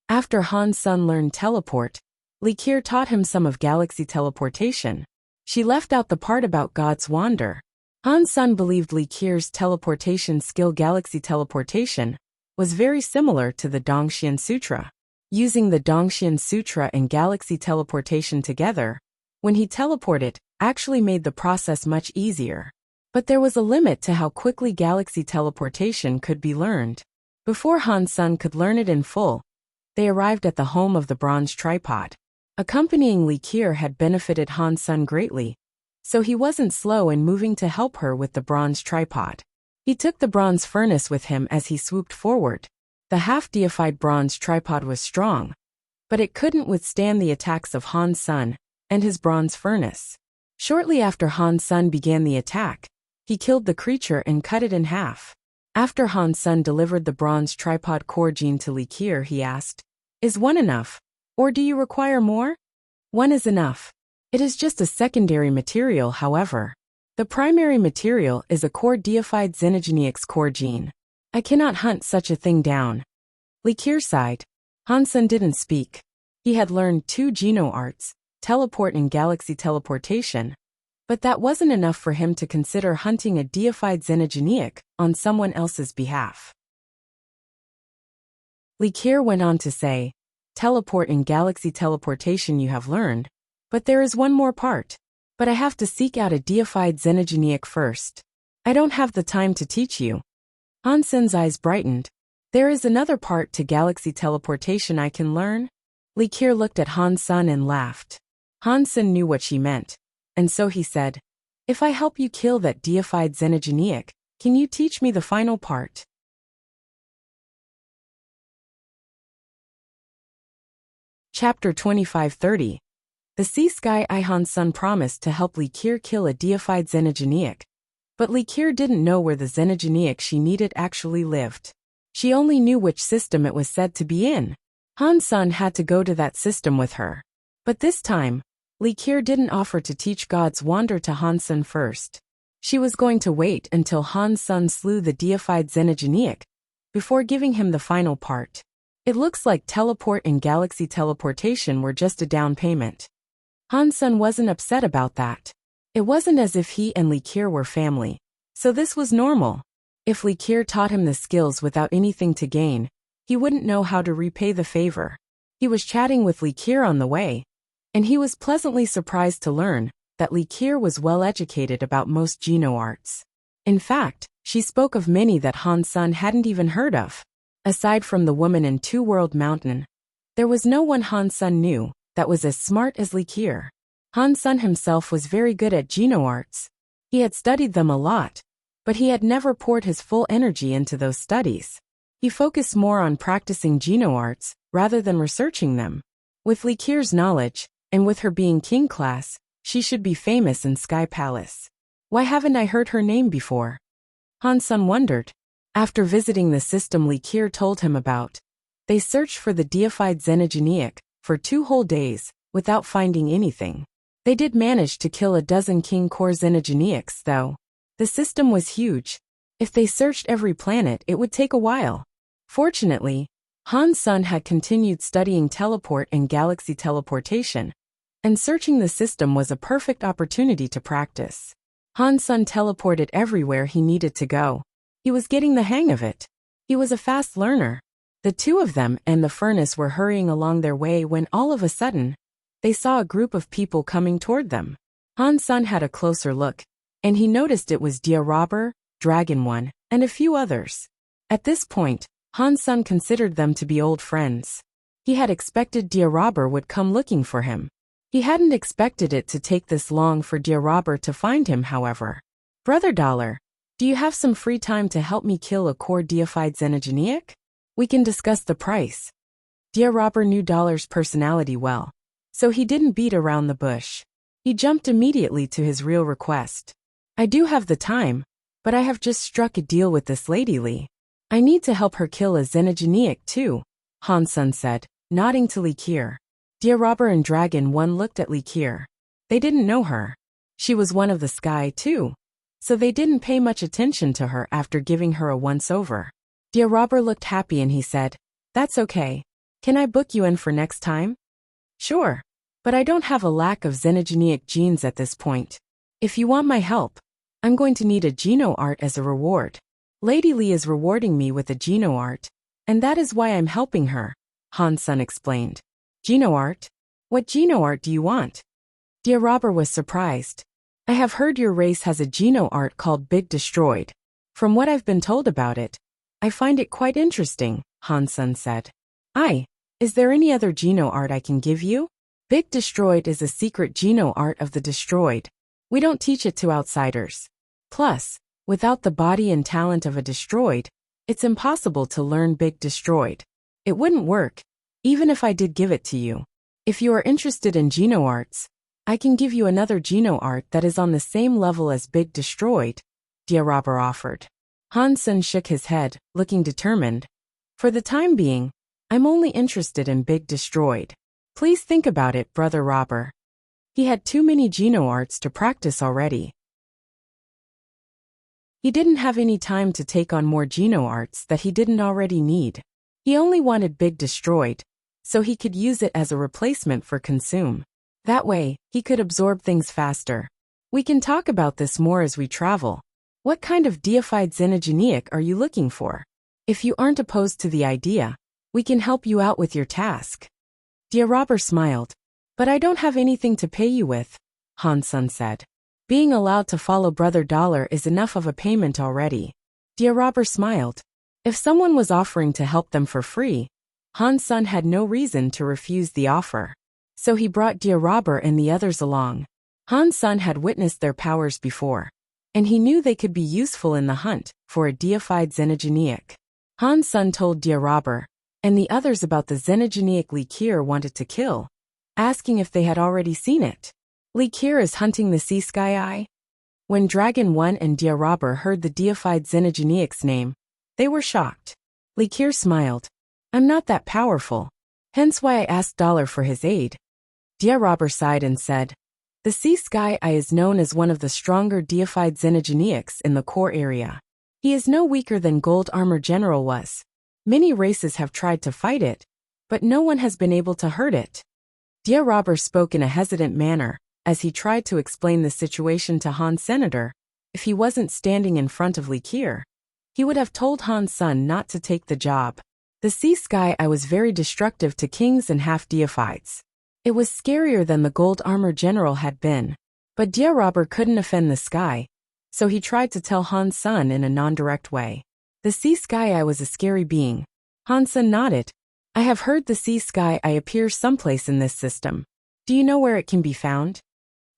After Han Sun learned teleport, Li Qier taught him some of galaxy teleportation. She left out the part about God's wander. Han Sun believed Li Qier's teleportation skill, galaxy teleportation, was very similar to the Dongxian Sutra. Using the Dongxian Sutra and galaxy teleportation together, when he teleported, actually made the process much easier. But there was a limit to how quickly galaxy teleportation could be learned. Before Han Sun could learn it in full, they arrived at the home of the bronze tripod. Accompanying Li Qier had benefited Han Sun greatly, so he wasn't slow in moving to help her with the bronze tripod. He took the bronze furnace with him as he swooped forward. The half-deified bronze tripod was strong, but it couldn't withstand the attacks of Han Sun and his bronze furnace. Shortly after Han Sun began the attack, he killed the creature and cut it in half. After Han Sun delivered the bronze tripod core gene to Li Qier, he asked, Is one enough? Or do you require more? One is enough. It is just a secondary material, however. The primary material is a core deified xenogeneics core gene. I cannot hunt such a thing down. Li Qier sighed. Han Sun didn't speak. He had learned 2 geno arts, teleport and galaxy teleportation, but that wasn't enough for him to consider hunting a deified xenogeneic on someone else's behalf. Li Qier went on to say, Teleport and galaxy teleportation you have learned, but there is one more part. But I have to seek out a deified xenogeneic first. I don't have the time to teach you. Han Sun's eyes brightened. There is another part to galaxy teleportation I can learn? Li Qier looked at Han Sun and laughed. Han Sun knew what she meant, and so he said, If I help you kill that deified xenogeneic, can you teach me the final part? Chapter 25-30. The Sea Sky Eye. Han Sun promised to help Li Qier kill a deified xenogeneic, but Li Qier didn't know where the xenogeneic she needed actually lived. She only knew which system it was said to be in. Han Sun had to go to that system with her. But this time, Li Qier didn't offer to teach God's wander to Han Sun first. She was going to wait until Han Sun slew the deified xenogeneic before giving him the final part. It looks like teleport and galaxy teleportation were just a down payment. Han Sun wasn't upset about that. It wasn't as if he and Li Qier were family, so this was normal. If Li Qier taught him the skills without anything to gain, he wouldn't know how to repay the favor. He was chatting with Li Qier on the way, and he was pleasantly surprised to learn that Li Qier was well educated about most geno arts. In fact, she spoke of many that Han Sun hadn't even heard of. Aside from the woman in Two World Mountain, there was no one Han Sun knew that was as smart as Li Qier. Han Sun himself was very good at geno arts. He had studied them a lot, but he had never poured his full energy into those studies. He focused more on practicing geno arts rather than researching them. With Li Qier's knowledge, and with her being king class, she should be famous in Sky Palace. Why haven't I heard her name before? Han Sun wondered. After visiting the system Li Qier told him about, they searched for the deified xenogeneic for 2 whole days without finding anything. They did manage to kill a dozen king core xenogeneics though. The system was huge. If they searched every planet it would take a while. Fortunately, Han Sun had continued studying teleport and galaxy teleportation, and searching the system was a perfect opportunity to practice. Han Sun teleported everywhere he needed to go. He was getting the hang of it. He was a fast learner. The 2 of them and the furnace were hurrying along their way when all of a sudden, they saw a group of people coming toward them. Han Sun had a closer look, and he noticed it was Dia Robber, Dragon One, and a few others. At this point, Han Sun considered them to be old friends. He had expected Dia Robber would come looking for him. He hadn't expected it to take this long for Dia Robber to find him, however. Brother Dollar, do you have some free time to help me kill a core deified xenogeneic? We can discuss the price. Dear Robber knew Dollar's personality well, so he didn't beat around the bush. He jumped immediately to his real request. I do have the time, but I have just struck a deal with this lady Li. I need to help her kill a xenogeniac too, Han Sen said, nodding to Li Qier. Dear Robber and Dragon 1 looked at Li Qier. They didn't know her. She was one of the sky too, so they didn't pay much attention to her after giving her a once-over. Dear Robber looked happy and he said, "That's okay. Can I book you in for next time?" "Sure. But I don't have a lack of xenogeniac genes at this point. If you want my help, I'm going to need a geno art as a reward. Lady Li is rewarding me with a geno art, and that is why I'm helping her," Han Sen explained. "Geno art? What geno art do you want?" Dear Robber was surprised. "I have heard your race has a geno art called Big Destroyed. From what I've been told about it, I find it quite interesting," Han Sen said. Is there any other geno art I can give you?" Big Destroyed is a secret geno art of the destroyed. We don't teach it to outsiders. Plus, without the body and talent of a destroyed, it's impossible to learn Big Destroyed. It wouldn't work, even if I did give it to you. If you are interested in geno arts, I can give you another geno art that is on the same level as Big Destroyed, Dear Robber offered. Han Sen shook his head, looking determined. For the time being, I'm only interested in Big Destroyed. Please think about it, Brother Robber. He had too many geno arts to practice already. He didn't have any time to take on more geno arts that he didn't already need. He only wanted Big Destroyed, so he could use it as a replacement for Consume. That way, he could absorb things faster. We can talk about this more as we travel. What kind of deified xenogeniac are you looking for? If you aren't opposed to the idea, we can help you out with your task. Dear Robber smiled. But I don't have anything to pay you with, Han Sen said. Being allowed to follow Brother Dollar is enough of a payment already. Dear Robber smiled. If someone was offering to help them for free, Han Sen had no reason to refuse the offer. So he brought Dear Robber and the others along. Han Sen had witnessed their powers before, and he knew they could be useful in the hunt for a deified xenogeniac. Han Sen told Dear Robber and the others about the xenogeniac Li Qier wanted to kill, asking if they had already seen it. Li Qier is hunting the sea sky eye. When Dragon 1 and Dear Robber heard the deified xenogeniac's name, they were shocked. Li Qier smiled. I'm not that powerful, hence why I asked Dollar for his aid. Dear Robber sighed and said, the sea sky eye is known as one of the stronger deified xenogeniacs in the core area. He is no weaker than Gold Armor General was. Many races have tried to fight it, but no one has been able to hurt it. Dear Robber spoke in a hesitant manner, as he tried to explain the situation to Han Senator. If he wasn't standing in front of Li Qier, he would have told Han Sen not to take the job. The sea sky eye was very destructive to kings and half-deifieds. It was scarier than the Gold Armor General had been. But Dear Robber couldn't offend the sky, so he tried to tell Han Sen in a non-direct way. The sea sky eye was a scary being. Han Sen nodded. I have heard the sea sky eye appears someplace in this system. Do you know where it can be found?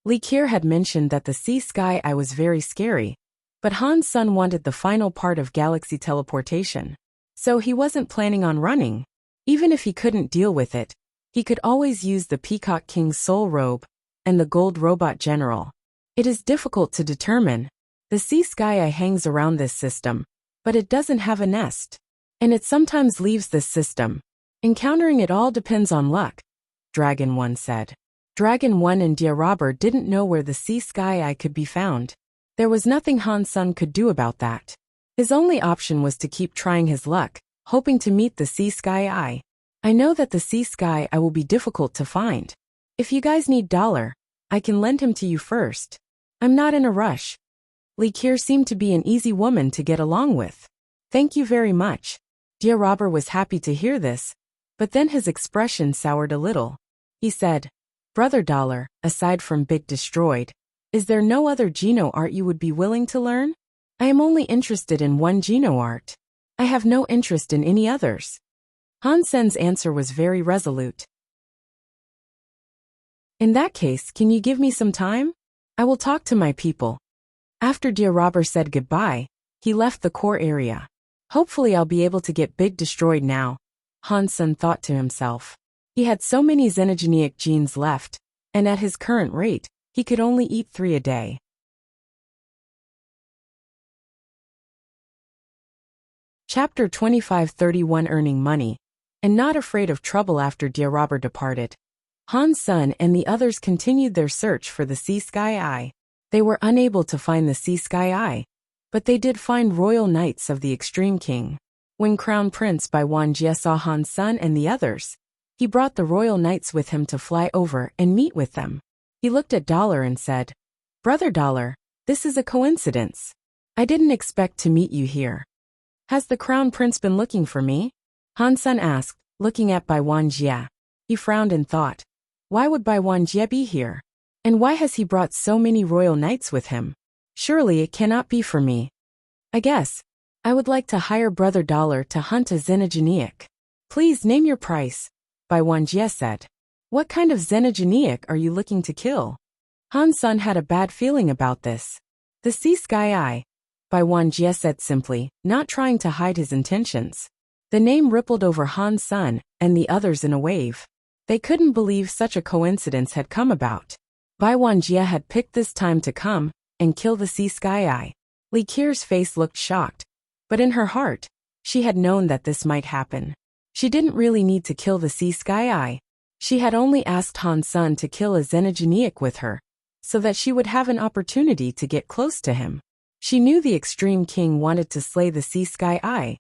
Li Qier had mentioned that the sea sky eye was very scary, but Han Sen wanted the final part of galaxy teleportation. So he wasn't planning on running. Even if he couldn't deal with it, he could always use the Peacock King's soul robe and the Gold Robot General. It is difficult to determine. The sea sky eye hangs around this system, but it doesn't have a nest. And it sometimes leaves this system. Encountering it all depends on luck, Dragon 1 said. Dragon 1 and Dear Robber didn't know where the sea sky eye could be found. There was nothing Han Sen could do about that. His only option was to keep trying his luck, hoping to meet the sea sky eye. I know that the sea sky eye will be difficult to find. If you guys need Dollar, I can lend him to you first. I'm not in a rush. Li Qier seemed to be an easy woman to get along with. Thank you very much. Dear Robber was happy to hear this, but then his expression soured a little. He said, Brother Dollar, aside from Big Destroyed, is there no other geno art you would be willing to learn? I am only interested in one geno art. I have no interest in any others. Han Sen's answer was very resolute. In that case, can you give me some time? I will talk to my people. After Dear Robber said goodbye, he left the core area. Hopefully I'll be able to get Big Destroyed now. Han Sen thought to himself. He had so many xenogenic genes left, and at his current rate, he could only eat 3 a day. Chapter 25:31 Earning Money, and not afraid of trouble after dear Robber departed. Han Sen and the others continued their search for the Sea Sky Eye. They were unable to find the Sea Sky Eye, but they did find Royal Knights of the Extreme King. When Crown Prince Bai Wanjie saw Han Sen and the others, he brought the Royal Knights with him to fly over and meet with them. He looked at Dollar and said, "Brother Dollar, this is a coincidence. I didn't expect to meet you here. Has the Crown Prince been looking for me?" Han Sen asked, looking at Bai Wanjie. He frowned and thought, why would Bai Wanjie be here? And why has he brought so many Royal Knights with him? Surely it cannot be for me. I guess I would like to hire Brother Dollar to hunt a xenogeniac. Please name your price, Bai Wanjie said. What kind of xenogeniac are you looking to kill? Han Sen had a bad feeling about this. The Sea Sky Eye, Bai Wanjie said simply, not trying to hide his intentions. The name rippled over Han Sen and the others in a wave. They couldn't believe such a coincidence had come about. Bai Wanjie had picked this time to come and kill the Sea Sky Eye. Li Qier's face looked shocked, but in her heart, she had known that this might happen. She didn't really need to kill the Sea Sky Eye. She had only asked Han Sen to kill a xenogeniac with her, so that she would have an opportunity to get close to him. She knew the Extreme King wanted to slay the Sea Sky Eye,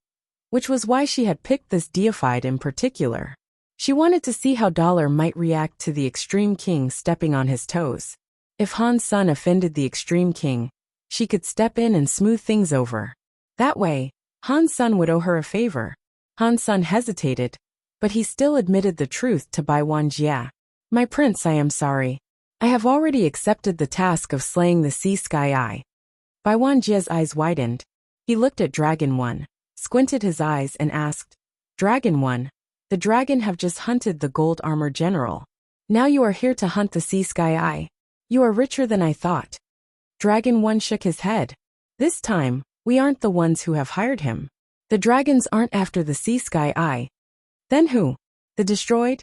which was why she had picked this deified in particular. She wanted to see how Dollar might react to the Extreme King stepping on his toes. If Han Sen offended the Extreme King, she could step in and smooth things over. That way, Han Sen would owe her a favor. Han Sen hesitated, but he still admitted the truth to Bai Wanjie. My prince, I am sorry. I have already accepted the task of slaying the Sea Sky Eye. Bai Wanjie's eyes widened. He looked at Dragon One, squinted his eyes and asked, Dragon One, the dragon have just hunted the gold armor general. Now you are here to hunt the Sea Sky Eye. You are richer than I thought. Dragon One shook his head. This time, we aren't the ones who have hired him. The dragons aren't after the Sea Sky Eye. Then who? The destroyed?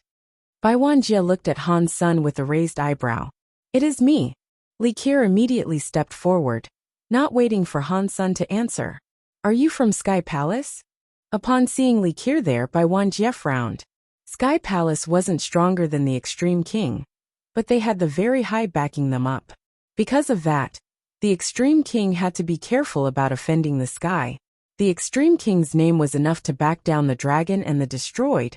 Bai Wanjie looked at Han Sen with a raised eyebrow. It is me. Li Qier immediately stepped forward, not waiting for Han Sen to answer. Are you from Sky Palace? Upon seeing Li Qier there, Bai Wanjie frowned. Sky Palace wasn't stronger than the Extreme King, but they had the very high backing them up. Because of that, the Extreme King had to be careful about offending the sky. The Extreme King's name was enough to back down the dragon and the destroyed,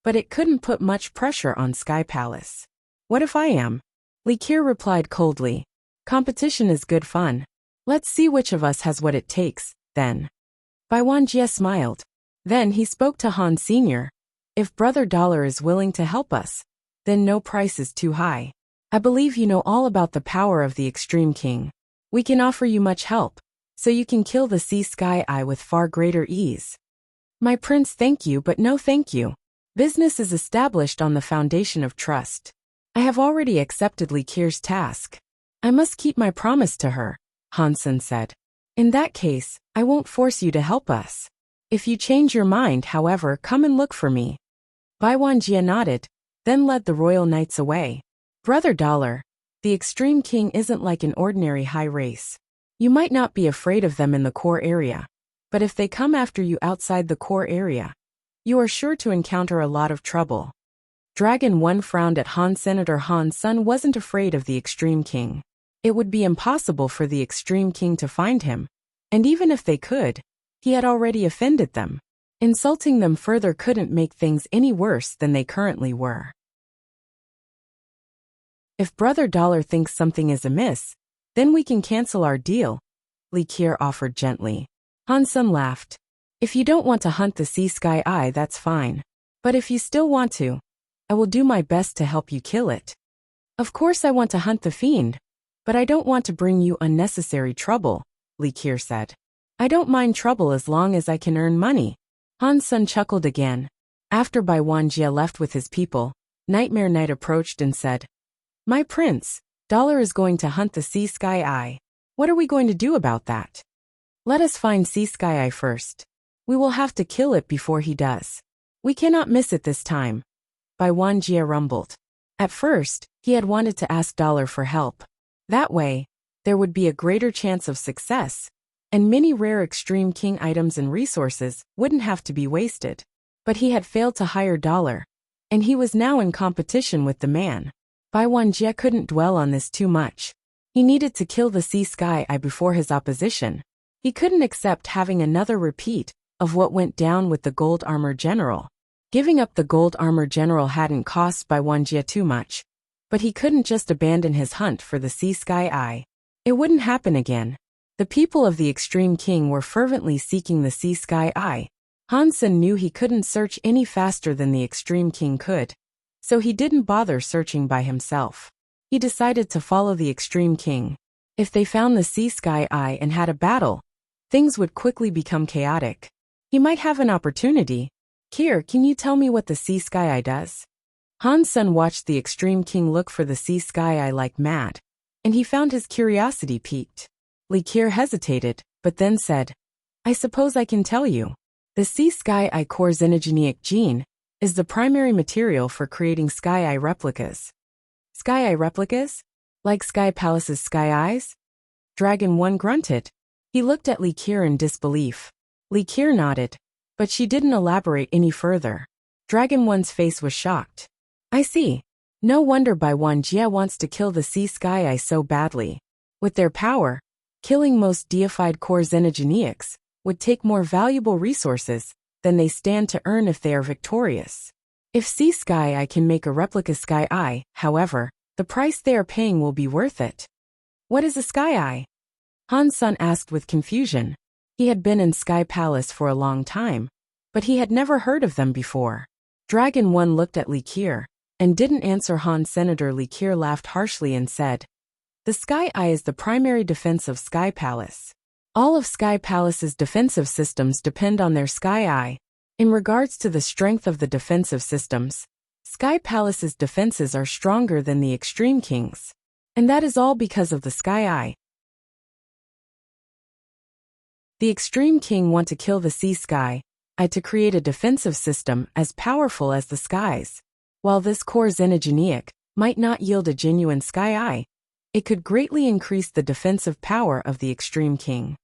but it couldn't put much pressure on Sky Palace. What if I am? Li Qier replied coldly. Competition is good fun. Let's see which of us has what it takes, then. Bai Wanjie smiled. Then he spoke to Han Sr. If Brother Dollar is willing to help us, then no price is too high. I believe you know all about the power of the Extreme King. We can offer you much help, so you can kill the Sea Sky Eye with far greater ease. My prince, thank you, but no thank you. Business is established on the foundation of trust. I have already accepted Li Qier's task. I must keep my promise to her, Han Sen said. In that case, I won't force you to help us. If you change your mind, however, come and look for me. Bai Wanjie nodded, then led the Royal Knights away. Brother Dollar, the Extreme King isn't like an ordinary high race. You might not be afraid of them in the core area, but if they come after you outside the core area, you are sure to encounter a lot of trouble. Dragon One frowned at Han. Senator Han Sen wasn't afraid of the Extreme King. It would be impossible for the Extreme King to find him, and even if they could, he had already offended them. Insulting them further couldn't make things any worse than they currently were. If Brother Dollar thinks something is amiss, then we can cancel our deal, Li Qier offered gently. Han Sen laughed. If you don't want to hunt the Sea Sky Eye, that's fine. But if you still want to, I will do my best to help you kill it. Of course I want to hunt the fiend, but I don't want to bring you unnecessary trouble, Li Qier said. I don't mind trouble as long as I can earn money. Han Sen chuckled again. After Bai Wanjie left with his people, Nightmare Knight approached and said, My prince, Dollar is going to hunt the Sea Sky Eye. What are we going to do about that? Let us find Sea Sky Eye first. We will have to kill it before he does. We cannot miss it this time. Bai Wanjie rumbled. At first, he had wanted to ask Dollar for help. That way, there would be a greater chance of success, and many rare Extreme King items and resources wouldn't have to be wasted. But he had failed to hire Dollar, and he was now in competition with the man. Bai Wanjie couldn't dwell on this too much. He needed to kill the Sea Sky Eye before his opposition. He couldn't accept having another repeat of what went down with the Gold Armor General. Giving up the Gold Armor General hadn't cost Bai Wanjie too much, but he couldn't just abandon his hunt for the Sea Sky Eye. It wouldn't happen again. The people of the Extreme King were fervently seeking the Sea Sky Eye. Han Sen knew he couldn't search any faster than the Extreme King could, so he didn't bother searching by himself. He decided to follow the Extreme King. If they found the Sea Sky Eye and had a battle, things would quickly become chaotic. He might have an opportunity. Kier, can you tell me what the Sea Sky Eye does? Han Sen watched the Extreme King look for the Sea Sky Eye like mad, and he found his curiosity piqued. Li Kier hesitated, but then said, I suppose I can tell you. The Sea Sky Eye core xenogeneic gene is the primary material for creating Sky Eye replicas. Sky Eye replicas? Like Sky Palace's Sky Eyes? Dragon 1 grunted. He looked at Li Kier in disbelief. Li Kier nodded, but she didn't elaborate any further. Dragon 1's face was shocked. I see. No wonder Bai Wanjie wants to kill the Sea Sky Eye so badly. With their power, killing most deified core xenogeneics would take more valuable resources than they stand to earn if they are victorious. If Sea Sky Eye can make a replica Sky Eye, however, the price they are paying will be worth it. What is a Sky Eye? Han Sen asked with confusion. He had been in Sky Palace for a long time, but he had never heard of them before. Dragon 1 looked at Li Kier, and didn't answer Han. Senator Li Kier laughed harshly and said, The Sky Eye is the primary defense of Sky Palace. All of Sky Palace's defensive systems depend on their Sky Eye. In regards to the strength of the defensive systems, Sky Palace's defenses are stronger than the Extreme King's. And that is all because of the Sky Eye. The Extreme King want to kill the Sea Sky Eye to create a defensive system as powerful as the skies. While this core xenogeneic might not yield a genuine Sky Eye, it could greatly increase the defensive power of the Extreme King.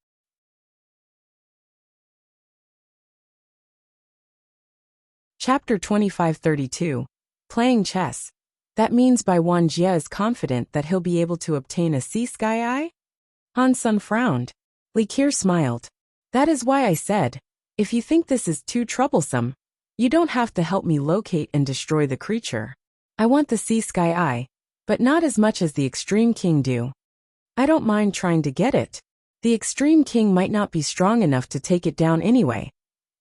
Chapter 2532. Playing chess. That means Bai Wanjie is confident that he'll be able to obtain a Sea Sky Eye? Han Sen frowned. Li Kier smiled. That is why I said, if you think this is too troublesome, you don't have to help me locate and destroy the creature. I want the Sea Sky Eye, but not as much as the Extreme King do. I don't mind trying to get it. The Extreme King might not be strong enough to take it down anyway,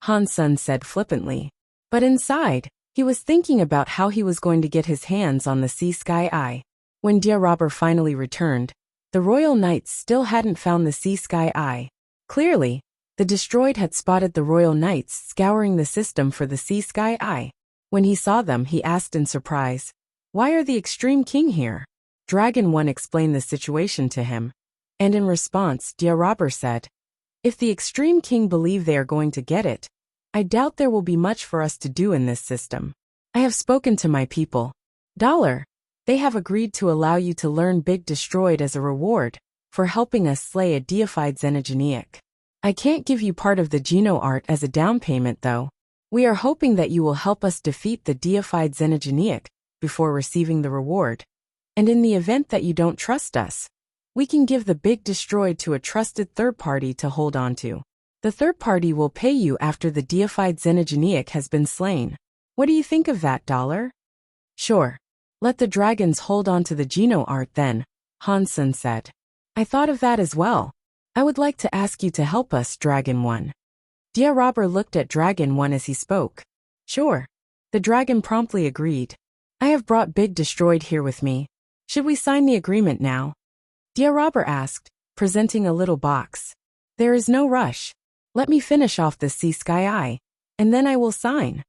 Han Sen said flippantly. But inside, he was thinking about how he was going to get his hands on the Sea Sky Eye. When Dia Robber finally returned, the Royal Knights still hadn't found the Sea Sky Eye. Clearly, the destroyed had spotted the Royal Knights scouring the system for the Sea Sky Eye. When he saw them, he asked in surprise, Why are the Extreme King here? Dragon 1 explained the situation to him, and in response, Dia Robber said, If the Extreme King believe they are going to get it, I doubt there will be much for us to do in this system. I have spoken to my people. Dollar, they have agreed to allow you to learn Big Destroyed as a reward for helping us slay a deified xenogeneic. I can't give you part of the Geno art as a down payment though. We are hoping that you will help us defeat the deified xenogeneic before receiving the reward. And in the event that you don't trust us, we can give the Big Destroyed to a trusted third party to hold on to. The third party will pay you after the deified xenogeneic has been slain. What do you think of that, Dollar? Sure. Let the dragons hold on to the Geno art then, Han Sen said. I thought of that as well. I would like to ask you to help us, Dragon 1. Dia Robber looked at Dragon 1 as he spoke. Sure. The dragon promptly agreed. I have brought Big Destroyed here with me. Should we sign the agreement now? Dia Robber asked, presenting a little box. There is no rush. Let me finish off this Sea Sky Eye, and then I will sign.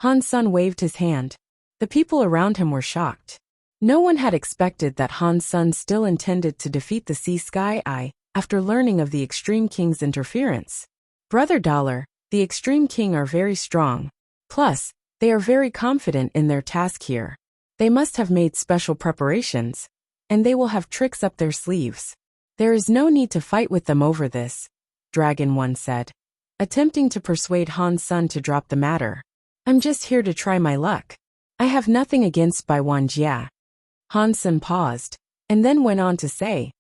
Han Sen waved his hand. The people around him were shocked. No one had expected that Han Sen still intended to defeat the Sea Sky Eye after learning of the Extreme King's interference. Brother Dollar, the Extreme King are very strong. Plus, they are very confident in their task here. They must have made special preparations, and they will have tricks up their sleeves. There is no need to fight with them over this, Dragon 1 said, attempting to persuade Han Sun to drop the matter. I'm just here to try my luck. I have nothing against Bai Wanjia. Han Sun paused, and then went on to say,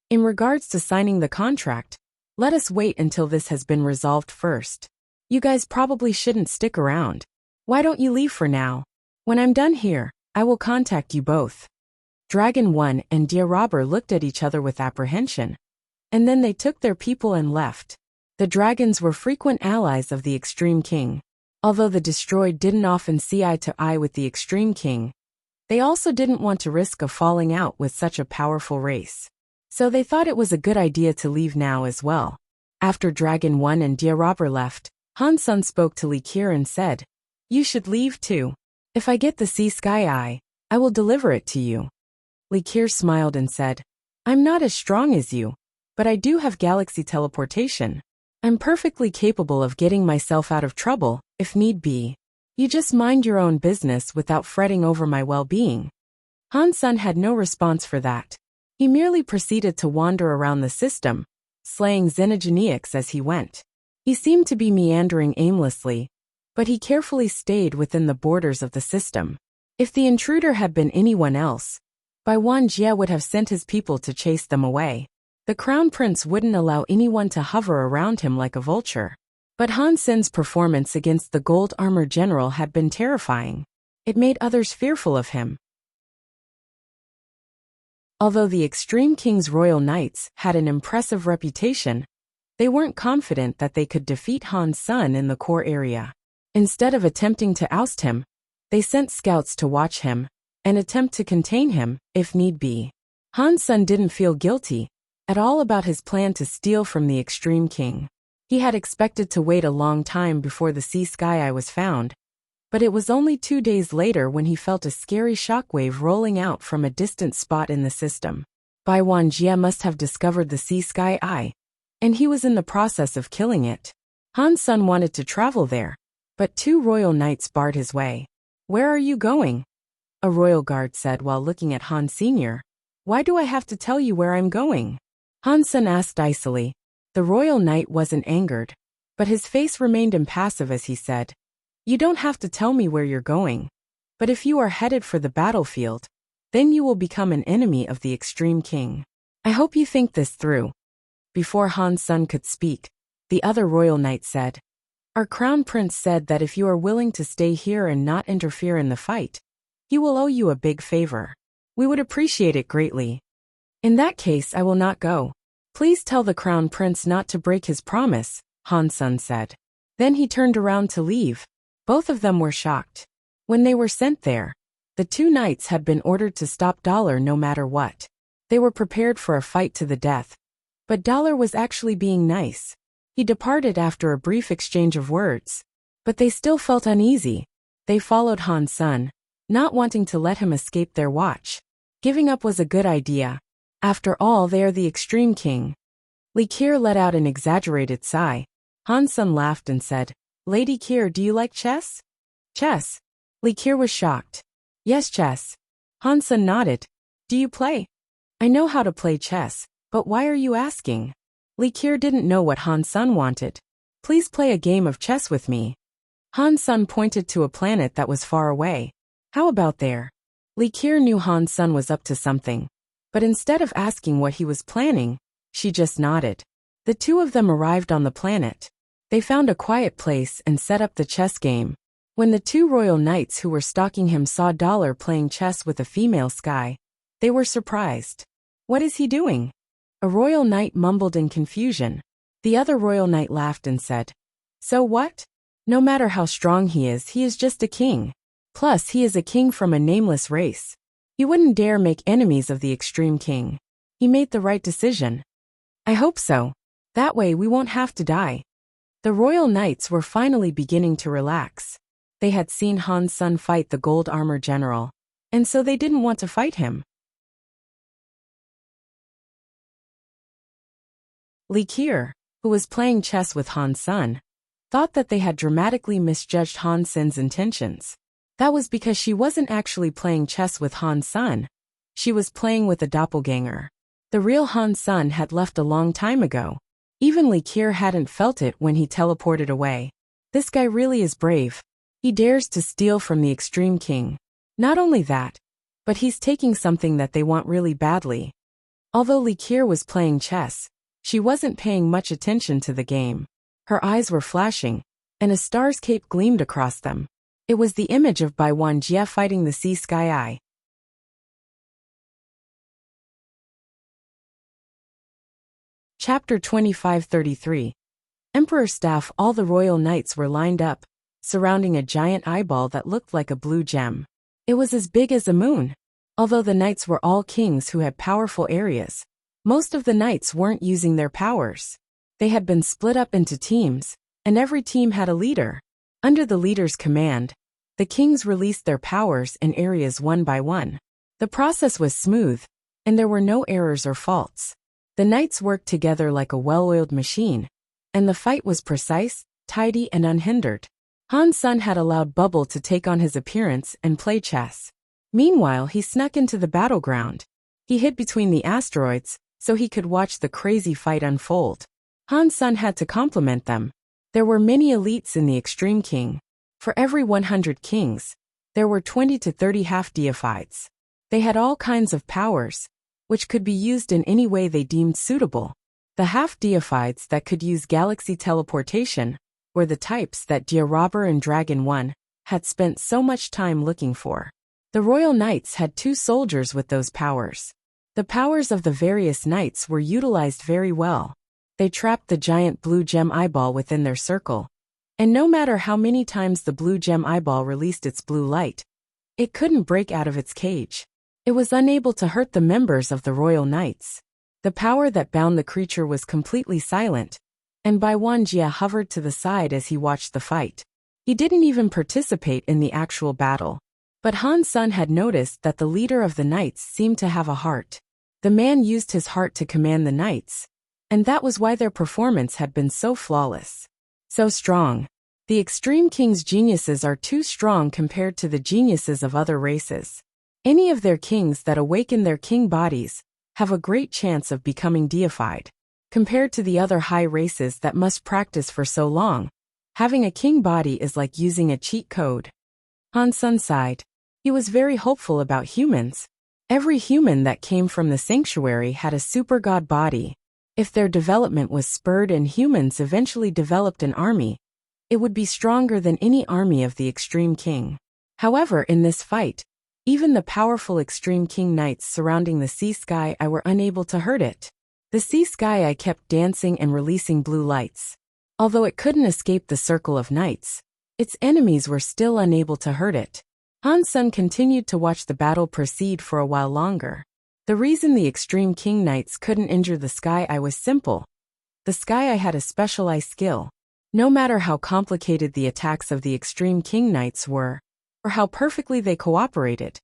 in regards to signing the contract, let us wait until this has been resolved first. You guys probably shouldn't stick around. Why don't you leave for now? When I'm done here, I will contact you both. Dragon 1 and Dear Robber looked at each other with apprehension, and then they took their people and left. The dragons were frequent allies of the Extreme King. Although the Destroyed didn't often see eye to eye with the Extreme King, they also didn't want to risk a falling out with such a powerful race. So they thought it was a good idea to leave now as well. After Dragon 1 and Dear Robber left, Han Sun spoke to Li Qir and said, you should leave too. If I get the Sea Sky Eye, I will deliver it to you. Li Qir smiled and said, I'm not as strong as you, but I do have galaxy teleportation. I'm perfectly capable of getting myself out of trouble, if need be. You just mind your own business without fretting over my well-being. Han Sun had no response for that. He merely proceeded to wander around the system, slaying xenogeniacs as he went. He seemed to be meandering aimlessly, but he carefully stayed within the borders of the system. If the intruder had been anyone else, Bai Wanjia would have sent his people to chase them away. The Crown Prince wouldn't allow anyone to hover around him like a vulture. But Han Sen's performance against the Gold Armor General had been terrifying. It made others fearful of him. Although the Extreme King's Royal Knights had an impressive reputation, they weren't confident that they could defeat Han Sun in the core area. Instead of attempting to oust him, they sent scouts to watch him and attempt to contain him, if need be. Han Sun didn't feel guilty at all about his plan to steal from the Extreme King. He had expected to wait a long time before the Sea Sky Eye was found, but it was only 2 days later when he felt a scary shockwave rolling out from a distant spot in the system. Bai Wanjia must have discovered the Sea Sky Eye, and he was in the process of killing it. Han Sun wanted to travel there, but 2 royal knights barred his way. Where are you going? A royal guard said while looking at Han Sr. Why do I have to tell you where I'm going? Han Sun asked icily. The royal knight wasn't angered, but his face remained impassive as he said, you don't have to tell me where you're going, but if you are headed for the battlefield, then you will become an enemy of the Extreme King. I hope you think this through. Before Han Sun could speak, the other royal knight said, our crown prince said that if you are willing to stay here and not interfere in the fight, he will owe you a big favor. We would appreciate it greatly. In that case, I will not go. Please tell the crown prince not to break his promise, Han Sun said. Then he turned around to leave. Both of them were shocked. When they were sent there, the 2 knights had been ordered to stop Dollar no matter what. They were prepared for a fight to the death. But Dollar was actually being nice. He departed after a brief exchange of words. But they still felt uneasy. They followed Han Sun, not wanting to let him escape their watch. Giving up was a good idea. After all, they are the Extreme King. Li Qir let out an exaggerated sigh. Han Sun laughed and said, Lady Qir, do you like chess? Chess? Li Qir was shocked. Yes, chess. Han Sun nodded. Do you play? I know how to play chess, but why are you asking? Li Qir didn't know what Han Sun wanted. Please play a game of chess with me. Han Sun pointed to a planet that was far away. How about there? Li Qir knew Han Sun was up to something. But instead of asking what he was planning, she just nodded. The 2 of them arrived on the planet. They found a quiet place and set up the chess game. When the 2 royal knights who were stalking him saw Dollar playing chess with a female sky, they were surprised. What is he doing? A royal knight mumbled in confusion. The other royal knight laughed and said, so what? No matter how strong he is just a king. Plus, he is a king from a nameless race. He wouldn't dare make enemies of the Extreme King. He made the right decision. I hope so. That way we won't have to die. The royal knights were finally beginning to relax. They had seen Han Sun fight the Gold Armor General, and so they didn't want to fight him. Li Qir, who was playing chess with Han Sun, thought that they had dramatically misjudged Han Sen's intentions. That was because she wasn't actually playing chess with Han Sen. She was playing with a doppelganger. The real Han Sen had left a long time ago. Even Li Qiu hadn't felt it when he teleported away. This guy really is brave. He dares to steal from the Extreme King. Not only that, but he's taking something that they want really badly. Although Li Qiu was playing chess, she wasn't paying much attention to the game. Her eyes were flashing, and a star's cape gleamed across them. It was the image of Bai Wanjie fighting the Sea Sky Eye. Chapter 2533. Emperor staff. All the royal knights were lined up, surrounding a giant eyeball that looked like a blue gem. It was as big as a moon. Although the knights were all kings who had powerful areas, most of the knights weren't using their powers. They had been split up into teams, and every team had a leader. Under the leader's command, the kings released their powers in areas one by one. The process was smooth, and there were no errors or faults. The knights worked together like a well-oiled machine, and the fight was precise, tidy, and unhindered. Han Sen had allowed Bubble to take on his appearance and play chess. Meanwhile, he snuck into the battleground. He hid between the asteroids, so he could watch the crazy fight unfold. Han Sen had to compliment them. There were many elites in the Extreme King. For every 100 kings, there were 20 to 30 half-deifieds. They had all kinds of powers, which could be used in any way they deemed suitable. The half-deifieds that could use galaxy teleportation were the types that Dia Robber and Dragon 1 had spent so much time looking for. The royal knights had 2 soldiers with those powers. The powers of the various knights were utilized very well. They trapped the giant blue gem eyeball within their circle, and no matter how many times the blue gem eyeball released its blue light, it couldn't break out of its cage. It was unable to hurt the members of the royal knights. The power that bound the creature was completely silent, and Bai Wanjie hovered to the side as he watched the fight. He didn't even participate in the actual battle. But Han Sen had noticed that the leader of the knights seemed to have a heart. The man used his heart to command the knights, and that was why their performance had been so flawless. So strong. The Extreme King's geniuses are too strong compared to the geniuses of other races. Any of their kings that awaken their king bodies have a great chance of becoming deified. Compared to the other high races that must practice for so long, having a king body is like using a cheat code. Han Sen sighed. He was very hopeful about humans. Every human that came from the sanctuary had a super god body. If their development was spurred and humans eventually developed an army, it would be stronger than any army of the Extreme King. However, in this fight, even the powerful Extreme King knights surrounding the Sea Sky Eye were unable to hurt it. The Sea Sky Eye kept dancing and releasing blue lights. Although it couldn't escape the circle of knights, its enemies were still unable to hurt it. Han Sen continued to watch the battle proceed for a while longer. The reason the Extreme King Knights couldn't injure the Sky Eye was simple. The Sky Eye had a specialized skill. No matter how complicated the attacks of the Extreme King Knights were, or how perfectly they cooperated,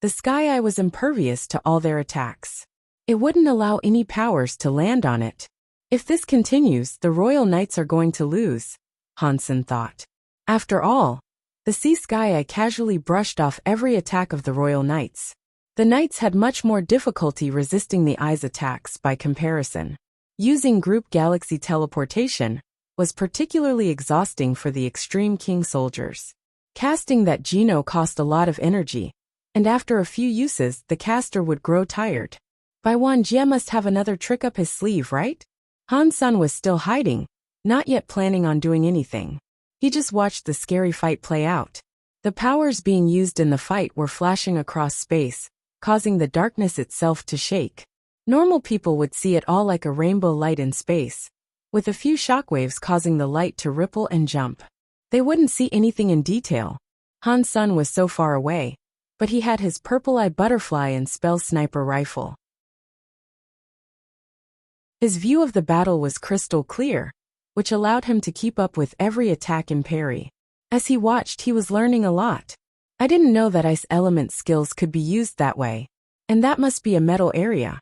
the Sky Eye was impervious to all their attacks. It wouldn't allow any powers to land on it. If this continues, the Royal Knights are going to lose, Han Sen thought. After all, the Sea Sky Eye casually brushed off every attack of the Royal Knights. The Knights had much more difficulty resisting the Eye's attacks by comparison. Using group galaxy teleportation was particularly exhausting for the Extreme King soldiers. Casting that Geno cost a lot of energy, and after a few uses the caster would grow tired. Bai Wanjie must have another trick up his sleeve, right? Han Sen was still hiding, not yet planning on doing anything. He just watched the scary fight play out. The powers being used in the fight were flashing across space, causing the darkness itself to shake. Normal people would see it all like a rainbow light in space, with a few shockwaves causing the light to ripple and jump. They wouldn't see anything in detail. Han Sen was so far away, but he had his purple eye butterfly and spell sniper rifle. His view of the battle was crystal clear, which allowed him to keep up with every attack and parry. As he watched, he was learning a lot. I didn't know that ice element skills could be used that way, and that must be a metal area.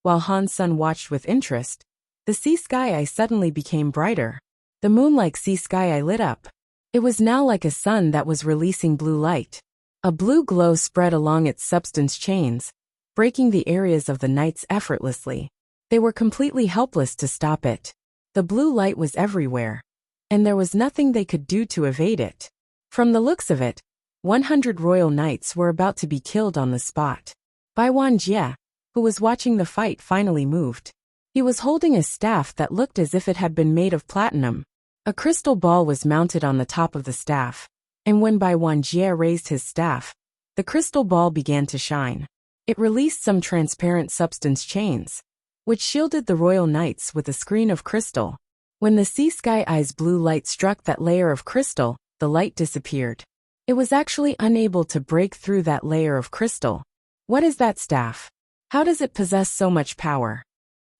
While Han Sen watched with interest, the Sea Sky Eye suddenly became brighter. The moon-like sea sky eye lit up. It was now like a sun that was releasing blue light. A blue glow spread along its substance chains, breaking the areas of the nights effortlessly. They were completely helpless to stop it. The blue light was everywhere, and there was nothing they could do to evade it. From the looks of it, 100 royal knights were about to be killed on the spot. Bai Wanjie, who was watching the fight, finally moved. He was holding a staff that looked as if it had been made of platinum. A crystal ball was mounted on the top of the staff, and when Bai Wanjie raised his staff, the crystal ball began to shine. It released some transparent substance chains, which shielded the royal knights with a screen of crystal. When the sea sky eye's blue light struck that layer of crystal, the light disappeared. It was actually unable to break through that layer of crystal. What is that staff? How does it possess so much power?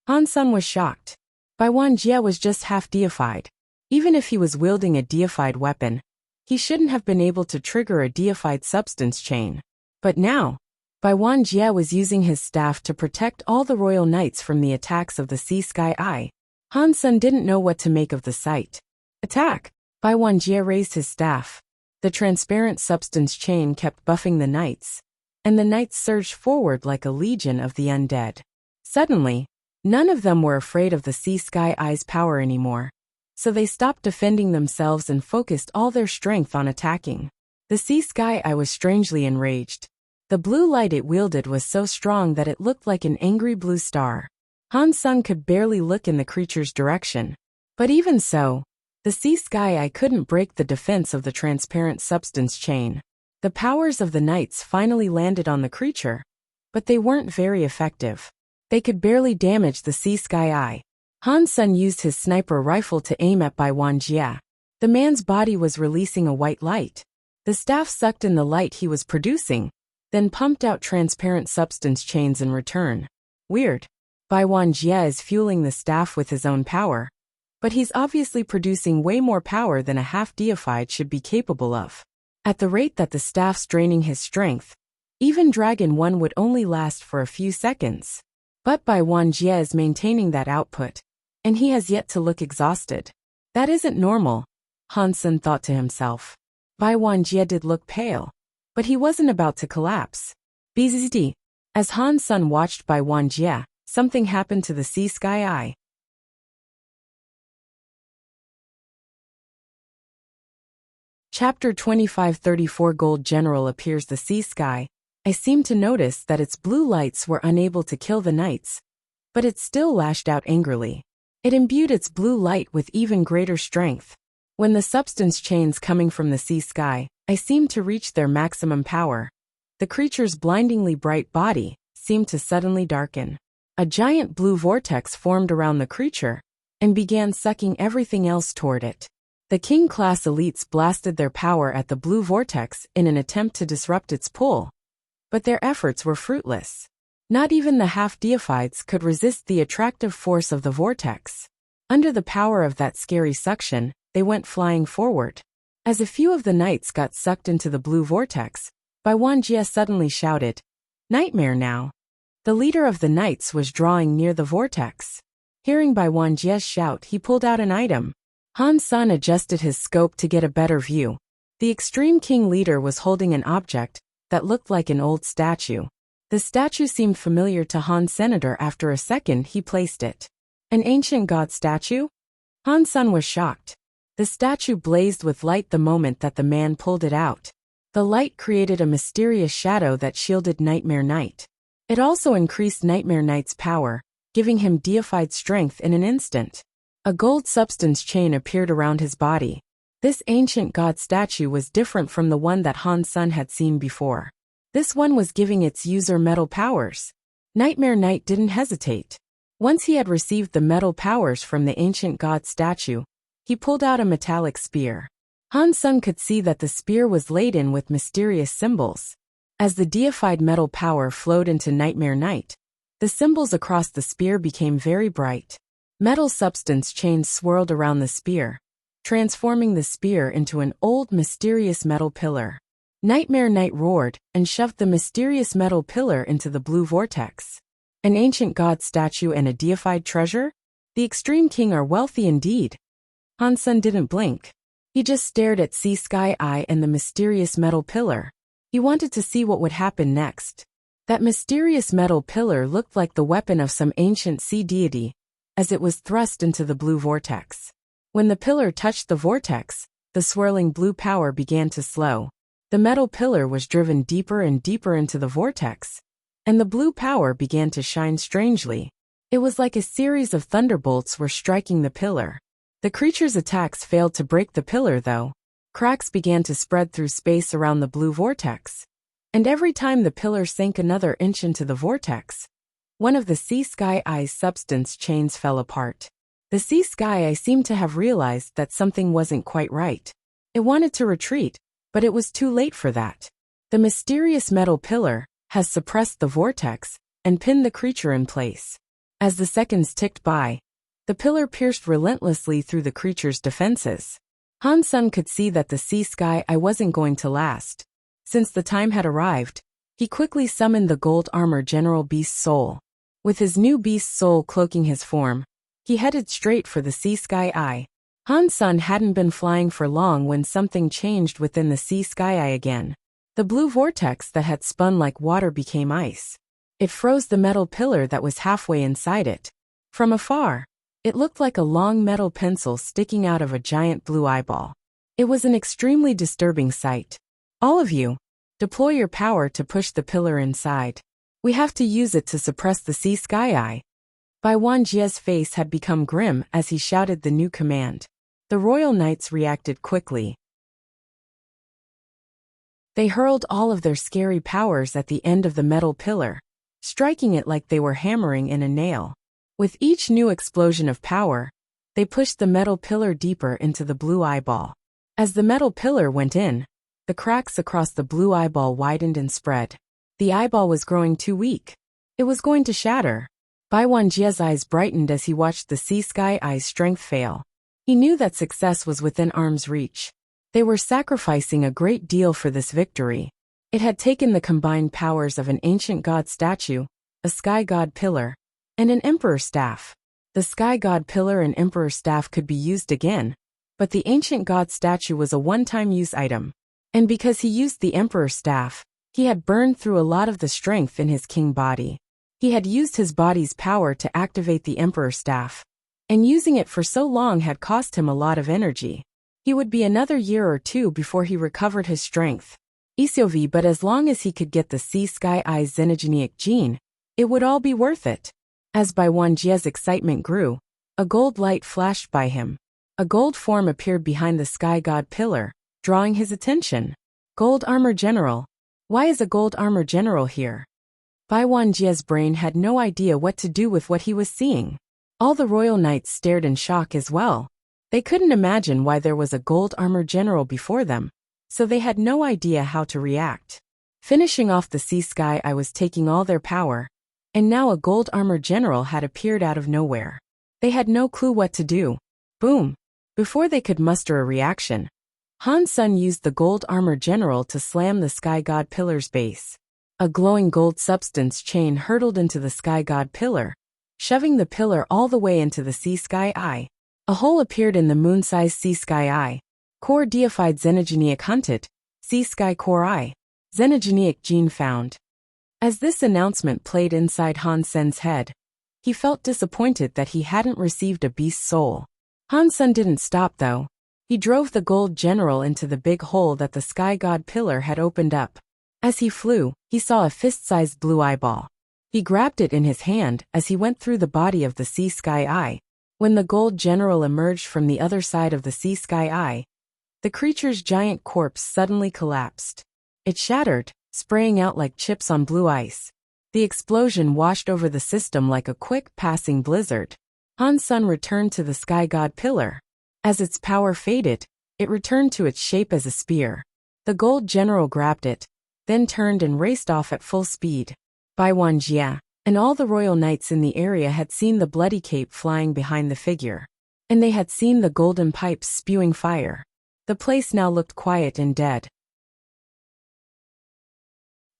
Han Sun was shocked. Bai Wanjie was just half deified. Even if he was wielding a deified weapon, he shouldn't have been able to trigger a deified substance chain. But now, Bai Wanjie was using his staff to protect all the royal knights from the attacks of the sea sky eye. Han Sun didn't know what to make of the sight. Attack! Bai Wanjie raised his staff. The transparent substance chain kept buffing the knights, and the knights surged forward like a legion of the undead. Suddenly, none of them were afraid of the sea sky eye's power anymore, so they stopped defending themselves and focused all their strength on attacking. The sea sky eye was strangely enraged. The blue light it wielded was so strong that it looked like an angry blue star. Han Sun could barely look in the creature's direction. But even so, the sea sky eye couldn't break the defense of the transparent substance chain. The powers of the knights finally landed on the creature, but they weren't very effective. They could barely damage the sea sky eye. Han Sun used his sniper rifle to aim at Bai Wanjie. The man's body was releasing a white light. The staff sucked in the light he was producing, then pumped out transparent substance chains in return. Weird. Bai Wanjie is fueling the staff with his own power, but he's obviously producing way more power than a half-deified should be capable of. At the rate that the staff's draining his strength, even Dragon 1 would only last for a few seconds. But Bai Wanjie is maintaining that output, and he has yet to look exhausted. That isn't normal, Han Sun thought to himself. Bai Wanjie did look pale, but he wasn't about to collapse. Bzzd. As Han Sun watched Bai Wanjie, something happened to the sea sky eye. Chapter 2534 Gold General appears the sea sky. I seemed to notice that its blue lights were unable to kill the knights, but it still lashed out angrily. It imbued its blue light with even greater strength. When the substance chains coming from the sea sky, I seemed to reach their maximum power. The creature's blindingly bright body seemed to suddenly darken. A giant blue vortex formed around the creature and began sucking everything else toward it. The king-class elites blasted their power at the blue vortex in an attempt to disrupt its pull, but their efforts were fruitless. Not even the half-deifieds could resist the attractive force of the vortex. Under the power of that scary suction, they went flying forward. As a few of the knights got sucked into the blue vortex, Bai Wanjie suddenly shouted, "Nightmare now!" The leader of the knights was drawing near the vortex. Hearing Bai Wanjie's shout, he pulled out an item. Han Sun adjusted his scope to get a better view. The Extreme King leader was holding an object that looked like an old statue. The statue seemed familiar to Han Senator. After a second, he placed it. An ancient god statue? Han Sun was shocked. The statue blazed with light the moment that the man pulled it out. The light created a mysterious shadow that shielded Nightmare Knight. It also increased Nightmare Knight's power, giving him deified strength in an instant. A gold substance chain appeared around his body. This ancient god statue was different from the one that Han Sun had seen before. This one was giving its user metal powers. Nightmare Knight didn't hesitate. Once he had received the metal powers from the ancient god statue, he pulled out a metallic spear. Han Sun could see that the spear was laden with mysterious symbols. As the deified metal power flowed into Nightmare Knight, the symbols across the spear became very bright. Metal substance chains swirled around the spear, transforming the spear into an old mysterious metal pillar. Nightmare Knight roared and shoved the mysterious metal pillar into the blue vortex. An ancient god statue and a deified treasure? The Extreme King are wealthy indeed. Han Sen didn't blink. He just stared at Sea Sky Eye and the mysterious metal pillar. He wanted to see what would happen next. That mysterious metal pillar looked like the weapon of some ancient sea deity, as it was thrust into the blue vortex. When the pillar touched the vortex, the swirling blue power began to slow. The metal pillar was driven deeper and deeper into the vortex, and the blue power began to shine strangely. It was like a series of thunderbolts were striking the pillar. The creature's attacks failed to break the pillar though. Cracks began to spread through space around the blue vortex. And every time the pillar sank another inch into the vortex, one of the Sea Sky Eye's substance chains fell apart. The Sea Sky Eye seemed to have realized that something wasn't quite right. It wanted to retreat, but it was too late for that. The mysterious metal pillar has suppressed the vortex and pinned the creature in place. As the seconds ticked by, the pillar pierced relentlessly through the creature's defenses. Han Sen could see that the Sea Sky Eye wasn't going to last. Since the time had arrived, he quickly summoned the gold armor General Beast Soul. With his new beast soul cloaking his form, he headed straight for the Sea Sky Eye. Han Sen hadn't been flying for long when something changed within the Sea Sky Eye again. The blue vortex that had spun like water became ice. It froze the metal pillar that was halfway inside it. From afar, it looked like a long metal pencil sticking out of a giant blue eyeball. It was an extremely disturbing sight. All of you, deploy your power to push the pillar inside. We have to use it to suppress the Sea Sky Eye. Bai Wanjie's face had become grim as he shouted the new command. The royal knights reacted quickly. They hurled all of their scary powers at the end of the metal pillar, striking it like they were hammering in a nail. With each new explosion of power, they pushed the metal pillar deeper into the blue eyeball. As the metal pillar went in, the cracks across the blue eyeball widened and spread. The eyeball was growing too weak. It was going to shatter. Bai Wanjie's eyes brightened as he watched the Sea Sky Eye's strength fail. He knew that success was within arm's reach. They were sacrificing a great deal for this victory. It had taken the combined powers of an ancient god statue, a sky god pillar, and an emperor staff. The sky god pillar and emperor staff could be used again, but the ancient god statue was a one-time use item. And because he used the emperor staff, he had burned through a lot of the strength in his king body. He had used his body's power to activate the emperor staff, and using it for so long had cost him a lot of energy. He would be another year or two before he recovered his strength. But as long as he could get the Sea Sky Eye's xenogenic gene, it would all be worth it. As Bai Wanjie's excitement grew, a gold light flashed by him. A gold form appeared behind the sky god pillar, drawing his attention. Gold Armor General. Why is a Gold Armor General here? Bai Wanjie's brain had no idea what to do with what he was seeing. All the royal knights stared in shock as well. They couldn't imagine why there was a Gold Armor General before them, so they had no idea how to react. Finishing off the Sea Sky Eye was taking all their power, and now a Gold Armor General had appeared out of nowhere. They had no clue what to do. Boom! Before they could muster a reaction, Han Sen used the Gold Armor General to slam the Sky God Pillar's base. A glowing gold substance chain hurtled into the Sky God Pillar, shoving the pillar all the way into the Sea Sky Eye. A hole appeared in the moon-sized Sea Sky Eye. Core deified xenogenic hunted, Sea Sky Core Eye. Xenogenic gene found. As this announcement played inside Han Sen's head, he felt disappointed that he hadn't received a beast soul. Han Sen didn't stop though. He drove the gold general into the big hole that the Sky God Pillar had opened up. As he flew, he saw a fist-sized blue eyeball. He grabbed it in his hand as he went through the body of the Sea Sky Eye. When the gold general emerged from the other side of the Sea Sky Eye, the creature's giant corpse suddenly collapsed. It shattered, spraying out like chips on blue ice. The explosion washed over the system like a quick passing blizzard. Han Sen returned to the Sky God Pillar. As its power faded, it returned to its shape as a spear. The gold general grabbed it, then turned and raced off at full speed. Bai Wanjie and all the royal knights in the area had seen the bloody cape flying behind the figure, and they had seen the golden pipes spewing fire. The place now looked quiet and dead.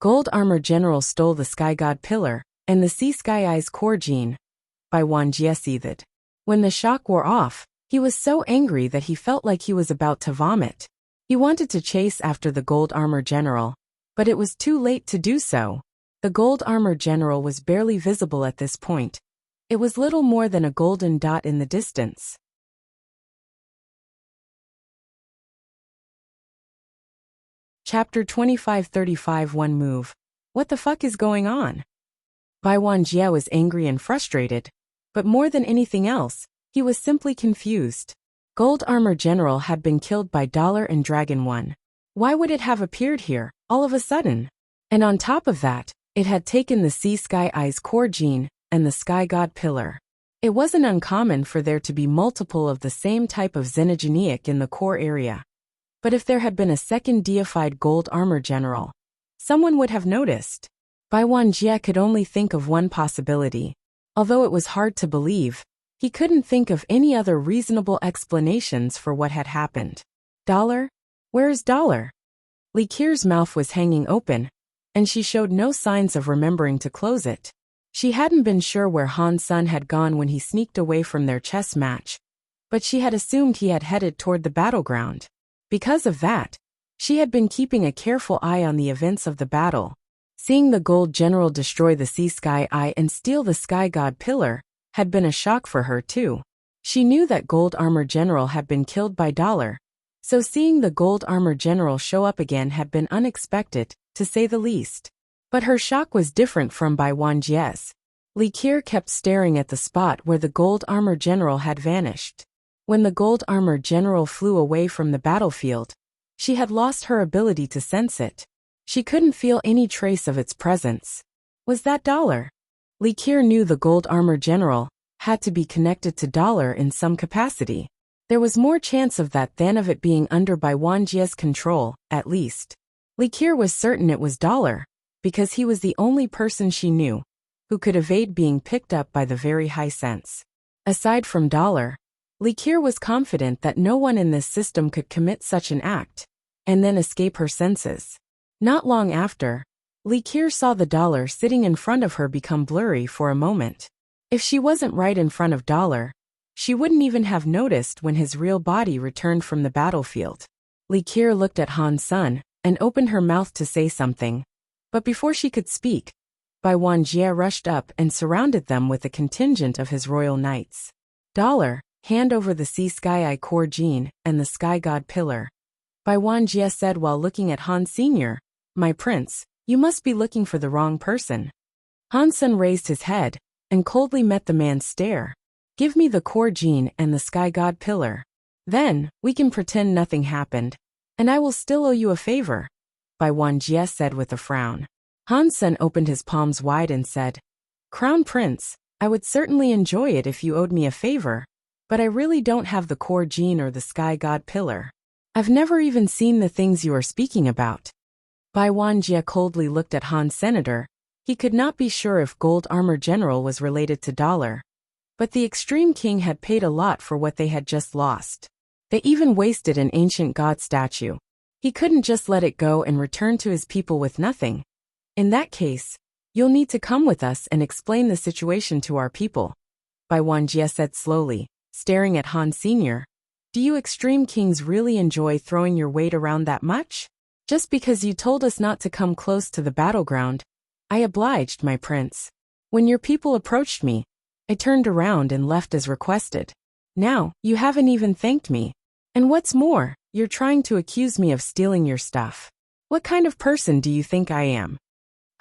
Gold Armor General stole the Sky God Pillar and the Sea Sky Eye's core gene. Bai Wanjie seethed. When the shock wore off, He was so angry that he felt like he was about to vomit. He wanted to chase after the gold armor general, but it was too late to do so. The gold armor general was barely visible at this point. It was little more than a golden dot in the distance. Chapter 25:35 One move. What the fuck is going on? Bai Wanjie was angry and frustrated, but more than anything else, he was simply confused. Gold Armor General had been killed by Dollar and Dragon One. Why would it have appeared here, all of a sudden? And on top of that, it had taken the Sea Sky Eye's core gene and the Sky God Pillar. It wasn't uncommon for there to be multiple of the same type of xenogenic in the core area. But if there had been a second deified Gold Armor General, someone would have noticed. Bai Wanjie could only think of one possibility. Although it was hard to believe, he couldn't think of any other reasonable explanations for what had happened. Dollar? Where is Dollar? Li Qir's mouth was hanging open, and she showed no signs of remembering to close it. She hadn't been sure where Han Sun had gone when he sneaked away from their chess match, but she had assumed he had headed toward the battleground. Because of that, she had been keeping a careful eye on the events of the battle. Seeing the Gold General destroy the Sea Sky Eye and steal the Sky God Pillar had been a shock for her too. She knew that Gold Armor General had been killed by Dollar, so seeing the Gold Armor General show up again had been unexpected, to say the least. But her shock was different from Bai Wanjie's. Li Qir kept staring at the spot where the Gold Armor General had vanished. When the Gold Armor General flew away from the battlefield, she had lost her ability to sense it. She couldn't feel any trace of its presence. Was that Dollar? Li Qir knew the Gold Armor General had to be connected to Dollar in some capacity. There was more chance of that than of it being under Bai Wanjie's control, at least. Li Qir was certain it was Dollar, because he was the only person she knew who could evade being picked up by the very high sense. Aside from Dollar, Li Qir was confident that no one in this system could commit such an act and then escape her senses. Not long after, Li Qir saw the Dollar sitting in front of her become blurry for a moment. If she wasn't right in front of Dollar, she wouldn't even have noticed when his real body returned from the battlefield. Li Qir looked at Han Sun and opened her mouth to say something, but before she could speak, Bai Wanjie rushed up and surrounded them with a contingent of his royal knights. Dollar, hand over the Sea Sky Eye core gene and the Sky God Pillar. Bai Wanjie said while looking at Han Sr., "My prince, you must be looking for the wrong person." Han Sun raised his head and coldly met the man's stare. "Give me the core gene and the Sky God Pillar. Then, we can pretend nothing happened, and I will still owe you a favor," Bai Wanjie said with a frown. Han Sun opened his palms wide and said, "Crown Prince, I would certainly enjoy it if you owed me a favor, but I really don't have the core gene or the Sky God Pillar. I've never even seen the things you are speaking about." Bai Wanjie coldly looked at Han Senator. He could not be sure if Gold Armor General was related to Dollar, but the Extreme King had paid a lot for what they had just lost. They even wasted an ancient god statue. He couldn't just let it go and return to his people with nothing. "In that case, you'll need to come with us and explain the situation to our people," Bai Wanjie said slowly, staring at Han Sr. "Do you Extreme Kings really enjoy throwing your weight around that much? Just because you told us not to come close to the battleground, I obliged, my prince. When your people approached me, I turned around and left as requested. Now, you haven't even thanked me. And what's more, you're trying to accuse me of stealing your stuff. What kind of person do you think I am?"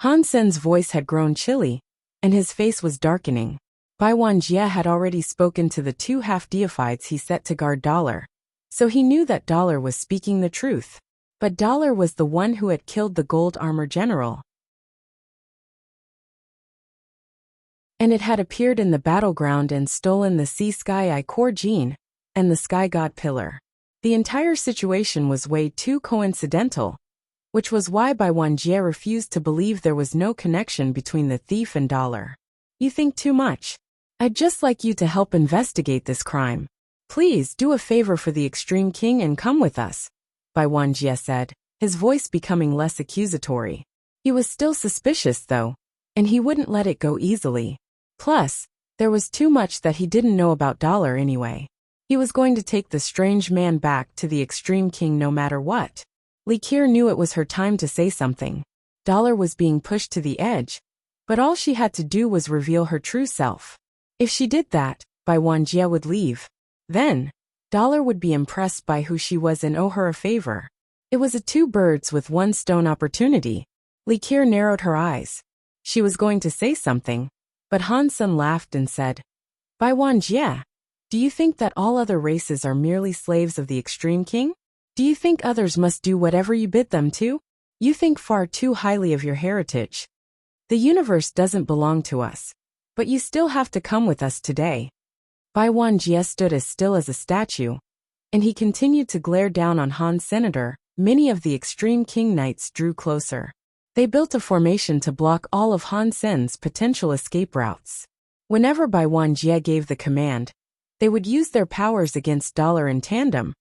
Han Sen's voice had grown chilly, and his face was darkening. Bai Wanjie had already spoken to the two half-deifieds he set to guard Dollar, so he knew that Dollar was speaking the truth. But Dollar was the one who had killed the Gold Armor General, and it had appeared in the battleground and stolen the Sea Sky Eye core gene and the Sky God Pillar. The entire situation was way too coincidental, which was why Bai Wanjie refused to believe there was no connection between the thief and Dollar. "You think too much. I'd just like you to help investigate this crime. Please do a favor for the Extreme King and come with us," Bai Wanjie said, his voice becoming less accusatory. He was still suspicious though, and he wouldn't let it go easily. Plus, there was too much that he didn't know about Dollar anyway. He was going to take the strange man back to the Extreme King no matter what. Li Qiu knew it was her time to say something. Dollar was being pushed to the edge, but all she had to do was reveal her true self. If she did that, Bai Wanjie would leave. Then, Dollar would be impressed by who she was and owe her a favor. It was a two birds with one stone opportunity. Li Qiu narrowed her eyes. She was going to say something, but Han Sen laughed and said, Bai Wanjie, do you think that all other races are merely slaves of the Extreme King? Do you think others must do whatever you bid them to? You think far too highly of your heritage. The universe doesn't belong to us, but you still have to come with us today. Bai Wanjie stood as still as a statue, and he continued to glare down on Han's senator. Many of the Extreme King Knights drew closer. They built a formation to block all of Han Sen's potential escape routes. Whenever Bai Wanjie gave the command, they would use their powers against Dollar in tandem,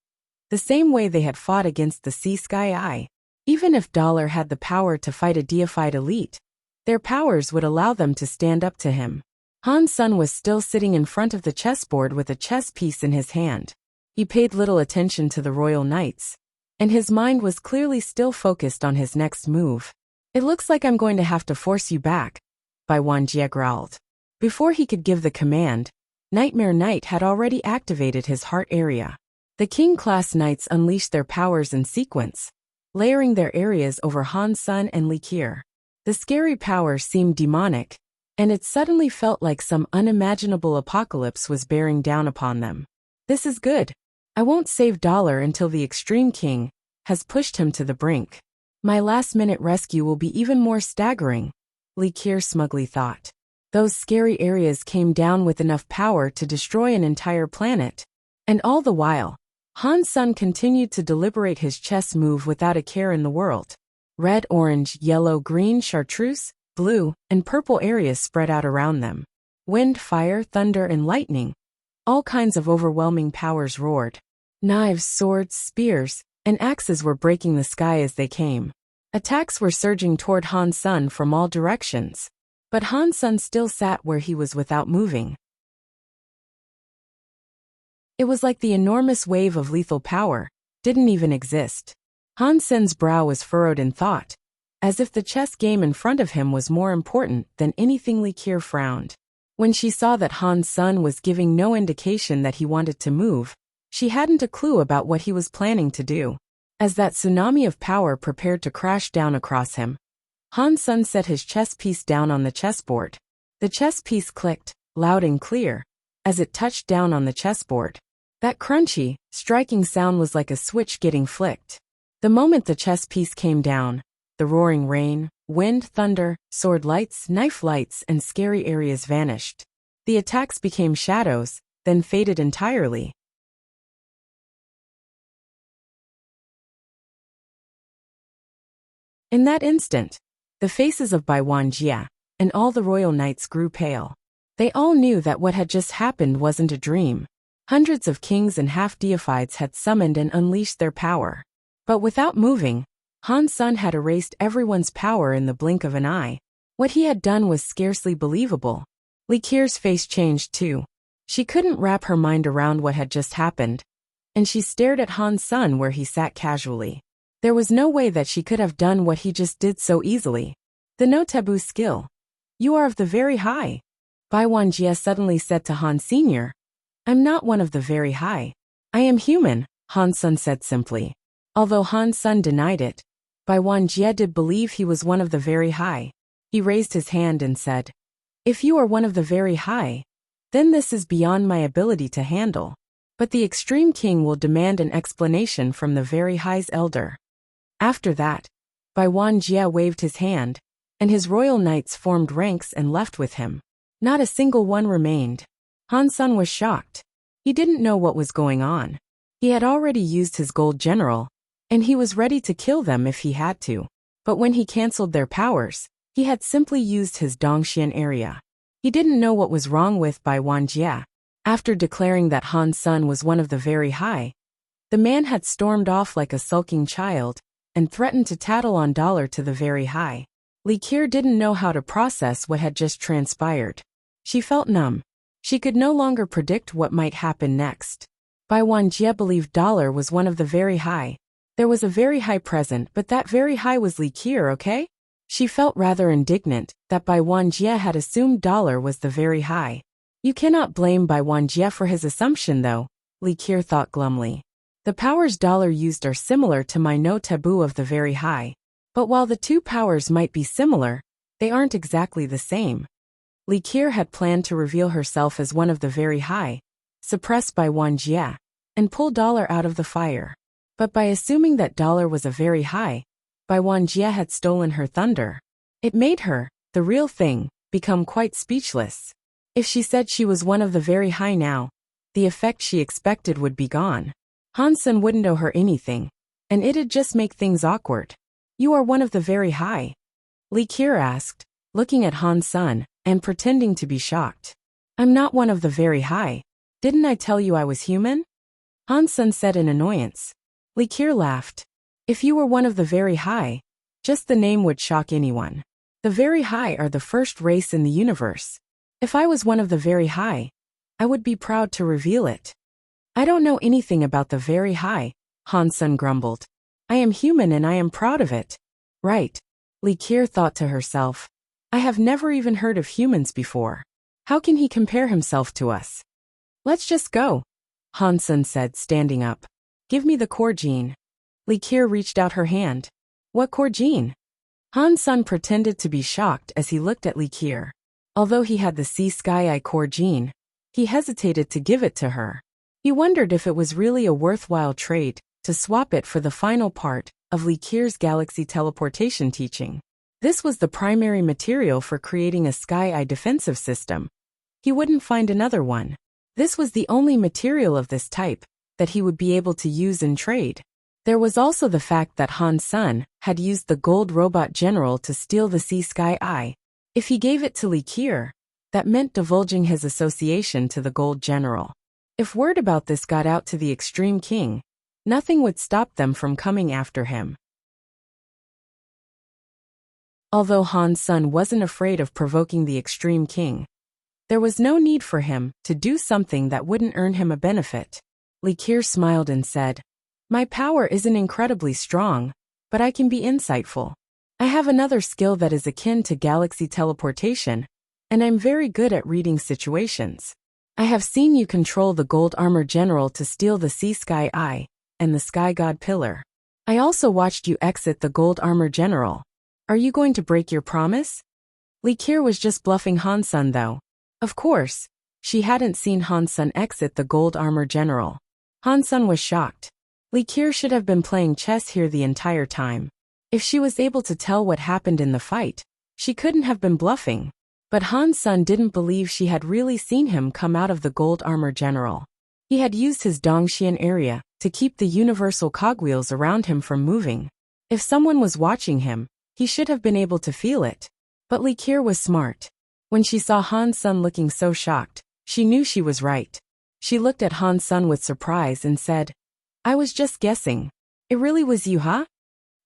the same way they had fought against the Sea Sky Eye. Even if Dollar had the power to fight a deified elite, their powers would allow them to stand up to him. Han Sen was still sitting in front of the chessboard with a chess piece in his hand. He paid little attention to the royal knights, and his mind was clearly still focused on his next move. It looks like I'm going to have to force you back, Bai Wanjie growled. Before he could give the command, Nightmare Knight had already activated his heart area. The King-class knights unleashed their powers in sequence, layering their areas over Han Sen and Li Qiu. The scary power seemed demonic, and it suddenly felt like some unimaginable apocalypse was bearing down upon them. This is good. I won't save Dollar until the Extreme King has pushed him to the brink. My last-minute rescue will be even more staggering, Li Qiu smugly thought. Those scary areas came down with enough power to destroy an entire planet. And all the while, Han Sen continued to deliberate his chess move without a care in the world. Red, orange, yellow, green, chartreuse, blue, and purple areas spread out around them. Wind, fire, thunder, and lightning. All kinds of overwhelming powers roared. Knives, swords, spears, and axes were breaking the sky as they came. Attacks were surging toward Han Sen from all directions. But Han Sen still sat where he was without moving. It was like the enormous wave of lethal power didn't even exist. Han Sen's brow was furrowed in thought, as if the chess game in front of him was more important than anything. Li Qiu frowned. When she saw that Han Sen was giving no indication that he wanted to move, she hadn't a clue about what he was planning to do. As that tsunami of power prepared to crash down across him, Han Sen set his chess piece down on the chessboard. The chess piece clicked, loud and clear, as it touched down on the chessboard. That crunchy, striking sound was like a switch getting flicked. The moment the chess piece came down, the roaring rain, wind, thunder, sword lights, knife lights, and scary areas vanished. The attacks became shadows, then faded entirely. In that instant, the faces of Bai Wanjie and all the royal knights grew pale. They all knew that what had just happened wasn't a dream. Hundreds of kings and half-deifieds had summoned and unleashed their power. But without moving, Han Sen had erased everyone's power in the blink of an eye. What he had done was scarcely believable. Li Qiu's face changed too. She couldn't wrap her mind around what had just happened, and she stared at Han Sen where he sat casually. There was no way that she could have done what he just did so easily. The no taboo skill. You are of the very high. Bai Wanjie suddenly said to Han Sr. I'm not one of the very high. I am human, Han Sen said simply. Although Han Sen denied it, Bai Wanjie did believe he was one of the very high. He raised his hand and said, If you are one of the very high, then this is beyond my ability to handle. But the Extreme King will demand an explanation from the very high's elder. After that, Bai Wanjie waved his hand, and his royal knights formed ranks and left with him. Not a single one remained. Han Sen was shocked. He didn't know what was going on. He had already used his gold general, and he was ready to kill them if he had to. But when he cancelled their powers, he had simply used his Dongxian area. He didn't know what was wrong with Bai Wanjie. After declaring that Han Sen was one of the very high, the man had stormed off like a sulking child and threatened to tattle on Dollar to the very high. Li Qiu didn't know how to process what had just transpired. She felt numb. She could no longer predict what might happen next. Bai Wanjie believed dollar was one of the very high. There was a very high present, but that very high was Li Qier, okay? She felt rather indignant that Bai Wanjie had assumed dollar was the very high. You cannot blame Bai Wanjie for his assumption though, Li Qier thought glumly. The powers dollar used are similar to my no taboo of the very high. But while the two powers might be similar, they aren't exactly the same. Li Qier had planned to reveal herself as one of the very high, suppressed Bai Wanjie, and pull dollar out of the fire. But by assuming that dollar was a very high, Bai Wanjie had stolen her thunder. It made her, the real thing, become quite speechless. If she said she was one of the very high now, the effect she expected would be gone. Han Sen wouldn't owe her anything, and it'd just make things awkward. You are one of the very high? Li Qier asked, looking at Han Sen and pretending to be shocked. I'm not one of the very high. Didn't I tell you I was human? Han Sen said in annoyance. Li Qier laughed. If you were one of the very high, just the name would shock anyone. The very high are the first race in the universe. If I was one of the very high, I would be proud to reveal it. I don't know anything about the very high, Han Sen grumbled. I am human and I am proud of it. Right. Li Qier thought to herself. I have never even heard of humans before. How can he compare himself to us? Let's just go, Han Sen said, standing up. Give me the core gene. Li Qier reached out her hand. What core gene? Han Sen pretended to be shocked as he looked at Li Qier. Although he had the Sea Sky Eye core gene, he hesitated to give it to her. He wondered if it was really a worthwhile trade to swap it for the final part of Li Qier's galaxy teleportation teaching. This was the primary material for creating a Sky Eye defensive system. He wouldn't find another one. This was the only material of this type that he would be able to use in trade. There was also the fact that Han Sen had used the gold robot general to steal the Sea Sky Eye. If he gave it to Li Qier, that meant divulging his association to the gold general. If word about this got out to the Extreme King, nothing would stop them from coming after him. Although Han Sen wasn't afraid of provoking the Extreme King, there was no need for him to do something that wouldn't earn him a benefit. Li Qier smiled and said, My power isn't incredibly strong, but I can be insightful. I have another skill that is akin to galaxy teleportation, and I'm very good at reading situations. I have seen you control the gold armor general to steal the Sea Sky Eye and the Sky God Pillar. I also watched you exit the gold armor general. Are you going to break your promise? Li Qier was just bluffing Han Sen though. Of course, she hadn't seen Han Sen exit the gold armor general. Han Sen was shocked. Li Qier should have been playing chess here the entire time. If she was able to tell what happened in the fight, she couldn't have been bluffing. But Han Sen didn't believe she had really seen him come out of the gold armor general. He had used his Dongxian area to keep the universal cogwheels around him from moving. If someone was watching him, he should have been able to feel it. But Li Qier was smart. When she saw Han Sen looking so shocked, she knew she was right. She looked at Han Sen with surprise and said, I was just guessing. It really was you, huh?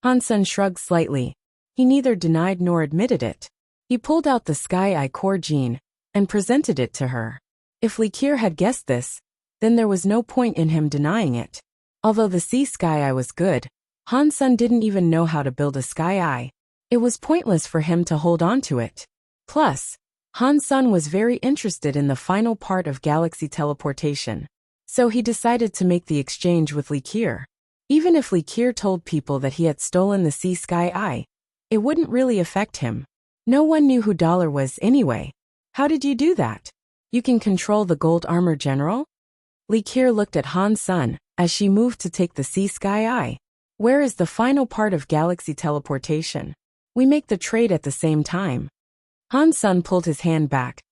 Han Sen shrugged slightly. He neither denied nor admitted it. He pulled out the Sky Eye core gene and presented it to her. If Li Qier had guessed this, then there was no point in him denying it. Although the Sea Sky Eye was good, Han Sen didn't even know how to build a Sky Eye. It was pointless for him to hold on to it. Plus, Han Sen was very interested in the final part of galaxy teleportation. So he decided to make the exchange with Li Qier. Even if Li Qier told people that he had stolen the Sea Sky Eye, it wouldn't really affect him. No one knew who Dollar was anyway. How did you do that? You can control the gold armor general? Li Qier looked at Han Sen as she moved to take the Sea Sky Eye. Where is the final part of galaxy teleportation? We make the trade at the same time. Han Sen pulled his hand back,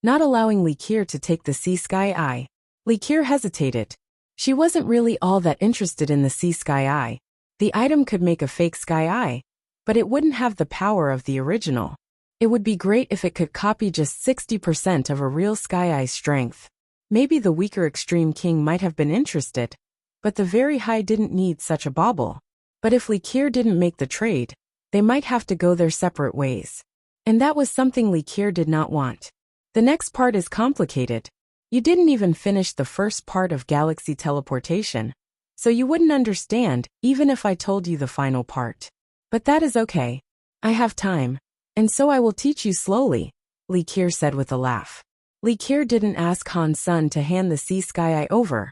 not allowing Li Qier to take the Sea Sky Eye. Li Qier hesitated. She wasn't really all that interested in the Sea Sky Eye. The item could make a fake Sky Eye, but it wouldn't have the power of the original. It would be great if it could copy just 60% of a real Sky Eye's strength. Maybe the weaker Extreme King might have been interested, but the very high didn't need such a bauble. But if Li Qier didn't make the trade, they might have to go their separate ways. And that was something Li Qier did not want. The next part is complicated. You didn't even finish the first part of galaxy teleportation, so you wouldn't understand even if I told you the final part. But that is okay. I have time, and so I will teach you slowly, Li Qiu said with a laugh. Li Qiu didn't ask Han Sun to hand the Sea Sky Eye over,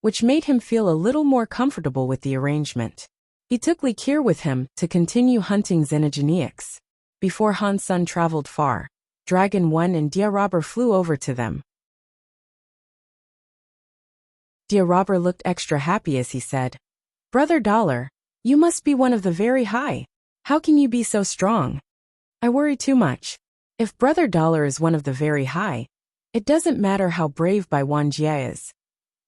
which made him feel a little more comfortable with the arrangement. He took Li Qiu with him to continue hunting Xenogeneics. Before Han Sun traveled far, Dragon 1 and Dia Robber flew over to them. Dia Robber looked extra happy as he said, "Brother Dollar, you must be one of the very high. How can you be so strong?" "I worry too much. If Brother Dollar is one of the very high, it doesn't matter how brave Bai Wanjie is.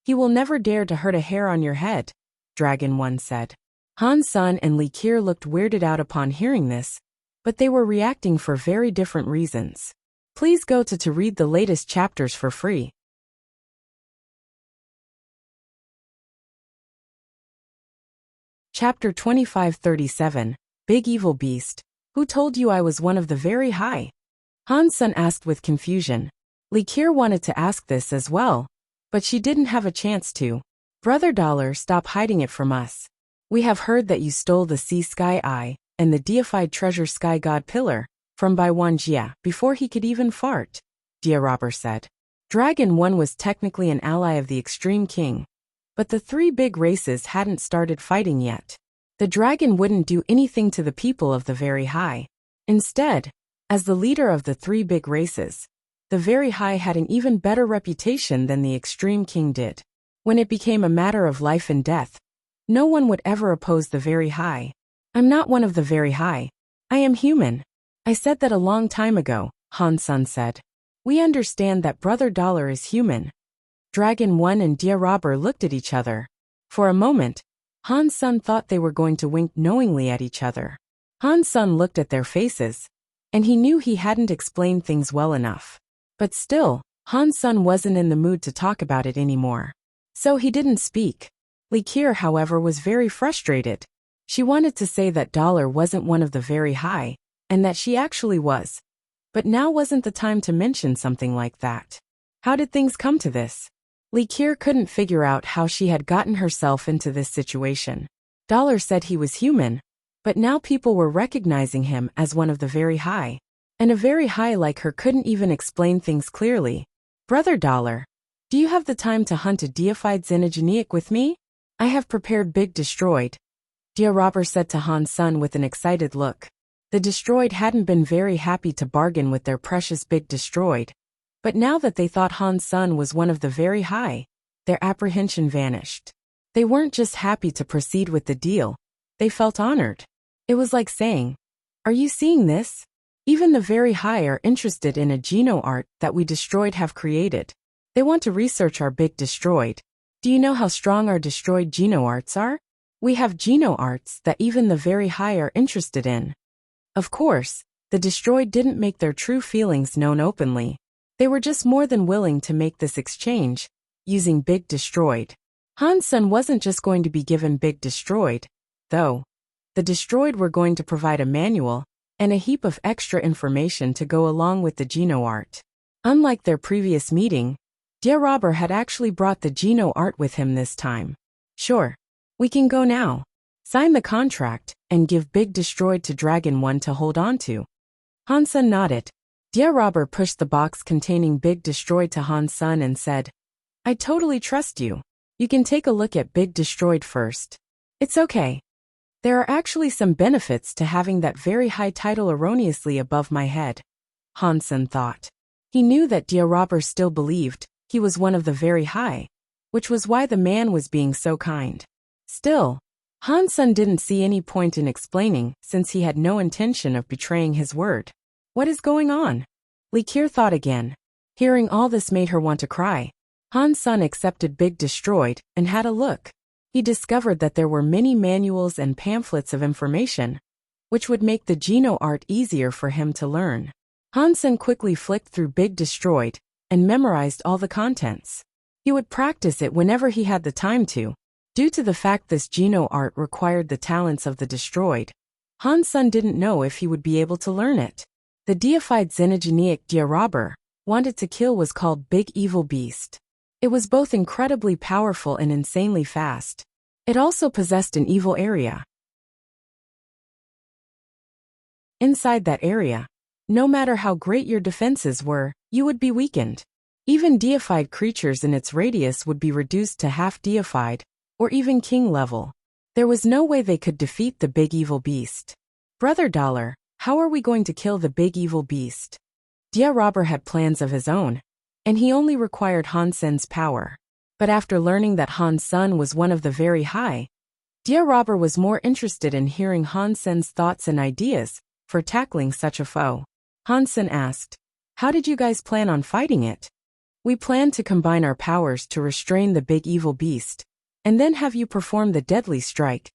He will never dare to hurt a hair on your head," Dragon 1 said. Han Sun and Li Qiu looked weirded out upon hearing this, but they were reacting for very different reasons. Please go to read the latest chapters for free. Chapter 2537, Big Evil Beast. Who told you I was one of the very high? Han Sun asked with confusion. Li Qiu wanted to ask this as well, but she didn't have a chance to. "Brother Dollar, stop hiding it from us. We have heard that you stole the Sea Sky Eye and the deified treasure Sky God Pillar from Bai Wanjie before he could even fart," Dia Robber said. Dragon 1 was technically an ally of the Extreme King, but the three big races hadn't started fighting yet. The dragon wouldn't do anything to the people of the Very High. Instead, as the leader of the three big races, the Very High had an even better reputation than the Extreme King did. When it became a matter of life and death, no one would ever oppose the Very High. "I'm not one of the Very High. I am human. I said that a long time ago," Han Sun said. "We understand that Brother Dollar is human." Dragon 1 and Dia Robber looked at each other. For a moment, Han Sun thought they were going to wink knowingly at each other. Han Sun looked at their faces, and he knew he hadn't explained things well enough. But still, Han Sun wasn't in the mood to talk about it anymore. So he didn't speak. Li Qiu, however, was very frustrated. She wanted to say that Dollar wasn't one of the very high, and that she actually was. But now wasn't the time to mention something like that. How did things come to this? Li Qiu couldn't figure out how she had gotten herself into this situation. Dollar said he was human, but now people were recognizing him as one of the very high. And a very high like her couldn't even explain things clearly. "Brother Dollar, do you have the time to hunt a deified Xenogeneic with me? I have prepared Big Destroyed," Dia Robber said to Han Sun with an excited look. The Destroyed hadn't been very happy to bargain with their precious Big Destroyed, but now that they thought Han Sun was one of the very high, their apprehension vanished. They weren't just happy to proceed with the deal, they felt honored. It was like saying, "Are you seeing this? Even the very high are interested in a geno art that we Destroyed have created. They want to research our Big Destroyed. Do you know how strong our Destroyed geno arts are? We have geno arts that even the very high are interested in." Of course, the Destroyed didn't make their true feelings known openly. They were just more than willing to make this exchange, using Big Destroyed. Han Sun wasn't just going to be given Big Destroyed, though. The Destroyed were going to provide a manual and a heap of extra information to go along with the geno art. Unlike their previous meeting, Dia Robber had actually brought the geno art with him this time. "Sure. We can go now. Sign the contract and give Big Destroyed to Dragon 1 to hold on to." Han Sun nodded. Dia Robber pushed the box containing Big Destroyed to Han Sun and said, "I totally trust you. You can take a look at Big Destroyed first. It's okay. There are actually some benefits to having that very high title erroneously above my head," Han Sun thought. He knew that Dia Robber still believed he was one of the very high, which was why the man was being so kind. Still, Han Sun didn't see any point in explaining since he had no intention of betraying his word. What is going on? Li Qiu thought again. Hearing all this made her want to cry. Han Sun accepted Big Destroyed and had a look. He discovered that there were many manuals and pamphlets of information, which would make the geno art easier for him to learn. Han Sun quickly flicked through Big Destroyed and memorized all the contents. He would practice it whenever he had the time to. Due to the fact this geno art required the talents of the Destroyed, Han Sun didn't know if he would be able to learn it. The deified Xenogeneic Dia Robber wanted to kill was called Big Evil Beast. It was both incredibly powerful and insanely fast. It also possessed an evil area. Inside that area, no matter how great your defenses were, you would be weakened. Even deified creatures in its radius would be reduced to half deified, or even king level. There was no way they could defeat the Big Evil Beast. Brother Dollar, how are we going to kill the Big Evil Beast? Dia Robber had plans of his own, and he only required Han Sen's power. But after learning that Han Sen was one of the very high, Dia Robber was more interested in hearing Han Sen's thoughts and ideas for tackling such a foe. Han Sen asked, "How did you guys plan on fighting it?" "We plan to combine our powers to restrain the Big Evil Beast, and then have you perform the deadly strike."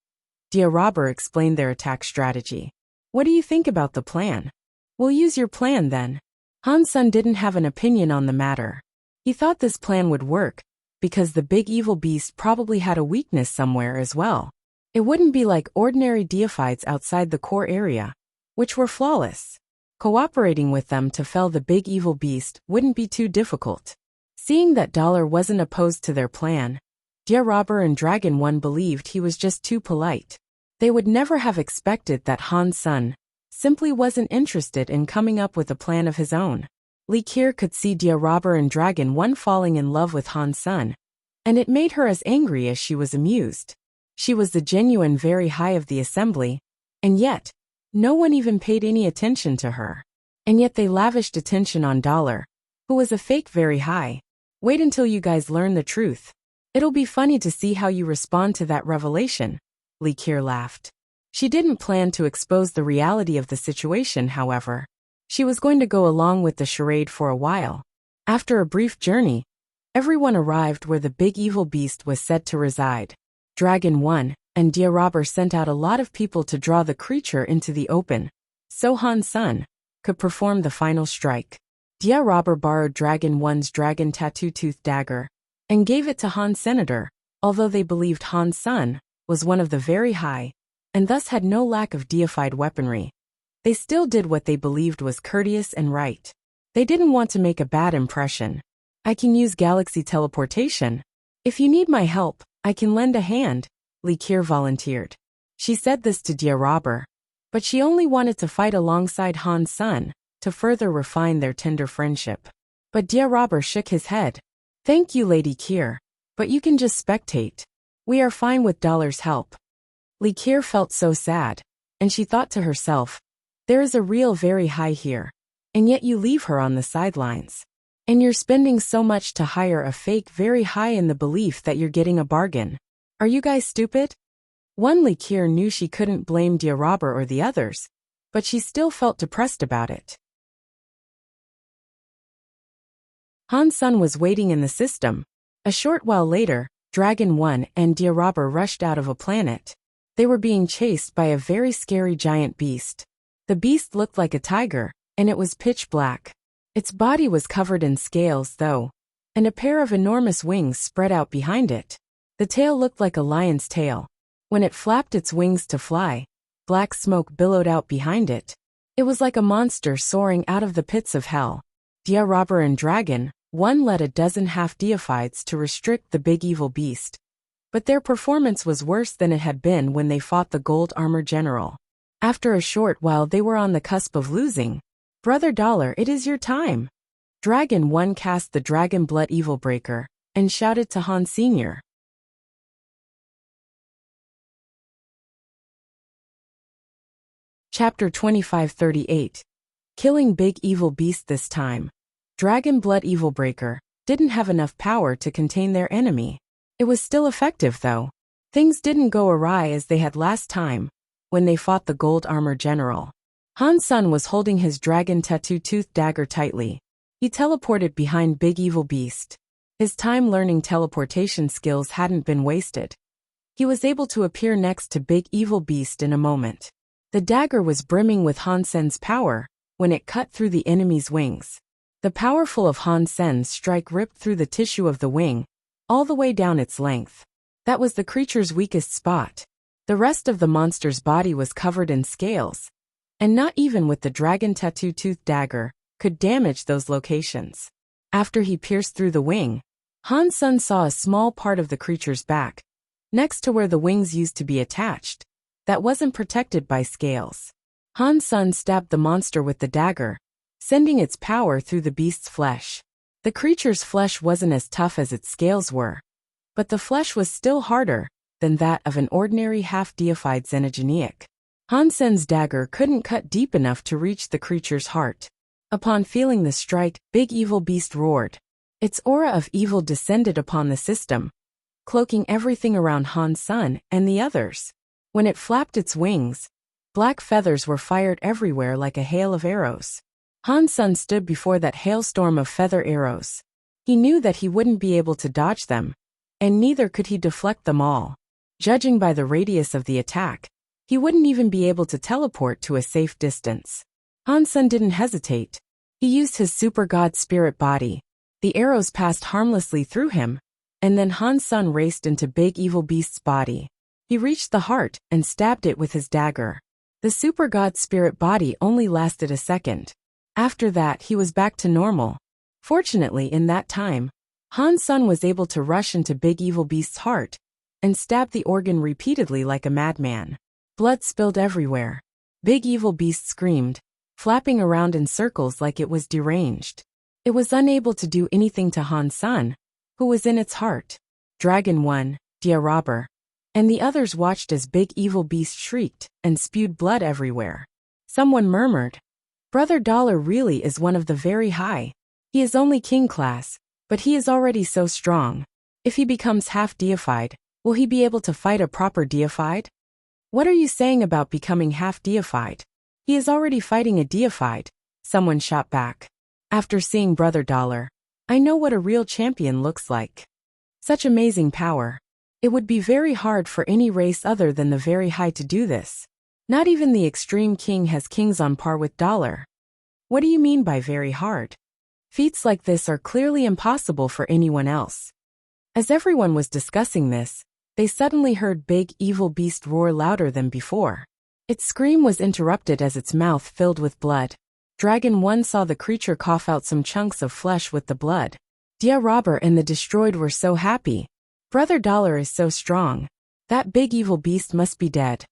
Dia Robber explained their attack strategy. "What do you think about the plan?" "We'll use your plan then." Han Sen didn't have an opinion on the matter. He thought this plan would work, because the Big Evil Beast probably had a weakness somewhere as well. It wouldn't be like ordinary deifieds outside the core area, which were flawless. Cooperating with them to fell the Big Evil Beast wouldn't be too difficult. Seeing that Dollar wasn't opposed to their plan, Dia Robber and Dragon One believed he was just too polite. They would never have expected that Han Sen simply wasn't interested in coming up with a plan of his own. Li Kier could see Dia Robber and Dragon One falling in love with Han Sen, and it made her as angry as she was amused. She was the genuine very high of the assembly, and yet, no one even paid any attention to her. And yet they lavished attention on Dollar, who was a fake very high. Wait until you guys learn the truth. It'll be funny to see how you respond to that revelation, Li Kier laughed. She didn't plan to expose the reality of the situation, however. She was going to go along with the charade for a while. After a brief journey, everyone arrived where the Big Evil Beast was said to reside. Dragon One and Dia Robber sent out a lot of people to draw the creature into the open, so Han Sen could perform the final strike. Dia Robber borrowed Dragon One's dragon tattoo tooth dagger and gave it to Han Senator, although they believed Han Sen was one of the very high, and thus had no lack of deified weaponry. They still did what they believed was courteous and right. They didn't want to make a bad impression. "I can use galaxy teleportation. If you need my help, I can lend a hand," Li Kier volunteered. She said this to Dia Robber, but she only wanted to fight alongside Han Sen to further refine their tender friendship. But Dia Robber shook his head. "Thank you, Lady Kier, but you can just spectate. We are fine with Dollar's help." Li Kier felt so sad, and she thought to herself, there is a real very high here, and yet you leave her on the sidelines. And you're spending so much to hire a fake very high in the belief that you're getting a bargain. Are you guys stupid? Li Kier knew she couldn't blame Dia Robber or the others, but she still felt depressed about it. Han Sen was waiting in the system. A short while later, Dragon One and Dia Robber rushed out of a planet. They were being chased by a very scary giant beast. The beast looked like a tiger, and it was pitch black. Its body was covered in scales, though, and a pair of enormous wings spread out behind it. The tail looked like a lion's tail. When it flapped its wings to fly, black smoke billowed out behind it. It was like a monster soaring out of the pits of hell. Dia Robber and Dragon One led a dozen half-deifieds to restrict the Big Evil Beast, but their performance was worse than it had been when they fought the Gold Armor General. After a short while they were on the cusp of losing. "Brother Dollar, it is your time." Dragon One cast the Dragon Blood Evil Breaker and shouted to Han Sr. Chapter 2538. Killing Big Evil Beast this time. Dragon Blood Evil Breaker didn't have enough power to contain their enemy. It was still effective, though. Things didn't go awry as they had last time, when they fought the Gold Armor General. Han Sen was holding his dragon tattoo tooth dagger tightly. He teleported behind Big Evil Beast. His time learning teleportation skills hadn't been wasted. He was able to appear next to Big Evil Beast in a moment. The dagger was brimming with Han Sen's power when it cut through the enemy's wings. The powerful of Han Sen's strike ripped through the tissue of the wing, all the way down its length. That was the creature's weakest spot. The rest of the monster's body was covered in scales, and not even with the dragon tattoo tooth dagger could damage those locations. After he pierced through the wing, Han Sen saw a small part of the creature's back, next to where the wings used to be attached, that wasn't protected by scales. Han Sen stabbed the monster with the dagger, sending its power through the beast's flesh. The creature's flesh wasn't as tough as its scales were, but the flesh was still harder than that of an ordinary half-deified xenogeniac. Han Sen's dagger couldn't cut deep enough to reach the creature's heart. Upon feeling the strike, Big Evil Beast roared. Its aura of evil descended upon the system, cloaking everything around Han Sen and the others. When it flapped its wings, black feathers were fired everywhere like a hail of arrows. Han Sen stood before that hailstorm of feather arrows. He knew that he wouldn't be able to dodge them, and neither could he deflect them all. Judging by the radius of the attack, he wouldn't even be able to teleport to a safe distance. Han Sen didn't hesitate. He used his super god spirit body. The arrows passed harmlessly through him, and then Han Sen raced into Big Evil Beast's body. He reached the heart and stabbed it with his dagger. The super god spirit body only lasted a second. After that, he was back to normal. Fortunately, in that time, Han Sen was able to rush into Big Evil Beast's heart and stab the organ repeatedly like a madman. Blood spilled everywhere. Big Evil Beast screamed, flapping around in circles like it was deranged. It was unable to do anything to Han Sen, who was in its heart. Dragon 1, Dia Robber, and the others watched as Big Evil Beast shrieked and spewed blood everywhere. Someone murmured, "Brother Dollar really is one of the very high. He is only king class, but he is already so strong. If he becomes half deified, will he be able to fight a proper deified?" "What are you saying about becoming half deified? He is already fighting a deified," someone shot back. "After seeing Brother Dollar, I know what a real champion looks like. Such amazing power. It would be very hard for any race other than the very high to do this. Not even the extreme king has kings on par with Dollar." "What do you mean by very hard? Feats like this are clearly impossible for anyone else." As everyone was discussing this, they suddenly heard Big Evil Beast roar louder than before. Its scream was interrupted as its mouth filled with blood. Dragon 1 saw the creature cough out some chunks of flesh with the blood. Dia Robber and the Destroyed were so happy. "Brother Dollar is so strong. That Big Evil Beast must be dead."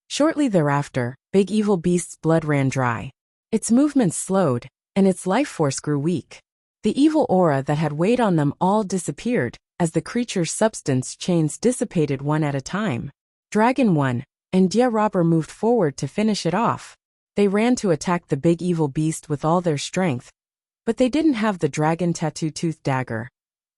Shortly thereafter, Big Evil Beast's blood ran dry. Its movements slowed, and its life force grew weak. The evil aura that had weighed on them all disappeared, as the creature's substance chains dissipated one at a time. Dragon 1 and Dia Robber moved forward to finish it off. They ran to attack the Big Evil Beast with all their strength, but they didn't have the dragon tattoo tooth dagger,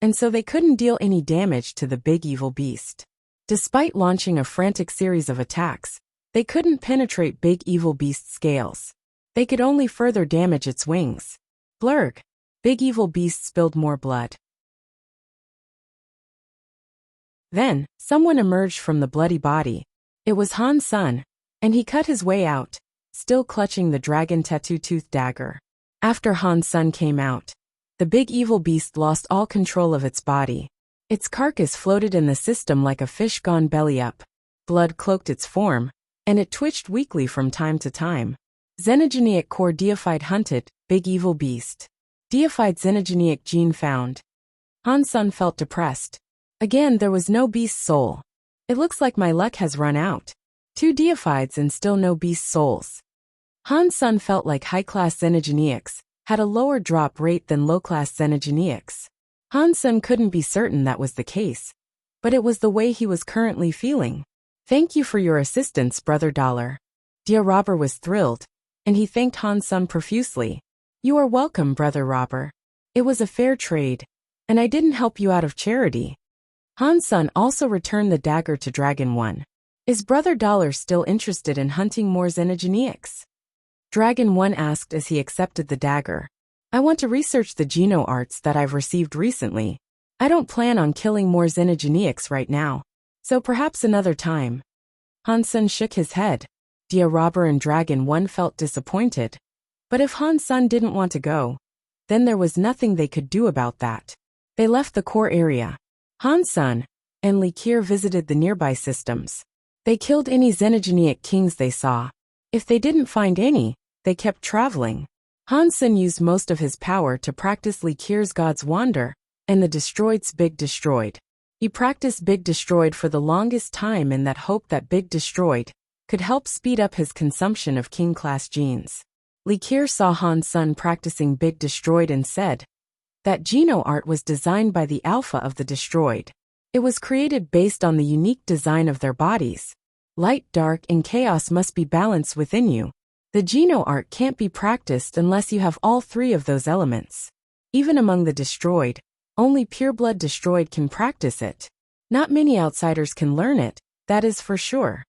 and so they couldn't deal any damage to the Big Evil Beast. Despite launching a frantic series of attacks, they couldn't penetrate Big Evil Beast's scales. They could only further damage its wings. Blurg! Big Evil Beast spilled more blood. Then, someone emerged from the bloody body. It was Han Sen, and he cut his way out, still clutching the dragon tattoo tooth dagger. After Han Sen came out, the Big Evil Beast lost all control of its body. Its carcass floated in the system like a fish gone belly up. Blood cloaked its form, and it twitched weakly from time to time. Xenogeniac core deified hunted, Big Evil Beast. Deified xenogeniac gene found. Han Sen felt depressed. Again, there was no beast soul. "It looks like my luck has run out. 2 deifieds and still no beast souls." Han Sen felt like high-class xenogeniacs had a lower drop rate than low-class xenogeniacs. Han Sen couldn't be certain that was the case, but it was the way he was currently feeling. "Thank you for your assistance, Brother Dollar." Dia Robber was thrilled, and he thanked Han Sen profusely. "You are welcome, Brother Robber. It was a fair trade, and I didn't help you out of charity." Han Sen also returned the dagger to Dragon 1. "Is Brother Dollar still interested in hunting more xenogeniacs?" Dragon 1 asked as he accepted the dagger. "I want to research the geno arts that I've received recently. I don't plan on killing more xenogeniacs right now, so perhaps another time." Han Sen shook his head. Dia Robber and Dragon 1 felt disappointed. But if Han Sen didn't want to go, then there was nothing they could do about that. They left the core area. Han Sen and Li Kier visited the nearby systems. They killed any xenogeniac kings they saw. If they didn't find any, they kept traveling. Han Sen used most of his power to practice Li Qier's God's Wander and the Destroyed's Big Destroyed. He practiced Big Destroyed for the longest time in that hope that Big Destroyed could help speed up his consumption of king-class genes. Li Qier saw Han Sen practicing Big Destroyed and said that Geno art was designed by the Alpha of the Destroyed. It was created based on the unique design of their bodies. Light, dark, and chaos must be balanced within you. The Geno art can't be practiced unless you have all three of those elements. Even among the Destroyed, only pureblood Destroyed can practice it. Not many outsiders can learn it, that is for sure.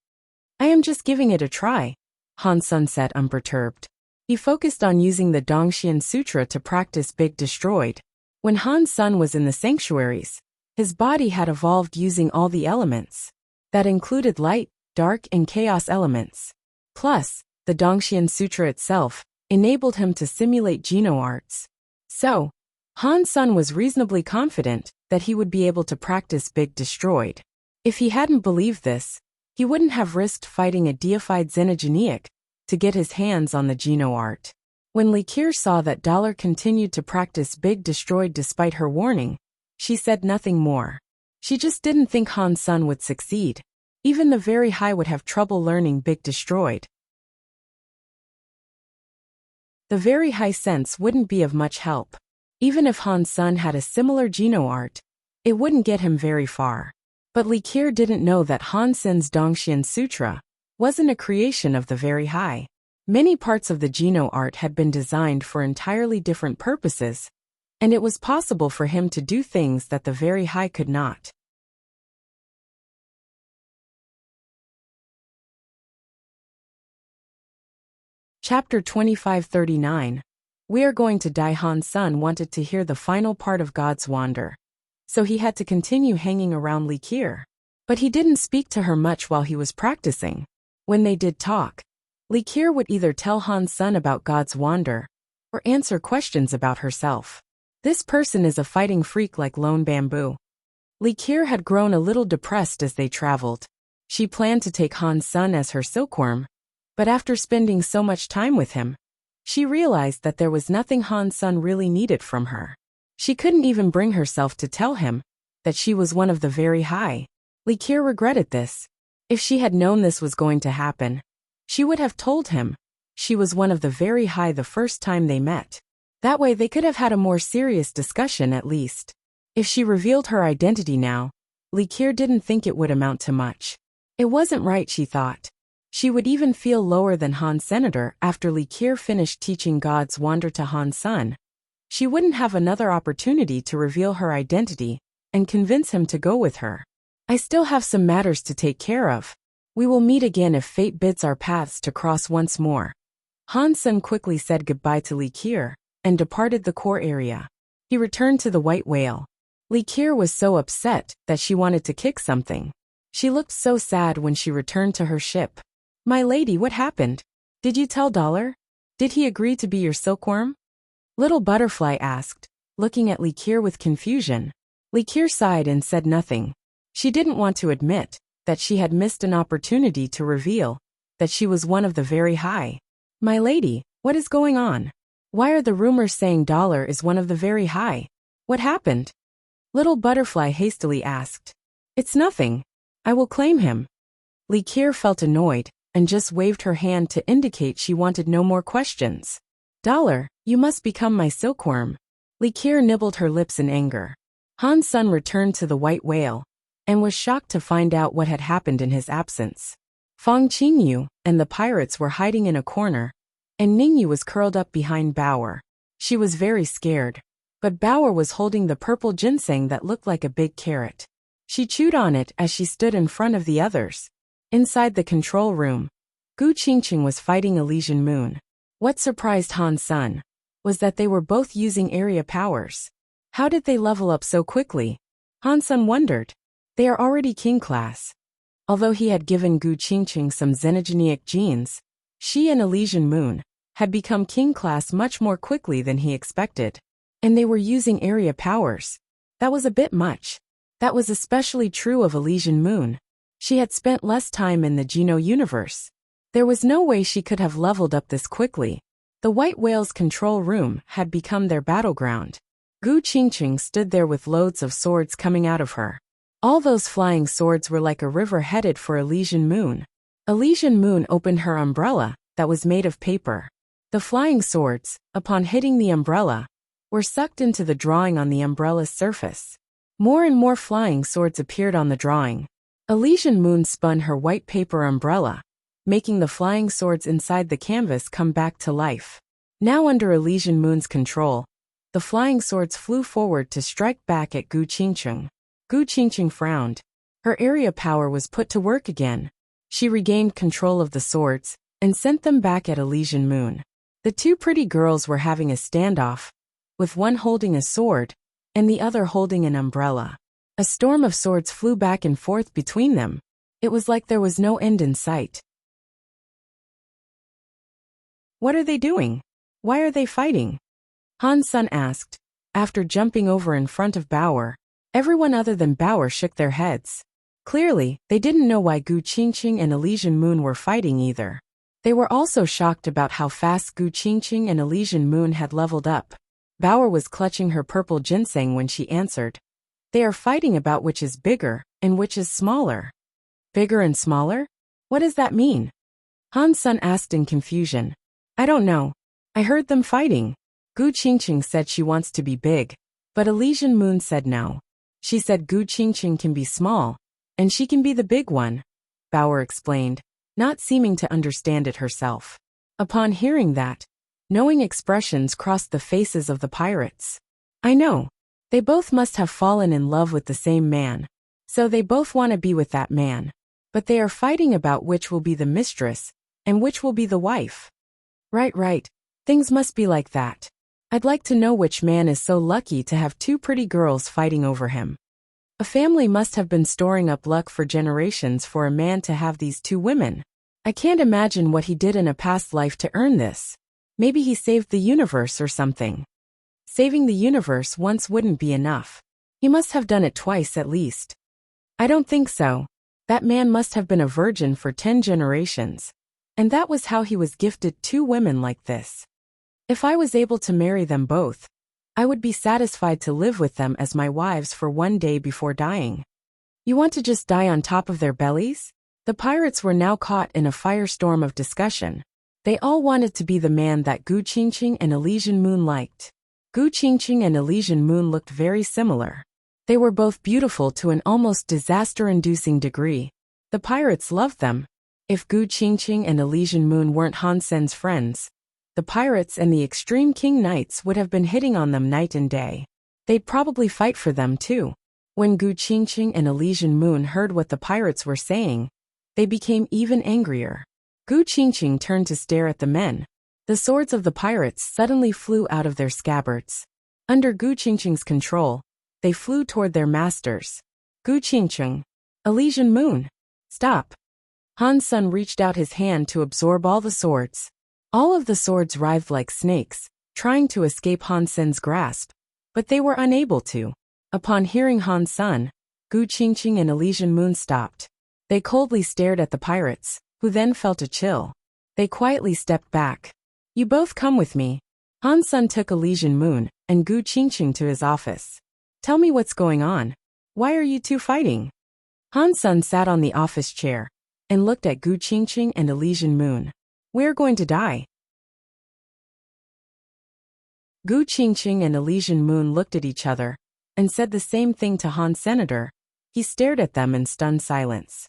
I am just giving it a try, Han Sen said unperturbed. He focused on using the Dongxian Sutra to practice Big Destroyed. When Han Sen was in the sanctuaries, his body had evolved using all the elements. That included light, dark, and chaos elements. Plus, the Dongxian Sutra itself enabled him to simulate Geno arts. So, Han Sen was reasonably confident that he would be able to practice Big Destroyed. If he hadn't believed this, he wouldn't have risked fighting a deified Xenogeneic to get his hands on the Geno art. When Li Qier saw that Dollar continued to practice Big Destroyed despite her warning, she said nothing more. She just didn't think Han Sen would succeed. Even the very high would have trouble learning Big Destroyed. The very high sense wouldn't be of much help. Even if Han Sen had a similar Geno art, it wouldn't get him very far. But Li Qier didn't know that Han Sen's Dongxian Sutra wasn't a creation of the very high. Many parts of the Geno art had been designed for entirely different purposes, and it was possible for him to do things that the very high could not. Chapter 2539. We are going to die. Han Sen wanted to hear the final part of God's Wander, so he had to continue hanging around Li Qier. But he didn't speak to her much while he was practicing. When they did talk, Li Qier would either tell Han Sen about God's Wander or answer questions about herself. This person is a fighting freak like Lone Bamboo. Li Qier had grown a little depressed as they traveled. She planned to take Han Sen as her silkworm, but after spending so much time with him, she realized that there was nothing Han Sen really needed from her. She couldn't even bring herself to tell him that she was one of the very high. Li Qier regretted this. If she had known this was going to happen, she would have told him she was one of the very high the first time they met. That way they could have had a more serious discussion at least. If she revealed her identity now, Li Qier didn't think it would amount to much. It wasn't right, she thought. She would even feel lower than Han Senator after Li Qier finished teaching God's Wander to Han Sen. She wouldn't have another opportunity to reveal her identity and convince him to go with her. I still have some matters to take care of. We will meet again if fate bids our paths to cross once more. Han Sen quickly said goodbye to Li Qier and departed the core area. He returned to the White Whale. Li Qier was so upset that she wanted to kick something. She looked so sad when she returned to her ship. My lady, what happened? Did you tell Dollar? Did he agree to be your silkworm? Little Butterfly asked, looking at Li Qier with confusion. Li Qier sighed and said nothing. She didn't want to admit that she had missed an opportunity to reveal that she was one of the very high. My lady, what is going on? Why are the rumors saying Dollar is one of the very high? What happened? Little Butterfly hastily asked. It's nothing. I will claim him. Li Qier felt annoyed and just waved her hand to indicate she wanted no more questions. Dollar, you must become my silkworm. Li Qier nibbled her lips in anger. Han Sen returned to the White Whale and was shocked to find out what had happened in his absence. Fang Qingyu and the pirates were hiding in a corner, and Ningyu was curled up behind Bauer. She was very scared, but Bauer was holding the purple ginseng that looked like a big carrot. She chewed on it as she stood in front of the others. Inside the control room, Gu Qingqing was fighting Elysian Moon. What surprised Han Sen was that they were both using area powers. How did they level up so quickly? Han Sen wondered. They are already king class. Although he had given Gu Qingqing some Xenogeneic genes, she and Elysian Moon had become king class much more quickly than he expected. And they were using area powers. That was a bit much. That was especially true of Elysian Moon. She had spent less time in the Geno universe. There was no way she could have leveled up this quickly. The white whale's control room had become their battleground. Gu Qingqing stood there with loads of swords coming out of her. All those flying swords were like a river headed for Elysian Moon. Elysian Moon opened her umbrella, that was made of paper. The flying swords, upon hitting the umbrella, were sucked into the drawing on the umbrella's surface. More and more flying swords appeared on the drawing. Elysian Moon spun her white paper umbrella, making the flying swords inside the canvas come back to life. Now under Elysian Moon's control, the flying swords flew forward to strike back at Gu Qingqing. Gu Qingqing frowned. Her area power was put to work again. She regained control of the swords and sent them back at Elysian Moon. The two pretty girls were having a standoff, with one holding a sword and the other holding an umbrella. A storm of swords flew back and forth between them. It was like there was no end in sight. What are they doing? Why are they fighting? Han Sun asked. After jumping over in front of Bauer, everyone other than Bauer shook their heads. Clearly, they didn't know why Gu Qingqing and Elysian Moon were fighting either. They were also shocked about how fast Gu Qingqing and Elysian Moon had leveled up. Bauer was clutching her purple ginseng when she answered. They are fighting about which is bigger and which is smaller. Bigger and smaller? What does that mean? Han Sun asked in confusion. I don't know. I heard them fighting. Gu Qingqing said she wants to be big, but Elysian Moon said no. She said Gu Qingqing can be small, and she can be the big one, Bauer explained, not seeming to understand it herself. Upon hearing that, knowing expressions crossed the faces of the pirates. I know. They both must have fallen in love with the same man, so they both want to be with that man. But they are fighting about which will be the mistress, and which will be the wife. Right. Things must be like that. I'd like to know which man is so lucky to have two pretty girls fighting over him. A family must have been storing up luck for generations for a man to have these two women. I can't imagine what he did in a past life to earn this. Maybe he saved the universe or something. Saving the universe once wouldn't be enough. He must have done it twice at least. I don't think so. That man must have been a virgin for 10 generations. And that was how he was gifted two women like this. If I was able to marry them both, I would be satisfied to live with them as my wives for one day before dying. You want to just die on top of their bellies? The pirates were now caught in a firestorm of discussion. They all wanted to be the man that Gu Qingqing and Elysian Moon liked. Gu Qingqing and Elysian Moon looked very similar. They were both beautiful to an almost disaster-inducing degree. The pirates loved them. If Gu Qingqing and Elysian Moon weren't Han Sen's friends, the pirates and the Extreme King Knights would have been hitting on them night and day. They'd probably fight for them too. When Gu Qingqing and Elysian Moon heard what the pirates were saying, they became even angrier. Gu Qingqing turned to stare at the men. The swords of the pirates suddenly flew out of their scabbards. Under Gu Qingqing's control, they flew toward their masters. Gu Qingqing. Elysian Moon. Stop. Han Sun reached out his hand to absorb all the swords. All of the swords writhed like snakes, trying to escape Han Sen's grasp, but they were unable to. Upon hearing Han Sun, Gu Qingqing and Elysian Moon stopped. They coldly stared at the pirates, who then felt a chill. They quietly stepped back. You both come with me. Han Sun took Elysian Moon and Gu Qingqing to his office. Tell me what's going on. Why are you two fighting? Han Sun sat on the office chair and looked at Gu Qingqing and Elysian Moon. We're going to die. Gu Qingqing and Elysian Moon looked at each other and said the same thing to Han Senator. He stared at them in stunned silence.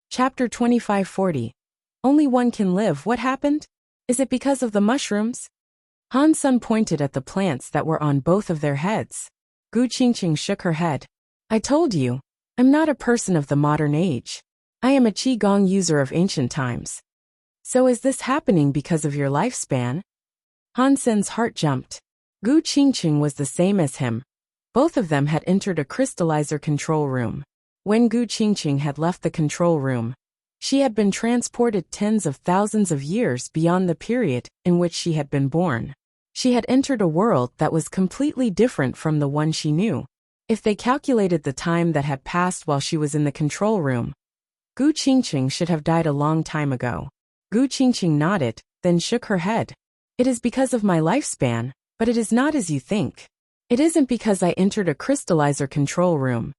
Chapter 2540. Only one can live. What happened? Is it because of the mushrooms? Han Sun pointed at the plants that were on both of their heads. Gu Qingqing shook her head. I told you, I'm not a person of the modern age. I am a Qigong user of ancient times. So is this happening because of your lifespan? Han Sen's heart jumped. Gu Qingqing was the same as him. Both of them had entered a crystallizer control room. When Gu Qingqing had left the control room, she had been transported tens of thousands of years beyond the period in which she had been born. She had entered a world that was completely different from the one she knew. If they calculated the time that had passed while she was in the control room, Gu Qingqing should have died a long time ago. Gu Qingqing nodded, then shook her head. It is because of my lifespan, but it is not as you think. It isn't because I entered a crystallizer control room.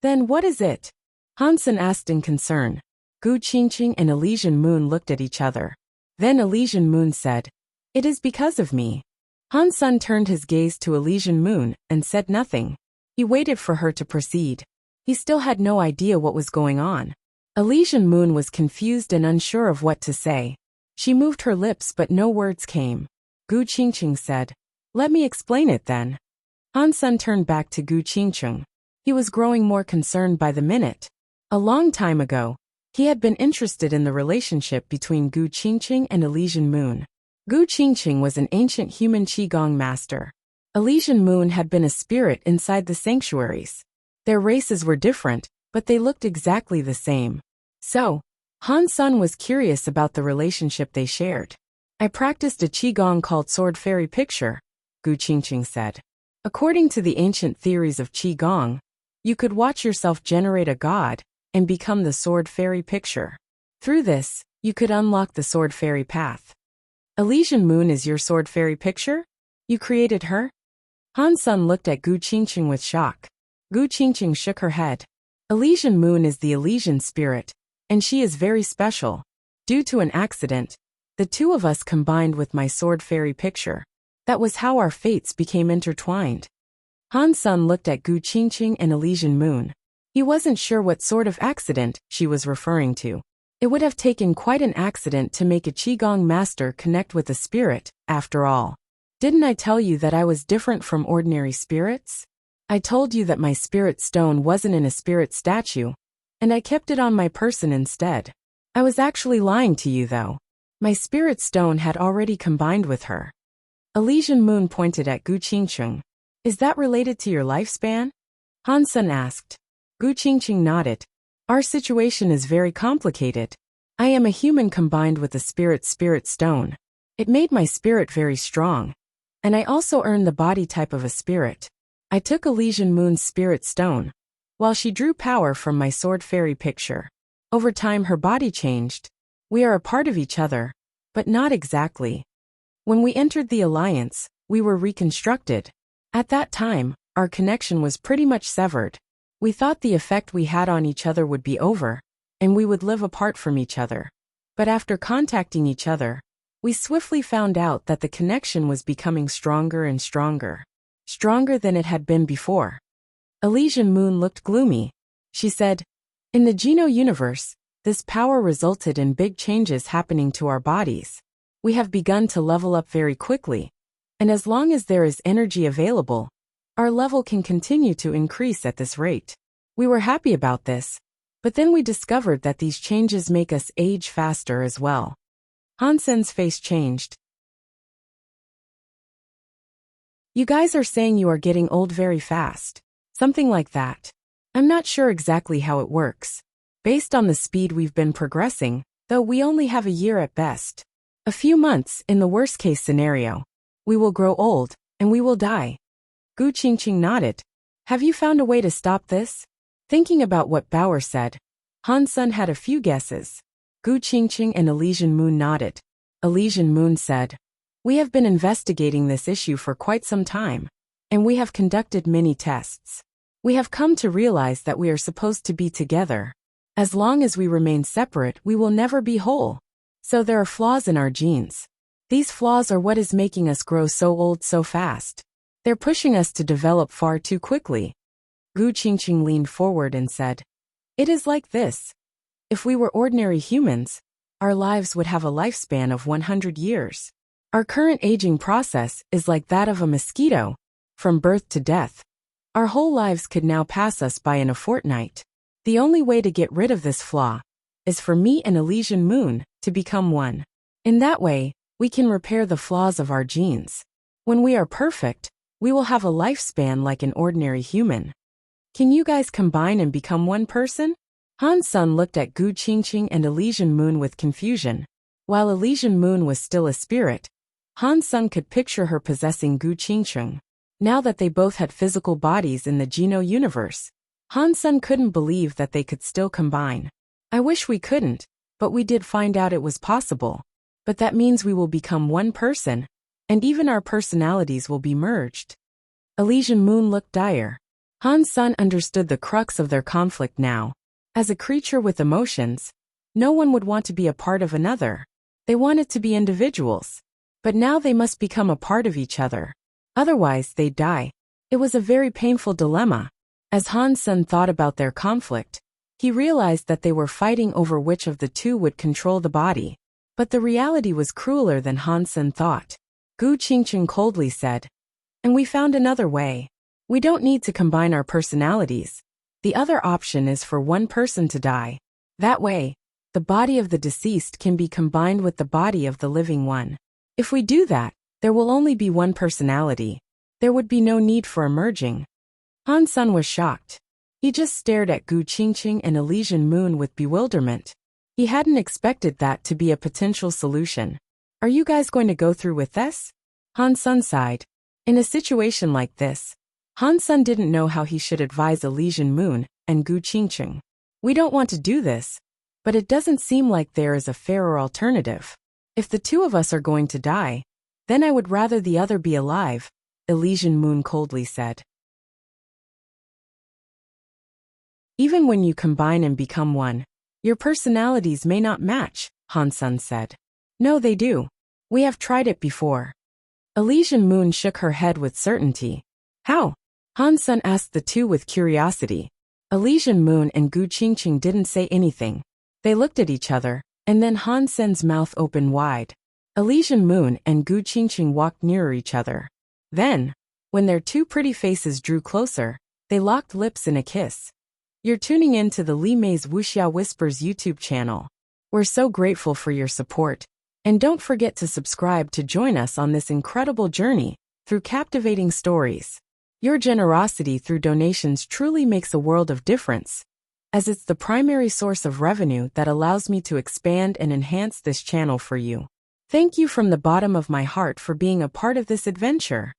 Then what is it? Hansen asked in concern. Gu Qingqing and Elysian Moon looked at each other. Then Elysian Moon said, "It is because of me." Hansen turned his gaze to Elysian Moon and said nothing. He waited for her to proceed. He still had no idea what was going on. Elysian Moon was confused and unsure of what to say. She moved her lips but no words came. Gu Qingqing said, "Let me explain it then." Hansen turned back to Gu Qingqing. He was growing more concerned by the minute. A long time ago, he had been interested in the relationship between Gu Qingqing and Elysian Moon. Gu Qingqing was an ancient human Qigong master. Elysian Moon had been a spirit inside the sanctuaries. Their races were different, but they looked exactly the same. So, Hansen was curious about the relationship they shared. "I practiced a Qigong called Sword Fairy Picture," Gu Qingqing said. "According to the ancient theories of Qigong, you could watch yourself generate a god and become the Sword Fairy Picture. Through this, you could unlock the Sword Fairy path." "Elysian Moon is your Sword Fairy Picture? You created her?" Hansen looked at Gu Qingqing with shock. Gu Qingqing shook her head. "Elysian Moon is the Elysian spirit, and she is very special. Due to an accident, the two of us combined with my Sword Fairy Picture. That was how our fates became intertwined." Hansen looked at Gu Qingqing and Elysian Moon. He wasn't sure what sort of accident she was referring to. It would have taken quite an accident to make a Qigong master connect with a spirit, after all. "Didn't I tell you that I was different from ordinary spirits? I told you that my spirit stone wasn't in a spirit statue, and I kept it on my person instead. I was actually lying to you though. My spirit stone had already combined with her." Elysian Moon pointed at Gu Qingqing. "Is that related to your lifespan?" Hansen asked. Gu Qingqing nodded. "Our situation is very complicated. I am a human combined with a spirit stone. It made my spirit very strong. And I also earned the body type of a spirit. I took Elysian Moon's spirit stone, while she drew power from my Sword Fairy Picture. Over time her body changed. We are a part of each other, but not exactly. When we entered the alliance, we were reconstructed. At that time, our connection was pretty much severed. We thought the effect we had on each other would be over, and we would live apart from each other. But after contacting each other, we swiftly found out that the connection was becoming stronger and stronger. Stronger than it had been before." Elysian Moon looked gloomy. She said, "In the Geno universe, this power resulted in big changes happening to our bodies. We have begun to level up very quickly, and as long as there is energy available, our level can continue to increase at this rate. We were happy about this, but then we discovered that these changes make us age faster as well." Hansen's face changed. "You guys are saying you are getting old very fast. Something like that. I'm not sure exactly how it works. Based on the speed we've been progressing, though we only have a year at best. A few months in the worst case scenario. We will grow old, and we will die." Gu Qingqing nodded. "Have you found a way to stop this?" Thinking about what Bauer said, Hansen had a few guesses. Gu Qingqing and Elysian Moon nodded. Elysian Moon said, "We have been investigating this issue for quite some time, and we have conducted many tests. We have come to realize that we are supposed to be together. As long as we remain separate, we will never be whole. So there are flaws in our genes. These flaws are what is making us grow so old so fast. They're pushing us to develop far too quickly." Gu Qingqing leaned forward and said, "It is like this. If we were ordinary humans, our lives would have a lifespan of 100 years. Our current aging process is like that of a mosquito, from birth to death. Our whole lives could now pass us by in a fortnight. The only way to get rid of this flaw is for me and Elysian Moon to become one. In that way, we can repair the flaws of our genes. When we are perfect, we will have a lifespan like an ordinary human. Can you guys combine and become one person?" Hansen looked at Gu Qingqing and Elysian Moon with confusion. While Elysian Moon was still a spirit, Hansen could picture her possessing Gu Qingqing. Now that they both had physical bodies in the Geno universe, Hansen couldn't believe that they could still combine. I wish we couldn't, but we did find out it was possible. But that means we will become one person, and even our personalities will be merged. Elysian Moon looked dire. Han's son understood the crux of their conflict now. As a creature with emotions, no one would want to be a part of another. They wanted to be individuals. But now they must become a part of each other. Otherwise, they'd die. It was a very painful dilemma. As Han's son thought about their conflict, he realized that they were fighting over which of the two would control the body. But the reality was crueler than Han's son thought. Gu Qingqing coldly said, "And we found another way. We don't need to combine our personalities. The other option is for one person to die. That way, the body of the deceased can be combined with the body of the living one. If we do that, there will only be one personality. There would be no need for a merging." Han's son was shocked. He just stared at Gu Qingqing and Elysian Moon with bewilderment. He hadn't expected that to be a potential solution. "Are you guys going to go through with this?" Han's son sighed. In a situation like this, Han's son didn't know how he should advise Elysian Moon and Gu Qingqing. "We don't want to do this, but it doesn't seem like there is a fairer alternative. If the two of us are going to die, then I would rather the other be alive," Elysian Moon coldly said. "Even when you combine and become one, your personalities may not match," Han's son said. "No, they do. We have tried it before." Elysian Moon shook her head with certainty. "How?" Han's son asked the two with curiosity. Elysian Moon and Gu Qingqing didn't say anything. They looked at each other, and then Han's son's mouth opened wide. Elysian Moon and Gu Qingqing walked nearer each other. Then, when their two pretty faces drew closer, they locked lips in a kiss. You're tuning in to the Li Mei's Wuxia Whispers YouTube channel. We're so grateful for your support, and don't forget to subscribe to join us on this incredible journey through captivating stories. Your generosity through donations truly makes a world of difference, as it's the primary source of revenue that allows me to expand and enhance this channel for you. Thank you from the bottom of my heart for being a part of this adventure.